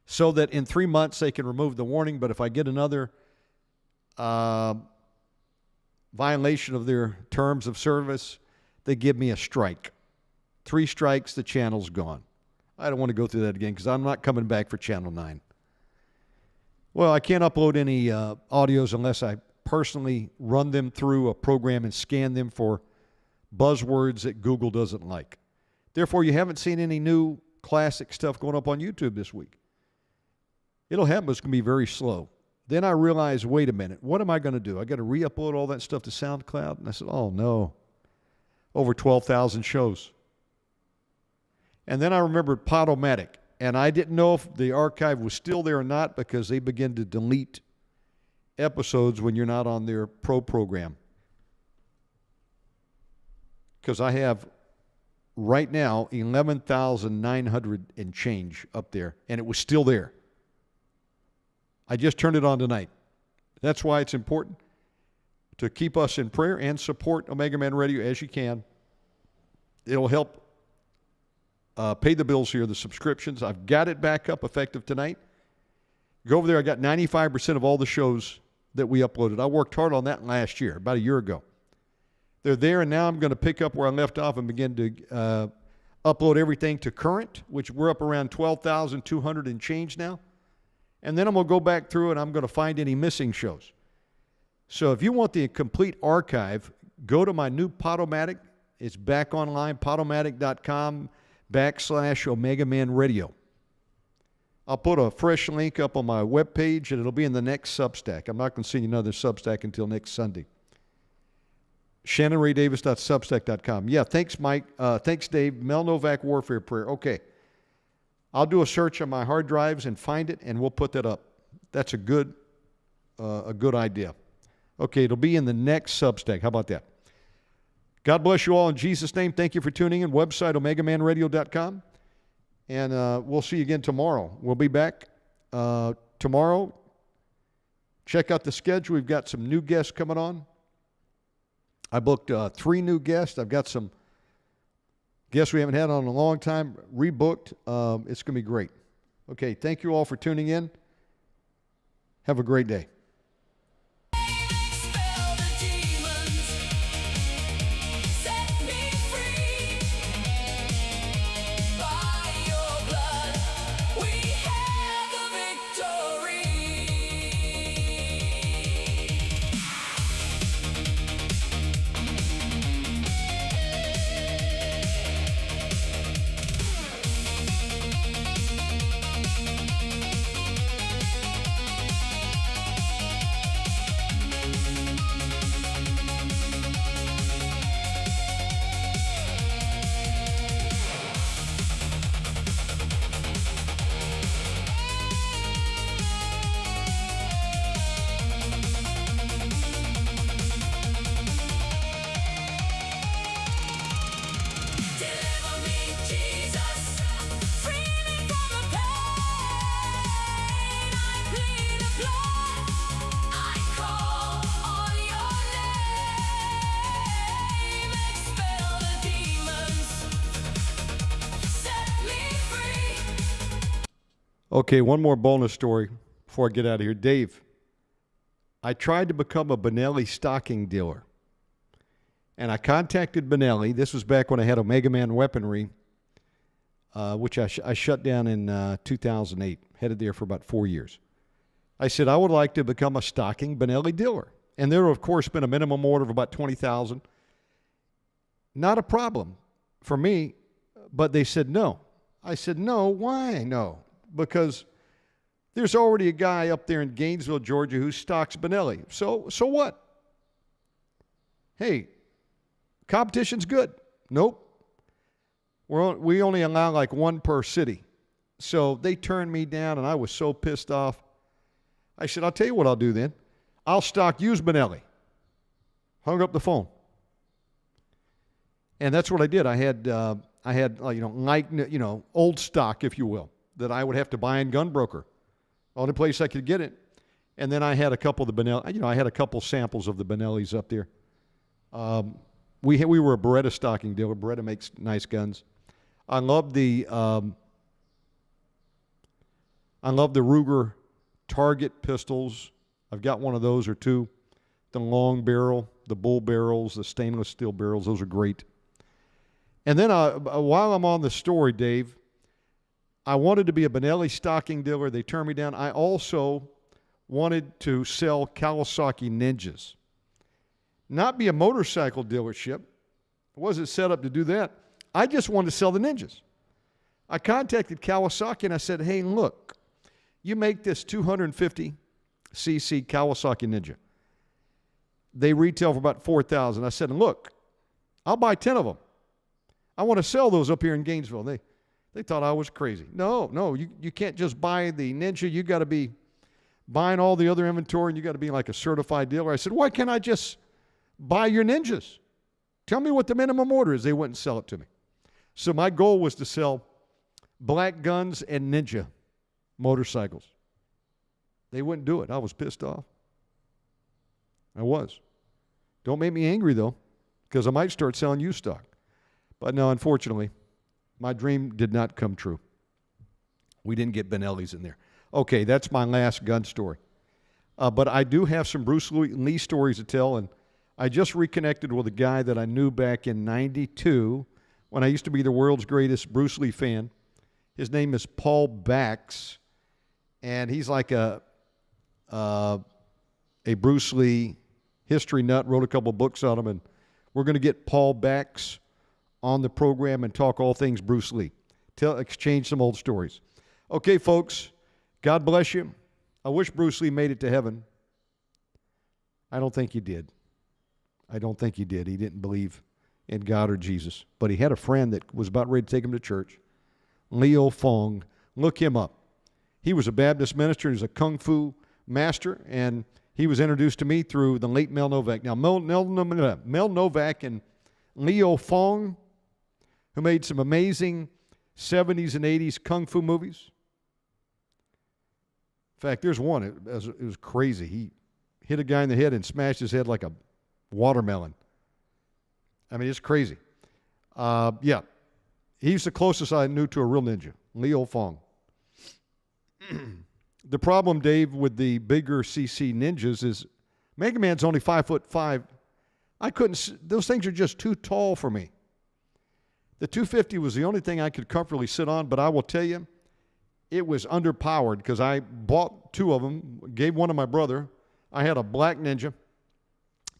so that in 3 months they can remove the warning. But if I get another violation of their terms of service, they give me a strike. 3 strikes, the channel's gone. I don't want to go through that again because I'm not coming back for Channel 9. Well, I can't upload any audios unless I personally run them through a program and scan them for buzzwords that Google doesn't like. Therefore, you haven't seen any new classic stuff going up on YouTube this week. It'll happen, but it's going to be very slow. Then I realized, wait a minute, what am I going to do? I got to re-upload all that stuff to SoundCloud? And I said, oh, no. Over 12,000 shows. And then I remembered Podomatic. And I didn't know if the archive was still there or not because they begin to delete episodes when you're not on their pro program. Because I have, right now, 11,900 and change up there. And it was still there. I just turned it on tonight. That's why it's important to keep us in prayer and support Omega Man Radio as you can. It'll help pay the bills here, the subscriptions. I've got it back up effective tonight. Go over there. I got 95% of all the shows that we uploaded. I worked hard on that last year, about a year ago. They're there, and now I'm going to pick up where I left off and begin to upload everything to current, which we're up around 12,200 and change now. And then I'm going to go back through and I'm going to find any missing shows. So if you want the complete archive, go to my new Podomatic. It's back online, podomatic.com/OmegaMan Radio. I'll put a fresh link up on my webpage, and it'll be in the next Substack. I'm not going to send you another Substack until next Sunday. ShannonRayDavis.substack.com. Yeah, thanks, Mike. Thanks, Dave. Mel Novak Warfare Prayer. Okay. I'll do a search on my hard drives and find it, and we'll put that up. That's a good idea. Okay, it'll be in the next Substack. How about that? God bless you all in Jesus' name. Thank you for tuning in. Website, OmegaManRadio.com. And we'll see you again tomorrow. We'll be back tomorrow. Check out the schedule. We've got some new guests coming on. I booked 3 new guests. I've got some guests we haven't had on in a long time, rebooked. It's going to be great. Okay, thank you all for tuning in. Have a great day. Okay, one more bonus story before I get out of here. Dave, I tried to become a Benelli stocking dealer. And I contacted Benelli. This was back when I had Omega Man Weaponry, which I shut down in 2008. Headed there for about 4 years. I said, I would like to become a stocking Benelli dealer. And there, of course, been a minimum order of about 20,000. Not a problem for me, but they said no. I said, no, why no? Because there's already a guy up there in Gainesville, Georgia, who stocks Benelli. So what? Hey, competition's good. Nope. We only allow like 1 per city. So they turned me down, and I was so pissed off. I said, I'll tell you what I'll do then. I'll stock used Benelli. Hung up the phone. And that's what I did. I had like old stock, if you will, that I would have to buy in Gunbroker. Only place I could get it. And then I had a couple of the Benelli. I had a couple samples of the Benellis up there. We were a Beretta stocking dealer. Beretta makes nice guns. I love the Ruger Target pistols. I've got one of those or two. The long barrel, the bull barrels, the stainless steel barrels. Those are great. And then while I'm on the story, Dave, I wanted to be a Benelli stocking dealer. They turned me down. I also wanted to sell Kawasaki Ninjas. Not be a motorcycle dealership. I wasn't set up to do that. I just wanted to sell the Ninjas. I contacted Kawasaki and I said, hey, look, you make this 250cc Kawasaki Ninja. They retail for about $4,000. I said, look, I'll buy 10 of them. I want to sell those up here in Gainesville. They thought I was crazy. No, you can't just buy the Ninja. You got to be buying all the other inventory, and you got to be like a certified dealer. I said, why can't I just buy your Ninjas? Tell me what the minimum order is. They wouldn't sell it to me. So my goal was to sell black guns and Ninja motorcycles. They wouldn't do it. I was pissed off. I was. Don't make me angry, though, because I might start selling used stock. But no, unfortunately, my dream did not come true. We didn't get Benellis in there. Okay, that's my last gun story. But I do have some Bruce Lee stories to tell, and I just reconnected with a guy that I knew back in '92 when I used to be the world's greatest Bruce Lee fan. His name is Paul Bax, and he's like a Bruce Lee history nut, wrote a couple books on him, and we're going to get Paul Bax on the program and talk all things Bruce Lee. Exchange some old stories. Okay, folks, God bless you. I wish Bruce Lee made it to heaven. I don't think he did. He didn't believe in God or Jesus. But he had a friend that was about ready to take him to church, Leo Fong. Look him up. He was a Baptist minister. He was a kung fu master, and he was introduced to me through the late Mel Novak. Now, Mel Novak and Leo Fong, who made some amazing 70s and 80s kung fu movies. In fact, there's one. It was crazy. He hit a guy in the head and smashed his head like a watermelon. I mean, it's crazy. Yeah. He's the closest I knew to a real ninja, Leo Fong. The problem, Dave, with the bigger CC ninjas is Mega Man's only 5'5". Those things are just too tall for me. The 250 was the only thing I could comfortably sit on, but I will tell you, it was underpowered because I bought two of them, gave one to my brother. I had a black Ninja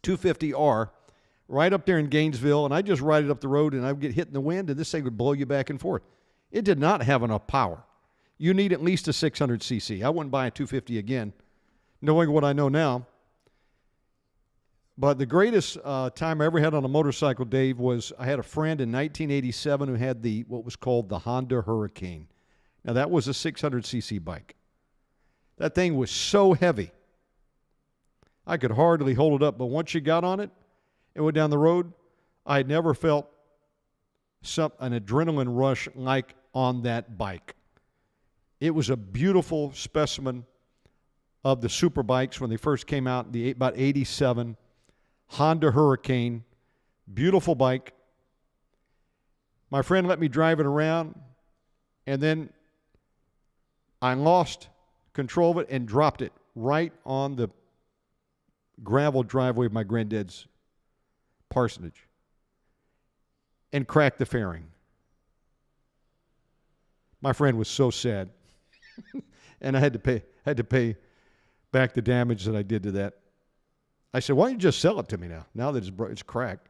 250R right up there in Gainesville, and I just ride it up the road, and I would get hit in the wind, and this thing would blow you back and forth. It did not have enough power. You need at least a 600cc. I wouldn't buy a 250 again, knowing what I know now. But the greatest time I ever had on a motorcycle, Dave, was I had a friend in 1987 who had what was called the Honda Hurricane. Now, that was a 600cc bike. That thing was so heavy, I could hardly hold it up. But once you got on it and went down the road, I had never felt an adrenaline rush like on that bike. It was a beautiful specimen of the super bikes when they first came out, about 87. Honda Hurricane, beautiful bike. My friend let me drive it around, and then I lost control of it and dropped it right on the gravel driveway of my granddad's parsonage and cracked the fairing. My friend was so sad, and I had to pay back the damage that I did to that. I said, why don't you just sell it to me now that it's cracked?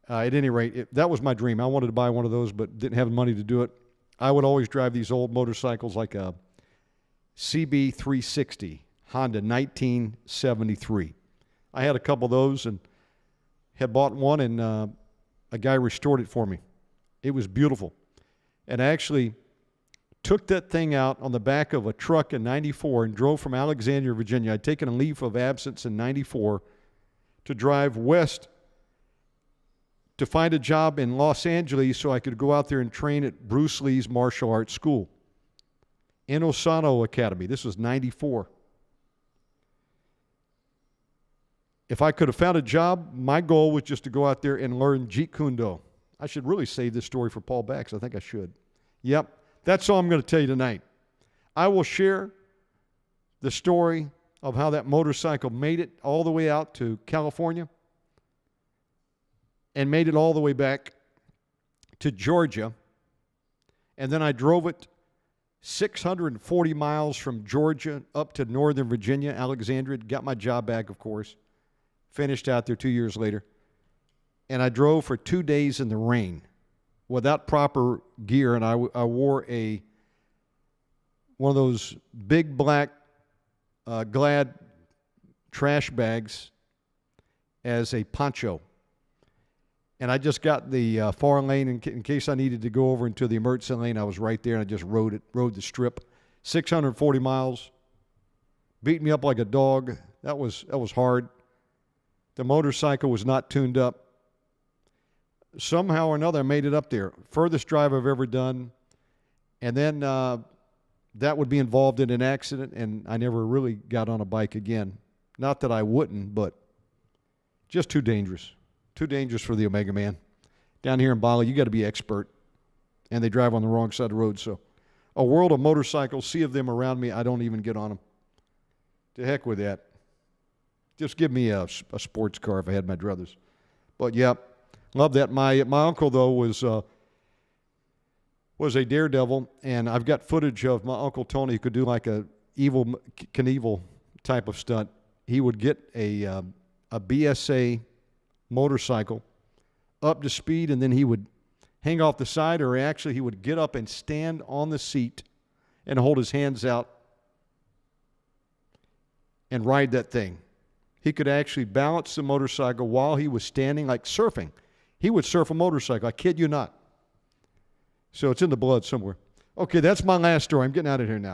At any rate, that was my dream. I wanted to buy one of those, but didn't have the money to do it. I would always drive these old motorcycles like a CB360 Honda 1973. I had a couple of those and had bought one, and a guy restored it for me. It was beautiful. And I actually took that thing out on the back of a truck in '94 and drove from Alexandria, Virginia. I'd taken a leave of absence in '94 to drive west to find a job in Los Angeles so I could go out there and train at Bruce Lee's martial arts school, Inosano Academy. This was 94. If I could have found a job, my goal was just to go out there and learn Jeet Kune Do. I should really save this story for Paul Bax. I think I should. Yep, that's all I'm going to tell you tonight. I will share the story of how that motorcycle made it all the way out to California and made it all the way back to Georgia. And then I drove it 640 miles from Georgia up to Northern Virginia, Alexandria. Got my job back, of course. Finished out there 2 years later. And I drove for 2 days in the rain without proper gear. And I wore one of those big black Glad trash bags as a poncho. And I just got the far lane in case I needed to go over into the emergency lane. I was right there, and I just rode the strip. 640 miles. Beat me up like a dog. That was hard. The motorcycle was not tuned up. Somehow or another, I made it up there. Furthest drive I've ever done. And then that would be involved in an accident, and I never really got on a bike again. Not that I wouldn't, but just too dangerous. Too dangerous for the Omega Man. Down here in Bali, you got to be expert. And they drive on the wrong side of the road. So a world of motorcycles, sea of them around me, I don't even get on them. To heck with that. Just give me a sports car if I had my druthers. But yeah, love that. My uncle, though, was a daredevil, and I've got footage of my Uncle Tony who could do like a Evel Knievel type of stunt. He would get a BSA motorcycle up to speed, and then he would hang off the side, or actually he would get up and stand on the seat and hold his hands out and ride that thing. He could actually balance the motorcycle while he was standing, like surfing. He would surf a motorcycle. I kid you not. So it's in the blood somewhere. Okay, that's my last story. I'm getting out of here now.